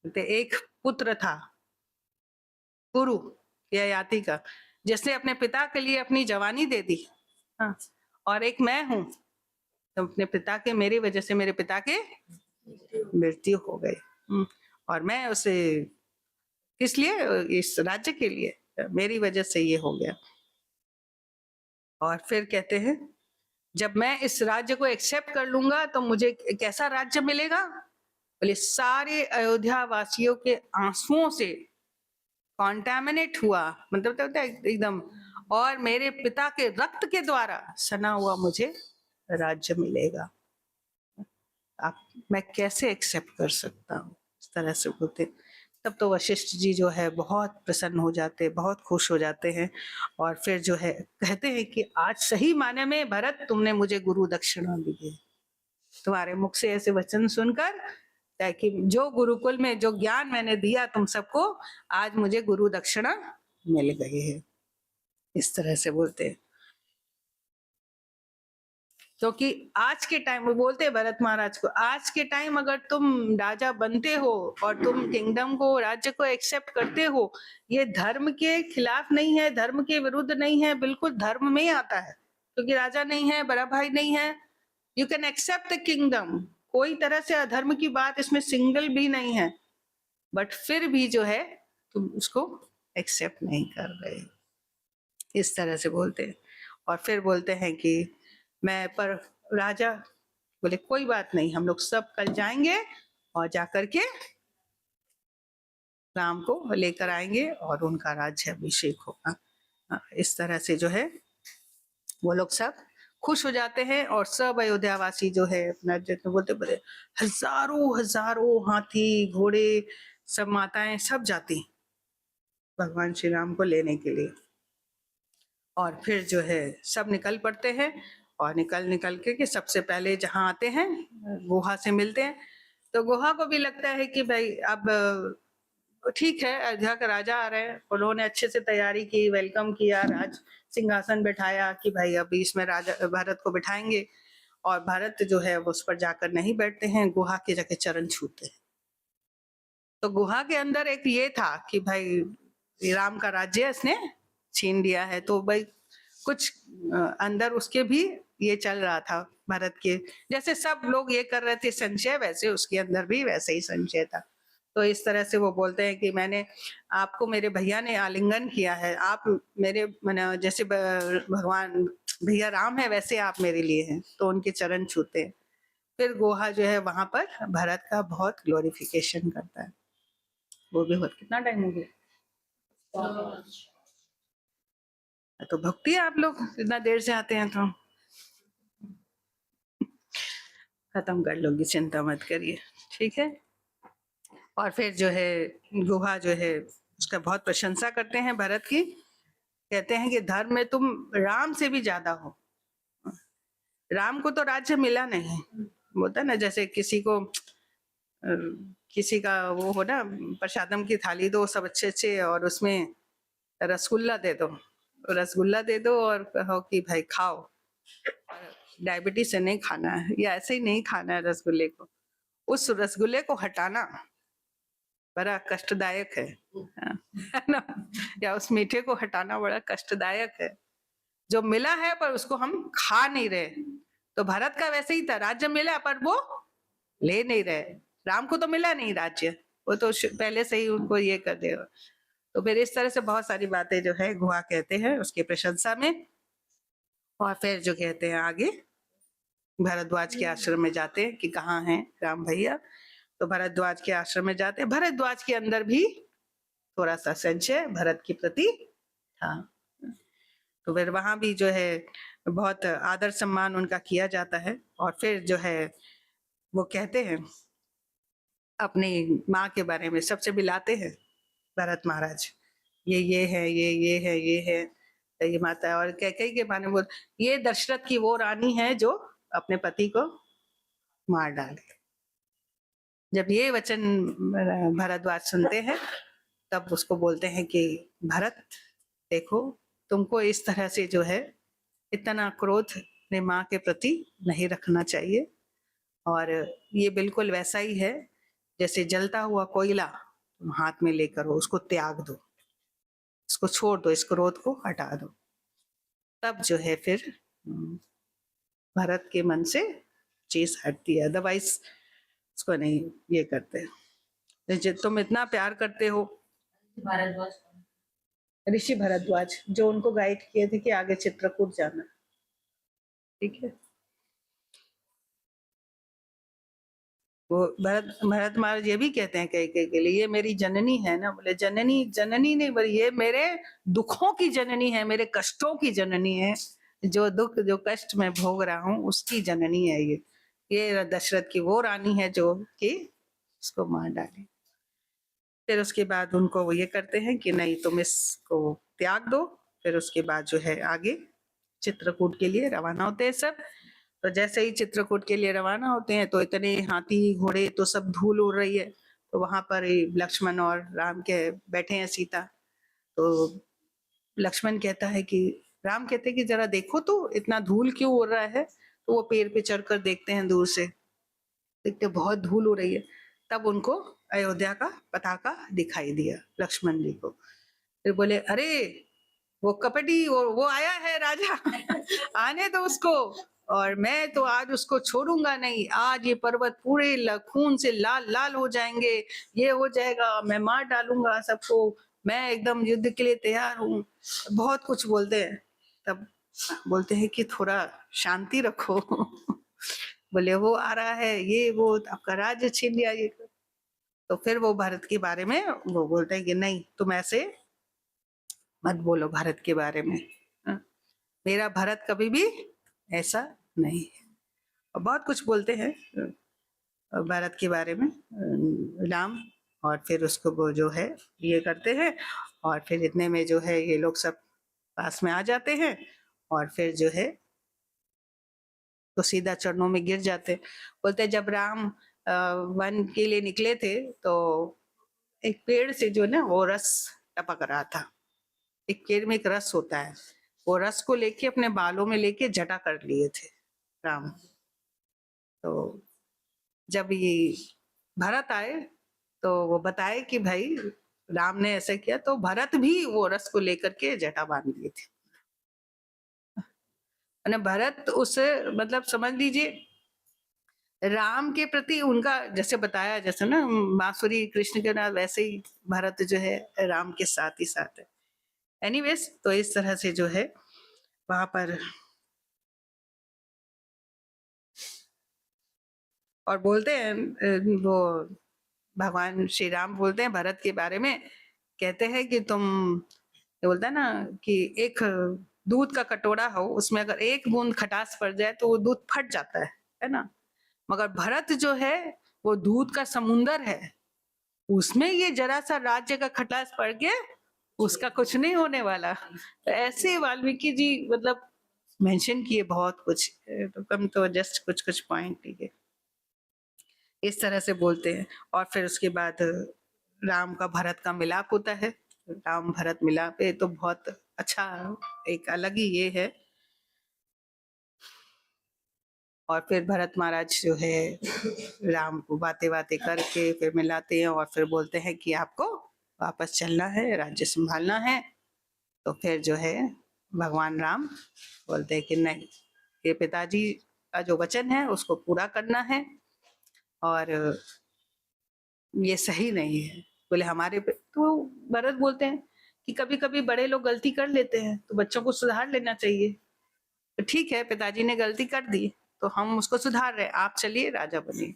तो एक पुत्र था कुरु ययाति का, जिसने अपने पिता के लिए अपनी जवानी दे दी। हाँ। और एक मैं हूं, तो अपने पिता के, मेरी वजह से मेरे पिता के मृत्यु हो गई और मैं उसे किस लिए, इस राज्य के लिए, मेरी वजह से ये हो गया। और फिर कहते हैं जब मैं इस राज्य को एक्सेप्ट कर लूंगा तो मुझे कैसा राज्य मिलेगा, बोले सारे अयोध्या वासियों के आंसुओं से कॉन्टैमिनेट हुआ, मतलब एकदम, और मेरे पिता के रक्त के द्वारा सना हुआ मुझे राज्य मिलेगा। आप मैं कैसे एक्सेप्ट कर सकता हूँ? इस तरह से बोलते। तब तो वशिष्ठ जी जो है बहुत प्रसन्न हो जाते हैं, बहुत खुश हो जाते हैं और फिर जो है कहते हैं कि आज सही माने में भरत तुमने मुझे गुरु दक्षिणा दी है। तुम्हारे मुख से ऐसे वचन सुनकर, ताकि जो गुरुकुल में जो ज्ञान मैंने दिया तुम सबको, आज मुझे गुरु दक्षिणा मिल गई है। इस तरह से बोलते हैं। क्योंकि आज के टाइम वो बोलते हैं भरत महाराज को, आज के टाइम अगर तुम राजा बनते हो और तुम किंगडम को, राज्य को एक्सेप्ट करते हो, ये धर्म के खिलाफ नहीं है, धर्म के विरुद्ध नहीं है, बिल्कुल धर्म में ही आता है। क्योंकि राजा नहीं है, बड़ा भाई नहीं है, you can accept the kingdom. कोई तरह से अधर्म की बात इसमें सिंगल भी नहीं है, बट फिर भी जो है तुम उसको एक्सेप्ट नहीं कर रहे। इस तरह से बोलते हैं। और फिर बोलते हैं कि मैं पर राजा बोले कोई बात नहीं, हम लोग सब कल जाएंगे और जाकर के राम को लेकर आएंगे और उनका राज्य अभिषेक होगा। इस तरह से जो है वो लोग सब खुश हो जाते हैं और सब अयोध्यावासी जो है अपना जितने बोलते बड़े हजारों हजारों हाथी घोड़े सब माताएं सब जाती भगवान श्री राम को लेने के लिए। और फिर जो है सब निकल पड़ते हैं और निकल के सबसे पहले जहाँ आते हैं गुहा से मिलते हैं। तो गुहा को भी लगता है कि भाई अब ठीक है, अयोध्या का राजा आ रहे हैं, उन्होंने अच्छे से तैयारी की, वेलकम किया, राज सिंहासन बैठाया कि भाई अभी इसमें राजा भरत को बिठाएंगे। और भरत जो है वो उस पर जाकर नहीं बैठते हैं, गुहा के जाके चरण छूते हैं। तो गुहा के अंदर एक ये था कि भाई राम का राज्य इसने छीन लिया है, तो भाई कुछ अंदर उसके भी ये चल रहा था भरत के, जैसे सब लोग ये कर रहे थे संशय, वैसे उसके अंदर भी वैसे ही संशय था। तो इस तरह से वो बोलते हैं कि मैंने आपको, मेरे भैया ने आलिंगन किया है, आप मेरे मैंने जैसे भगवान भैया राम है वैसे आप मेरे लिए हैं, तो उनके चरण छूते हैं। फिर गुहा जो है वहां पर भरत का बहुत ग्लोरिफिकेशन करता है। वो भी बहुत, कितना टाइम हो गया? तो भक्ति है, आप लोग इतना देर से आते हैं तो खत्म कर लोगी, चिंता मत करिए, ठीक है। और फिर जो है गुहा जो है उसका बहुत प्रशंसा करते हैं भरत की, कहते हैं कि धर्म में तुम राम से भी ज्यादा हो। राम को तो राज्य मिला नहीं, बोलता ना जैसे किसी को किसी का वो हो ना, प्रसादम की थाली दो सब अच्छे अच्छे और उसमें रसगुल्ला दे दो, रसगुल्ला दे दो और कहो कि भाई खाओ, डायबिटीज से नहीं खाना है या ऐसे ही नहीं खाना है रसगुल्ले को। उस रसगुल्ले को हटाना बड़ा कष्टदायक है ना, या उस मीठे को हटाना बड़ा कष्टदायक है। जो मिला है पर उसको हम खा नहीं रहे, तो भारत का वैसे ही था, राज्य मिला पर वो ले नहीं रहे। राम को तो मिला नहीं राज्य, वो तो पहले से ही उनको ये कर देगा। तो फिर इस तरह से बहुत सारी बातें जो है गुहा कहते हैं उसकी प्रशंसा में। और फिर जो कहते हैं आगे भरद्वाज के आश्रम में जाते हैं कि कहाँ हैं राम भैया, तो भरद्वाज के आश्रम में जाते हैं। भरद्वाज के अंदर भी थोड़ा सा संशय भरत के प्रति था, तो फिर वहां भी जो है बहुत आदर सम्मान उनका किया जाता है। और फिर जो है वो कहते हैं अपनी माँ के बारे में सबसे बिलाते हैं भरत महाराज, ये है, ये है, ये है, तो ये माता है। और कैकेयी के बारे में बोल, ये दशरथ की वो रानी है जो अपने पति को मार डाले। जब ये वचन भरद्वाज सुनते हैं तब उसको बोलते हैं कि भरत देखो, तुमको इस तरह से जो है इतना क्रोध अपने माँ के प्रति नहीं रखना चाहिए। और ये बिल्कुल वैसा ही है जैसे जलता हुआ कोयला तुम हाथ में लेकर हो, उसको त्याग दो, इसको छोड़ दो, इस क्रोध को हटा दो। तब जो है फिर भरत के मन से चीज हटती है, अदरवाइज उसको नहीं ये करते। तुम इतना प्यार करते हो, ऋषि भरद्वाज जो उनको गाइड किए थे कि आगे चित्रकूट जाना, ठीक है। वो भरत भरत महाराज ये भी कहते हैं कई के लिए, ये मेरी जननी है ना। बोले जननी जननी नहीं, बोले ये मेरे दुखों की जननी है, मेरे कष्टों की जननी है, जो दुख जो कष्ट मैं भोग रहा हूँ उसकी जननी है ये दशरथ की वो रानी है जो कि उसको मार डाली। फिर उसके बाद उनको वो ये करते हैं कि नहीं तुम इसको त्याग दो। फिर उसके बाद जो है आगे चित्रकूट के लिए रवाना होते हैं सब। तो जैसे ही चित्रकूट के लिए रवाना होते हैं तो इतने हाथी घोड़े तो सब धूल उड़ रही है। तो वहां पर लक्ष्मण और राम के बैठे हैं सीता। तो लक्ष्मण कहता है कि राम कहते हैं कि जरा देखो तो इतना धूल क्यों उड़ रहा है। तो वो पेड़ पे चढ़कर देखते हैं, दूर से देखते बहुत धूल उड़ रही है। तब उनको अयोध्या का पताका दिखाई दिया लक्ष्मण जी को। फिर बोले अरे वो कपटी वो आया है राजा आने दो उसको, और मैं तो आज उसको छोड़ूंगा नहीं। आज ये पर्वत पूरे खून से लाल लाल हो जाएंगे, ये हो जाएगा, मैं मार डालूंगा सबको, मैं एकदम युद्ध के लिए तैयार हूँ। बहुत कुछ बोलते हैं। तब बोलते हैं कि थोड़ा शांति रखो बोले वो आ रहा है, ये वो आपका राज्य छीन लिया ये। तो फिर वो भारत के बारे में वो बोलते हैं कि नहीं तुम ऐसे मत बोलो भारत के बारे में, मेरा भारत कभी भी ऐसा नहीं है। और बहुत कुछ बोलते हैं भारत के बारे में राम। और फिर उसको वो जो है ये करते हैं। और फिर इतने में जो है ये लोग सब पास में आ जाते हैं। और फिर जो है तो सीधा चरणों में गिर जाते। बोलते जब राम वन के लिए निकले थे तो एक पेड़ से जो ना वो रस टपक रहा था। एक पेड़ में एक रस होता है, वो रस को लेके अपने बालों में लेके जटा कर लिए थे राम। तो जब ये भरत आए तो वो बताए कि भाई राम ने ऐसा किया, तो भरत भी वो रस को लेकर के जटा बांध लिए थे। भरत उस मतलब समझ लीजिए राम के प्रति उनका जैसे बताया, जैसे ना बांसुरी कृष्ण के नाम, वैसे ही भरत जो है राम के साथ ही साथ है। एनीवेज तो इस तरह से जो है वहां पर और बोलते हैं वो भगवान श्री राम बोलते हैं भरत के बारे में, कहते हैं कि तुम बोलता है ना कि एक दूध का कटोरा हो, उसमें अगर एक बूंद खटास पड़ जाए तो वो दूध फट जाता है ना। मगर भरत जो है वो दूध का समुंदर है, उसमें ये जरा सा राज्य का खटास पड़ गया उसका कुछ नहीं होने वाला। तो ऐसे वाल्मीकि जी मतलब मेंशन किए बहुत कुछ, तो कम तो जस्ट कुछ कुछ पॉइंट ठीक है इस तरह से बोलते हैं। और फिर उसके बाद राम का भरत का मिलाप होता है। राम भरत मिलाप है तो बहुत अच्छा, एक अलग ही ये है। और फिर भरत महाराज जो है राम को बातें बातें करके फिर मिलाते हैं और फिर बोलते हैं कि आपको वापस चलना है, राज्य संभालना है। तो फिर जो है भगवान राम बोलते हैं कि नहीं, ये पिताजी का जो वचन है उसको पूरा करना है और ये सही नहीं है। बोले हमारे तो भरत बोलते हैं कि कभी कभी बड़े लोग गलती कर लेते हैं तो बच्चों को सुधार लेना चाहिए। तो ठीक है पिताजी ने गलती कर दी तो हम उसको सुधार रहे, आप चलिए राजा बनिए।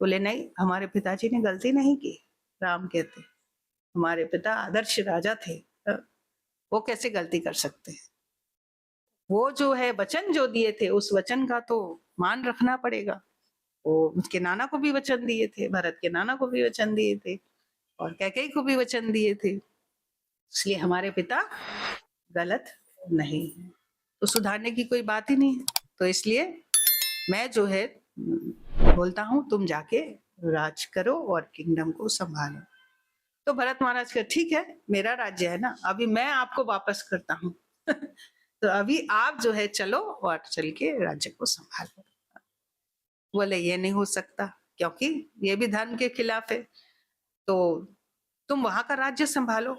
बोले नहीं, हमारे पिताजी ने गलती नहीं की। राम कहते हमारे पिता आदर्श राजा थे, वो कैसे गलती कर सकते हैं। वो जो है वचन जो दिए थे उस वचन का तो मान रखना पड़ेगा। वो उसके नाना को भी वचन दिए थे, भरत के नाना को भी वचन दिए थे और कैकेयी को भी वचन दिए थे, इसलिए हमारे पिता गलत नहीं है, तो सुधारने की कोई बात ही नहीं है। तो इसलिए मैं जो है बोलता हूँ तुम जाके राज करो और किंगडम को संभालो। तो भरत महाराज का ठीक है मेरा राज्य है ना, अभी मैं आपको वापस करता हूँ तो अभी आप जो है चलो और चल के राज्य को संभालो। बोले ये नहीं हो सकता क्योंकि ये भी धर्म के खिलाफ है, तो तुम वहां का राज्य संभालो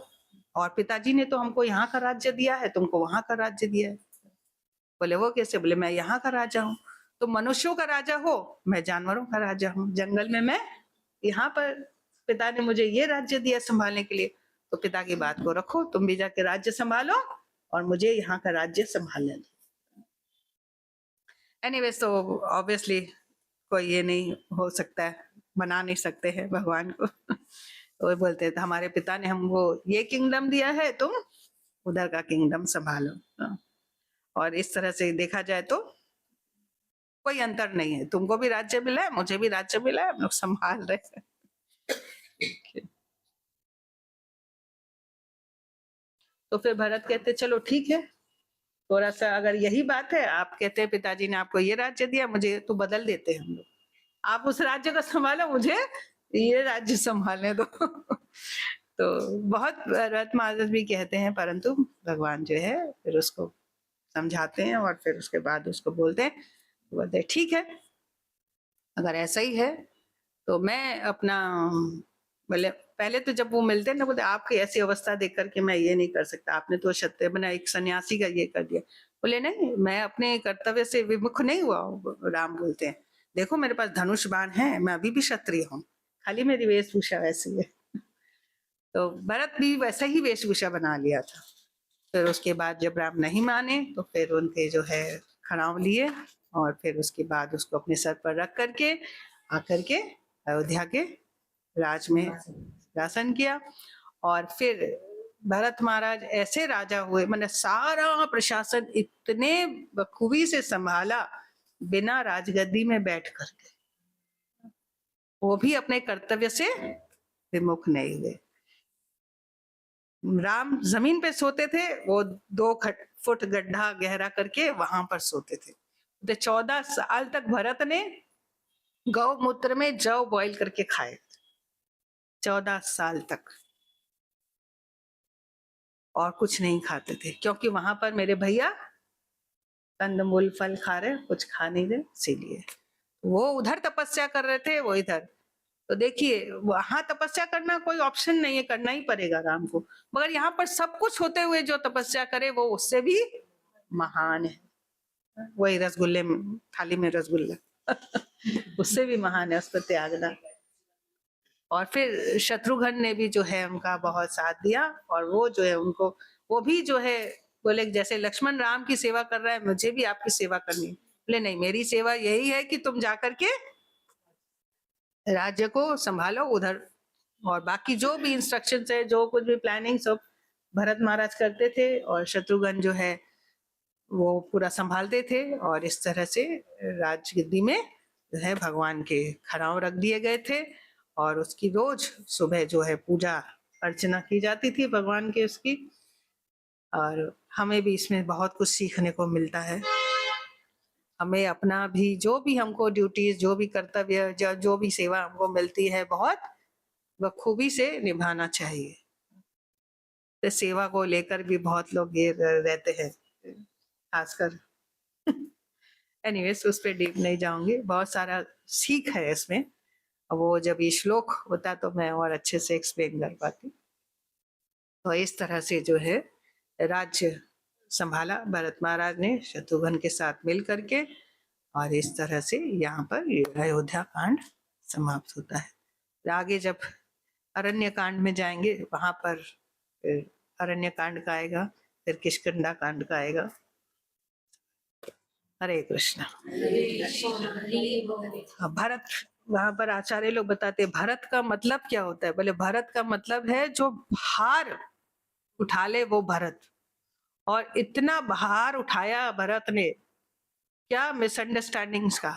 और पिताजी ने तो हमको यहाँ का राज्य दिया है, तुमको वहां का राज्य दिया है। बोले वो कैसे। बोले मैं यहाँ का राजा हूँ, तुम मनुष्यों का राजा हो, मैं जानवरों का राजा हूँ। जंगल में मैं यहाँ पर पिता ने मुझे ये राज्य दिया संभालने के लिए, तो पिता की बात को रखो, तुम भी जाके राज्य संभालो और मुझे यहाँ का राज्य संभालने दो। एनीवेज तो ऑब्वियसली कोई ये नहीं हो सकता है, बना नहीं सकते हैं भगवान को। तो वो बोलते थे हमारे पिता ने हमको ये किंगडम दिया है, तुम उधर का किंगडम संभालो। और इस तरह से देखा जाए तो कोई अंतर नहीं है, तुमको भी राज्य मिला है, मुझे भी राज्य मिला है, हम लोग संभाल रहे हैं। तो फिर भरत कहते चलो ठीक है, थोड़ा सा अगर यही बात है, आप कहते हैं पिताजी ने आपको ये राज्य दिया, मुझे तो बदल देते हैं हम लोग, आप उस राज्य को संभालो, मुझे ये राज्य संभालने दो। तो बहुत भरत महाराज भी कहते हैं, परंतु भगवान जो है फिर उसको समझाते हैं और फिर उसके बाद उसको बोलते हैं, बोलते ठीक है अगर ऐसा ही है तो मैं अपना, बोले पहले तो जब वो मिलते हैं ना, बोलते आपकी ऐसी अवस्था देख करके मैं ये नहीं कर सकता, आपने तो क्षत्रिय बना, एक सन्यासी का ये कर दिया। बोले नहीं, मैं अपने कर्तव्य से विमुख नहीं हुआ। राम बोलते हैं देखो मेरे पास धनुष बाण है, मैं अभी भी क्षत्रिय हूँ, खाली मेरी वेशभूषा वैसी है। तो भरत भी वैसा ही वेशभूषा बना लिया था। फिर उसके बाद जब राम नहीं माने तो फिर उनके जो है खड़ाव लिए और फिर उसके बाद उसको अपने सर पर रख करके आकर के अयोध्या के राज में शासन किया। और फिर भरत महाराज ऐसे राजा हुए, मतलब सारा प्रशासन इतने बखूबी से संभाला बिना राजगद्दी में बैठ करके, वो भी अपने कर्तव्य से विमुख नहीं हुए। राम जमीन पे सोते थे, वो 2 फुट गड्ढा गहरा करके वहां पर सोते थे। तो 14 साल तक भरत ने गौमूत्र में जौ बॉईल करके खाए, 14 साल तक, और कुछ नहीं खाते थे, क्योंकि वहां पर मेरे भैया कंदमूल फल खा रहे, कुछ खा नहीं रहे, इसीलिए वो उधर तपस्या कर रहे थे, वो इधर। तो देखिए वहां तपस्या करना कोई ऑप्शन नहीं है, करना ही पड़ेगा राम को, मगर यहाँ पर सब कुछ होते हुए जो तपस्या करे वो उससे भी महान है। वही रसगुल्ले थाली में रसगुल्ला उससे भी महान है, उसको त्यागना। और फिर शत्रुघ्न ने भी जो है उनका बहुत साथ दिया, और वो जो है उनको, वो भी जो है बोले जैसे लक्ष्मण राम की सेवा कर रहा है, मुझे भी आपकी सेवा करनी है। बोले नहीं, मेरी सेवा यही है कि तुम जाकर के राज्य को संभालो उधर, और बाकी जो भी इंस्ट्रक्शंस है, जो कुछ भी प्लानिंग सब भरत महाराज करते थे, और शत्रुघ्न जो है वो पूरा संभालते थे। और इस तरह से राजगद्दी में जो है भगवान के खड़ाव रख दिए गए थे, और उसकी रोज सुबह जो है पूजा अर्चना की जाती थी भगवान के उसकी। और हमें भी इसमें बहुत कुछ सीखने को मिलता है। हमें अपना भी जो भी हमको ड्यूटीज, जो भी कर्तव्य, जो भी सेवा हमको मिलती है, बहुत बखूबी से निभाना चाहिए। तो सेवा को लेकर भी बहुत लोग ये रहते हैं, खासकर एनीवेज उस पर डीप नहीं जाऊंगी, बहुत सारा सीख है इसमें। वो जब ये श्लोक होता तो मैं और अच्छे से एक्सप्लेन कर पाती। तो इस तरह से जो है राज्य संभाला भरत महाराज ने शत्रुघ्न के साथ मिल करके, और इस तरह से यहाँ पर अयोध्या कांड समाप्त होता है। आगे जब अरण्य कांड में जाएंगे वहां पर अरण्य कांड का आएगा, फिर किष्किंधा कांड का आएगा। हरे कृष्णा। भरत, वहां पर आचार्य लोग बताते हैं भरत का मतलब क्या होता है। बोले भरत का मतलब है जो भार उठा ले वो भरत। और इतना भार उठाया भरत ने, क्या मिसअंडरस्टैंडिंग्स का,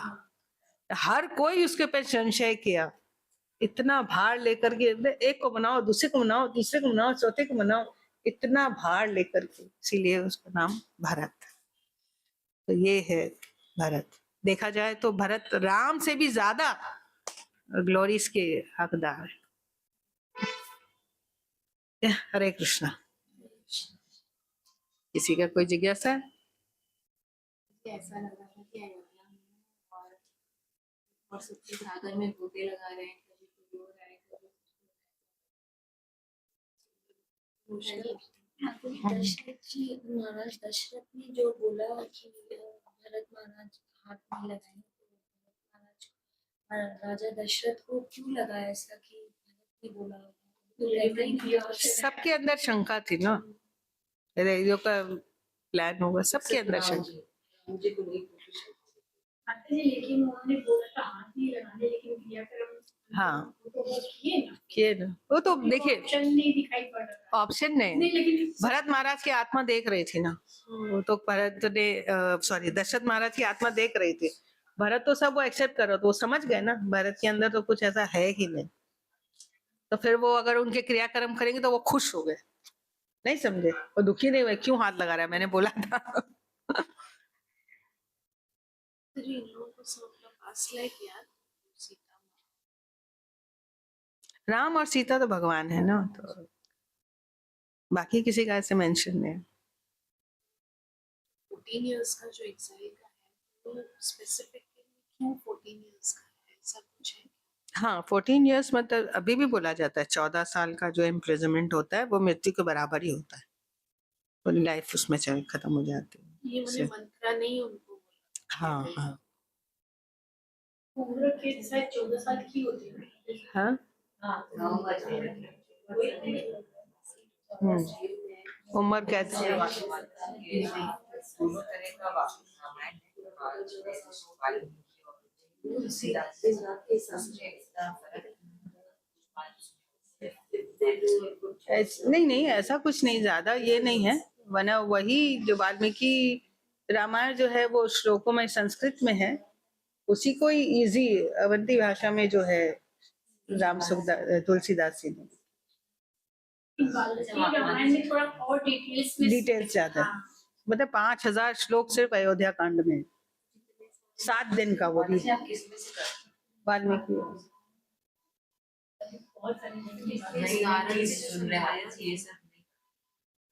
हर कोई उसके पे संशय किया। इतना भार लेकर के, एक को बनाओ, दूसरे को बनाओ, तीसरे को बनाओ, चौथे को बनाओ, इतना भार लेकर के, इसीलिए उसका नाम भरत। तो ये है भरत। देखा जाए तो भरत राम से भी ज्यादा ग्लोरीज के हकदार है। हरे कृष्णा। किसी का कोई जिज्ञासा है? ऐसा लग रहा था कि अयोध्या में और सबके सागर में गोते लगा रहे हैं, कभी कोई हो रहा है, कभी दशरथ जी महाराज, दशरथ ने जो बोला कि भरत महाराज हाथ नहीं लगाए, तो भरत महाराज राजा दशरथ को क्यों लगा ऐसा कि भरत ने बोला? सबके अंदर शंका थी ना, रेडियो का प्लान होगा, सबके अंदर शंका। मुझे को नहीं लेकिन उन्होंने बोला था हाथ नहीं लगाने, लेकिन क्रियाक्रम हाँ तो वो किए ना, किए ना, वो तो देखिए ऑप्शन नहीं दिखाई पड़ रहा ऑप्शन नहीं, नहीं, लेकिन भरत महाराज की आत्मा देख रही थी ना, वो तो भरत ने सॉरी दशरथ महाराज की आत्मा देख रही थी, भरत तो सब वो एक्सेप्ट कर रहा, तो वो समझ गए ना भरत के अंदर तो कुछ ऐसा है ही नहीं, तो फिर वो अगर उनके क्रियाक्रम करेंगे तो वो खुश हो गए, नहीं समझे, वो दुखी नहीं हुए, क्यों हाथ लगा रहा है, मैंने बोला था। फिर इन लोगों को सब अपना पास्ट लाइफ याद सीता राम और सीता तो भगवान है ना, तो बाकी किसी का ऐसे मेंशन नहीं है। 14 इयर्स का जो एग्जाइल का है वो स्पेसिफिकली क्यों 14 इयर्स का है, ऐसा कुछ है? हाँ 14 इयर्स मतलब अभी भी बोला जाता है 14 साल का जो इम्प्रिजनमेंट होता है वो मृत्यु के बराबर ही होता है, पूरी लाइफ उसमें चल खत्म हो जाती है। ये मैंने मंत्रा नहीं उनको बोला। हाँ हाँ पूरा के शायद 14 साल की होती है। हाँ उम्र कैसे नहीं नहीं ऐसा कुछ नहीं, ज्यादा ये नहीं है, वरना वही जो वाल्मीकि रामायण जो है वो श्लोकों में संस्कृत में है, उसी को ही इजी अवंती भाषा में जो है राम तुलसीदास जी ने रामायण में थोड़ा और डिटेल्स ज्यादा है, मतलब 5000 श्लोक सिर्फ अयोध्या कांड में, 7 दिन का वो भी वाल्मीकि।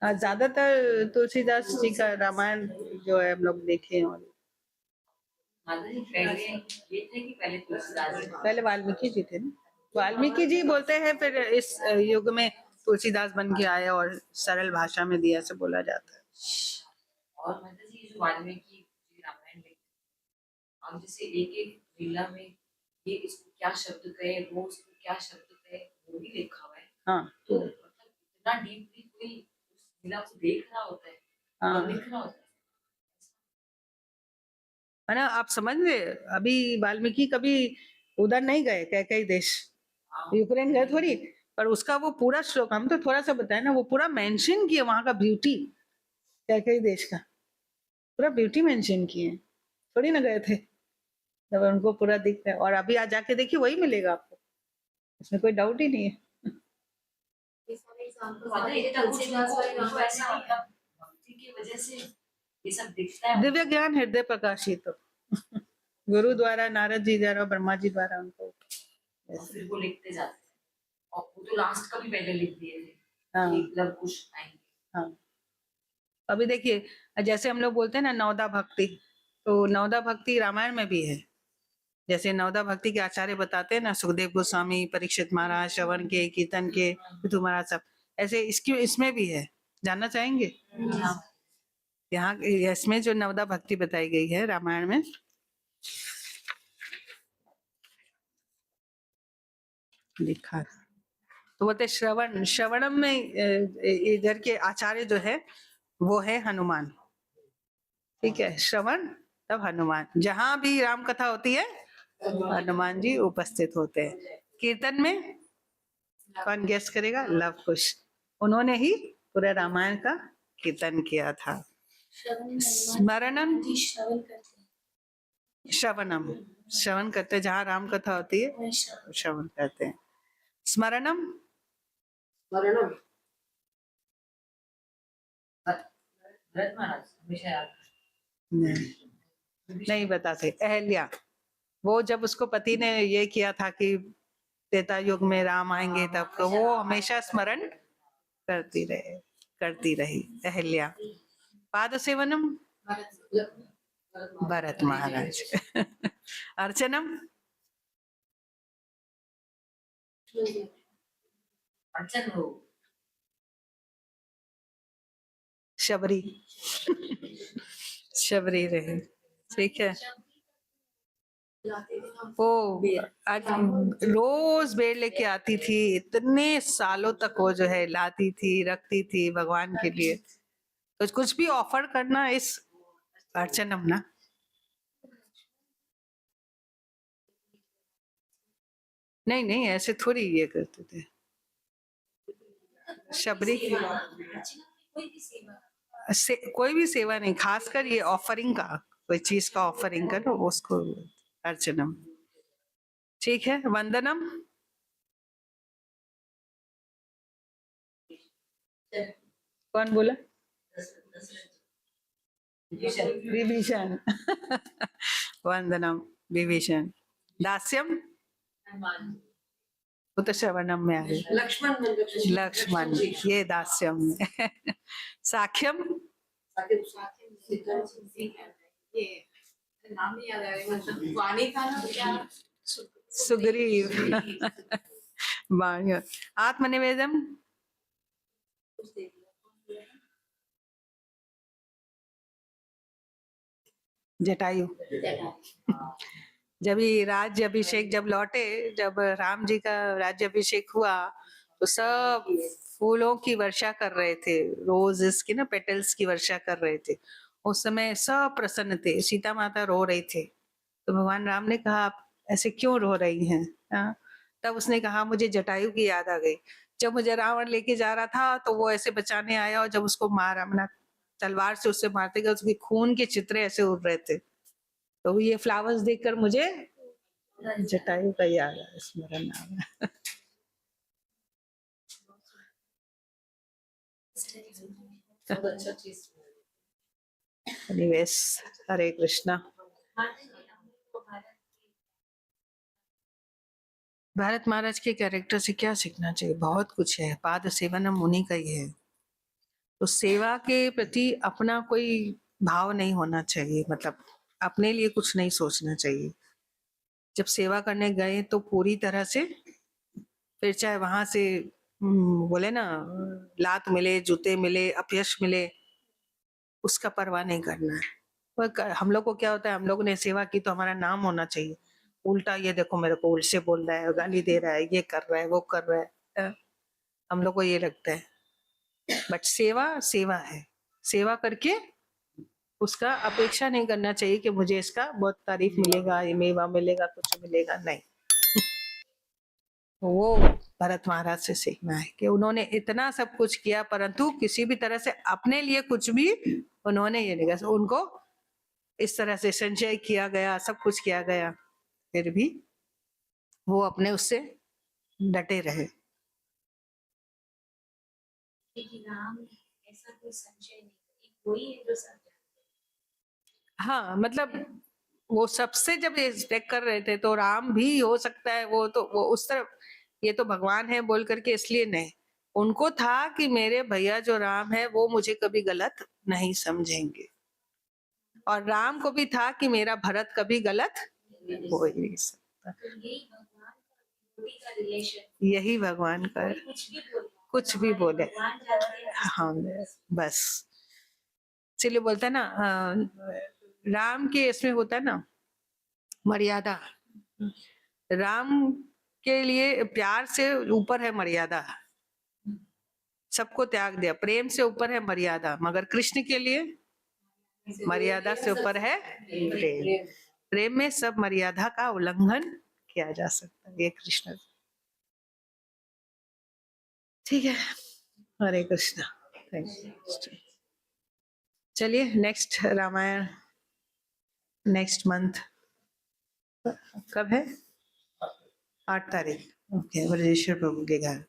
ज्यादातर तुलसीदास जी का रामायण जो है हम लोग देखे, और पहले वाल्मीकि जी थे ना, वाल्मीकि जी बोलते हैं, फिर इस युग में तुलसीदास बन के आए और सरल भाषा में दिया से बोला जाता है। और मतलब ये जो वाल्मीकि जी रामायण लिखते हैं, हम जैसे एक एक लीला में ये इसको क्या शब्द कहे, वो उसको क्या शब्द कहे, वो भी लिखा हुआ है। हाँ तो मतलब इतना डीपली कोई उस लीला को देख रहा होता है, हाँ लिख रहा होता है ना, आप समझ रहे, अभी वाल्मीकि कभी उधर नहीं गए, कई देश है। यूक्रेन गए थोड़ी, पर उसका वो पूरा श्लोक हम तो थोड़ा सा बताए ना, वो पूरा मेंशन किया वहां का ब्यूटी, कई देश का पूरा ब्यूटी मेंशन किए, थोड़ी ना गए थे, जब उनको पूरा दिख रहा है, और अभी आज जाके देखिए वही मिलेगा आपको, इसमें कोई डाउट ही नहीं है। ये सारे एग्जांपल्स तो मतलब ये तुलसीदास वाली ऐसा मतलब भक्ति की वजह से ये सब दिखता है। दिव्य ज्ञान हृदय प्रकाशित तो गुरु द्वारा, नारद जी द्वारा, ब्रह्मा जी द्वारा उनको और फिर वो लिखते जाते हैं, और वो तो लास्ट का भी पहले लिख दिए थे। हाँ मतलब कुछ आएंगे। हाँ अभी देखिए जैसे हम लोग बोलते हैं ना नवदा भक्ति, तो नवदा भक्ति रामायण में भी है, जैसे नवदा भक्ति के आचार्य बताते हैं ना, सुखदेव गोस्वामी, परीक्षित महाराज, श्रवण के, कीर्तन के, पृथु महाराज, सब ऐसे इसमें भी है, जानना चाहेंगे? यहाँ इसमें जो नवदा भक्ति बताई गई है रामायण में, लिखा तो बोलते श्रवणम में इधर के आचार्य जो है वो है हनुमान, ठीक है, श्रवण तब हनुमान, जहां भी राम कथा होती है हनुमान जी उपस्थित होते हैं। कीर्तन में कौन गेस करेगा? लव कुश, उन्होंने ही पूरे रामायण का कीर्तन किया था। स्मरणम श्रवणम, श्रवण करते, जहाँ राम कथा होती है श्रवण करते हैं। स्मरणम भरत महाराज हमेशा याद नहीं बताते। अहल्या, वो जब उसको पति ने ये किया था कि त्रेता युग में राम आएंगे तब, तो वो हमेशा स्मरण करती रही अहल्या। पाद सेवनम भरत महाराज। अर्चनम अर्चन हो शबरी शबरी रहे, ठीक है। वो रोज बेड़ लेके आती थी, इतने सालों तक वो जो है लाती थी, रखती थी भगवान के लिए, तो कुछ भी ऑफर करना इस अर्चनम ना। नहीं नहीं, ऐसे थोड़ी ये करते थे। शबरी कोई भी सेवा से कोई भी सेवा नहीं, खासकर ये ऑफरिंग का, कोई चीज का ऑफरिंग करो उसको अर्चनम। ठीक है, वंदनम। कौन बोला? विभीषण। वंदनम विभीषण। दास्यम वो तो श्रवणम में आ गई। लक्ष्मण ये दास्यम में। साख्यम ये नाम नहीं याद आ रहा, मतलब वाणी का ना क्या सुग्रीव। बाण। आत्मनिवेदन जटायु। जब ये राज्य अभिषेक जब लौटे, जब राम जी का राज्य अभिषेक हुआ तो सब फूलों की वर्षा कर रहे थे, रोजेस की ना पेटल्स की वर्षा कर रहे थे। उस समय सब प्रसन्न थे, सीता माता रो रही थी। तो भगवान राम ने कहा आप ऐसे क्यों रो रही हैं? हाँ? तब उसने कहा मुझे जटायु की याद आ गई। जब मुझे रावण लेके जा रहा था तो वो ऐसे बचाने आया, और जब उसको मारा, अपना तलवार से उससे मारते गए, उसके खून के चित्रे ऐसे उड़ रहे थे। तो ये फ्लावर्स देखकर मुझे जटायु का याद आया, स्मरण आ गया। अच्छा चीज। एनीवेज, हरे कृष्णा। भारत महाराज के कैरेक्टर से क्या सीखना चाहिए? बहुत कुछ है। पाद सेवनम मुनि का ही है। तो सेवा के प्रति अपना कोई भाव नहीं होना चाहिए, मतलब अपने लिए कुछ नहीं सोचना चाहिए। जब सेवा करने गए तो पूरी तरह से, फिर चाहे वहां से बोले ना लात मिले, जूते मिले, अपयश मिले, उसका परवाह नहीं करना है। हम लोग को क्या होता है, हम लोग ने सेवा की तो हमारा नाम होना चाहिए। उल्टा ये देखो मेरे को उल्टे बोल रहा है, गाली दे रहा है, ये कर रहा है, वो कर रहा है। हम लोग को ये लगता है। बट सेवा सेवा है। सेवा करके उसका अपेक्षा नहीं करना चाहिए कि मुझे इसका बहुत तारीफ मिलेगा, ये मेवा मिलेगा, कुछ मिलेगा, नहीं। वो भरत महाराज से सीखना है कि उन्होंने इतना सब कुछ किया, परंतु किसी भी तरह से अपने लिए कुछ भी उन्होंने ये नहीं कहा। उनको इस तरह से संचय किया गया, सब कुछ किया गया, फिर भी वो अपने उससे डटे रहे। राम ऐसा कोई संशय नहीं, कोई है जो सब हाँ, मतलब वो सबसे जब एक्सपेक्ट कर रहे थे तो राम भी हो सकता है, वो तो वो उस तरफ, ये तो भगवान है बोल करके इसलिए नहीं। उनको था कि मेरे भैया जो राम है वो मुझे कभी गलत नहीं समझेंगे, और राम को भी था कि मेरा भरत कभी गलत हो ही नहीं सकता। यही भगवान का कुछ भी बोले, हाँ बस। इसलिए बोलता है ना, राम के इसमें होता है ना मर्यादा। राम के लिए प्यार से ऊपर है मर्यादा, सबको त्याग दिया। प्रेम से ऊपर है मर्यादा, मगर कृष्ण के लिए मर्यादा से ऊपर है प्रेम। प्रेम में सब मर्यादा का उल्लंघन किया जा सकता है, ये कृष्ण। ठीक है, हरे कृष्णा। Thank you. चलिए नेक्स्ट रामायण नेक्स्ट मंथ कब है? 8 तारीख। ओके, ब्रजेश्वर प्रभु के घर।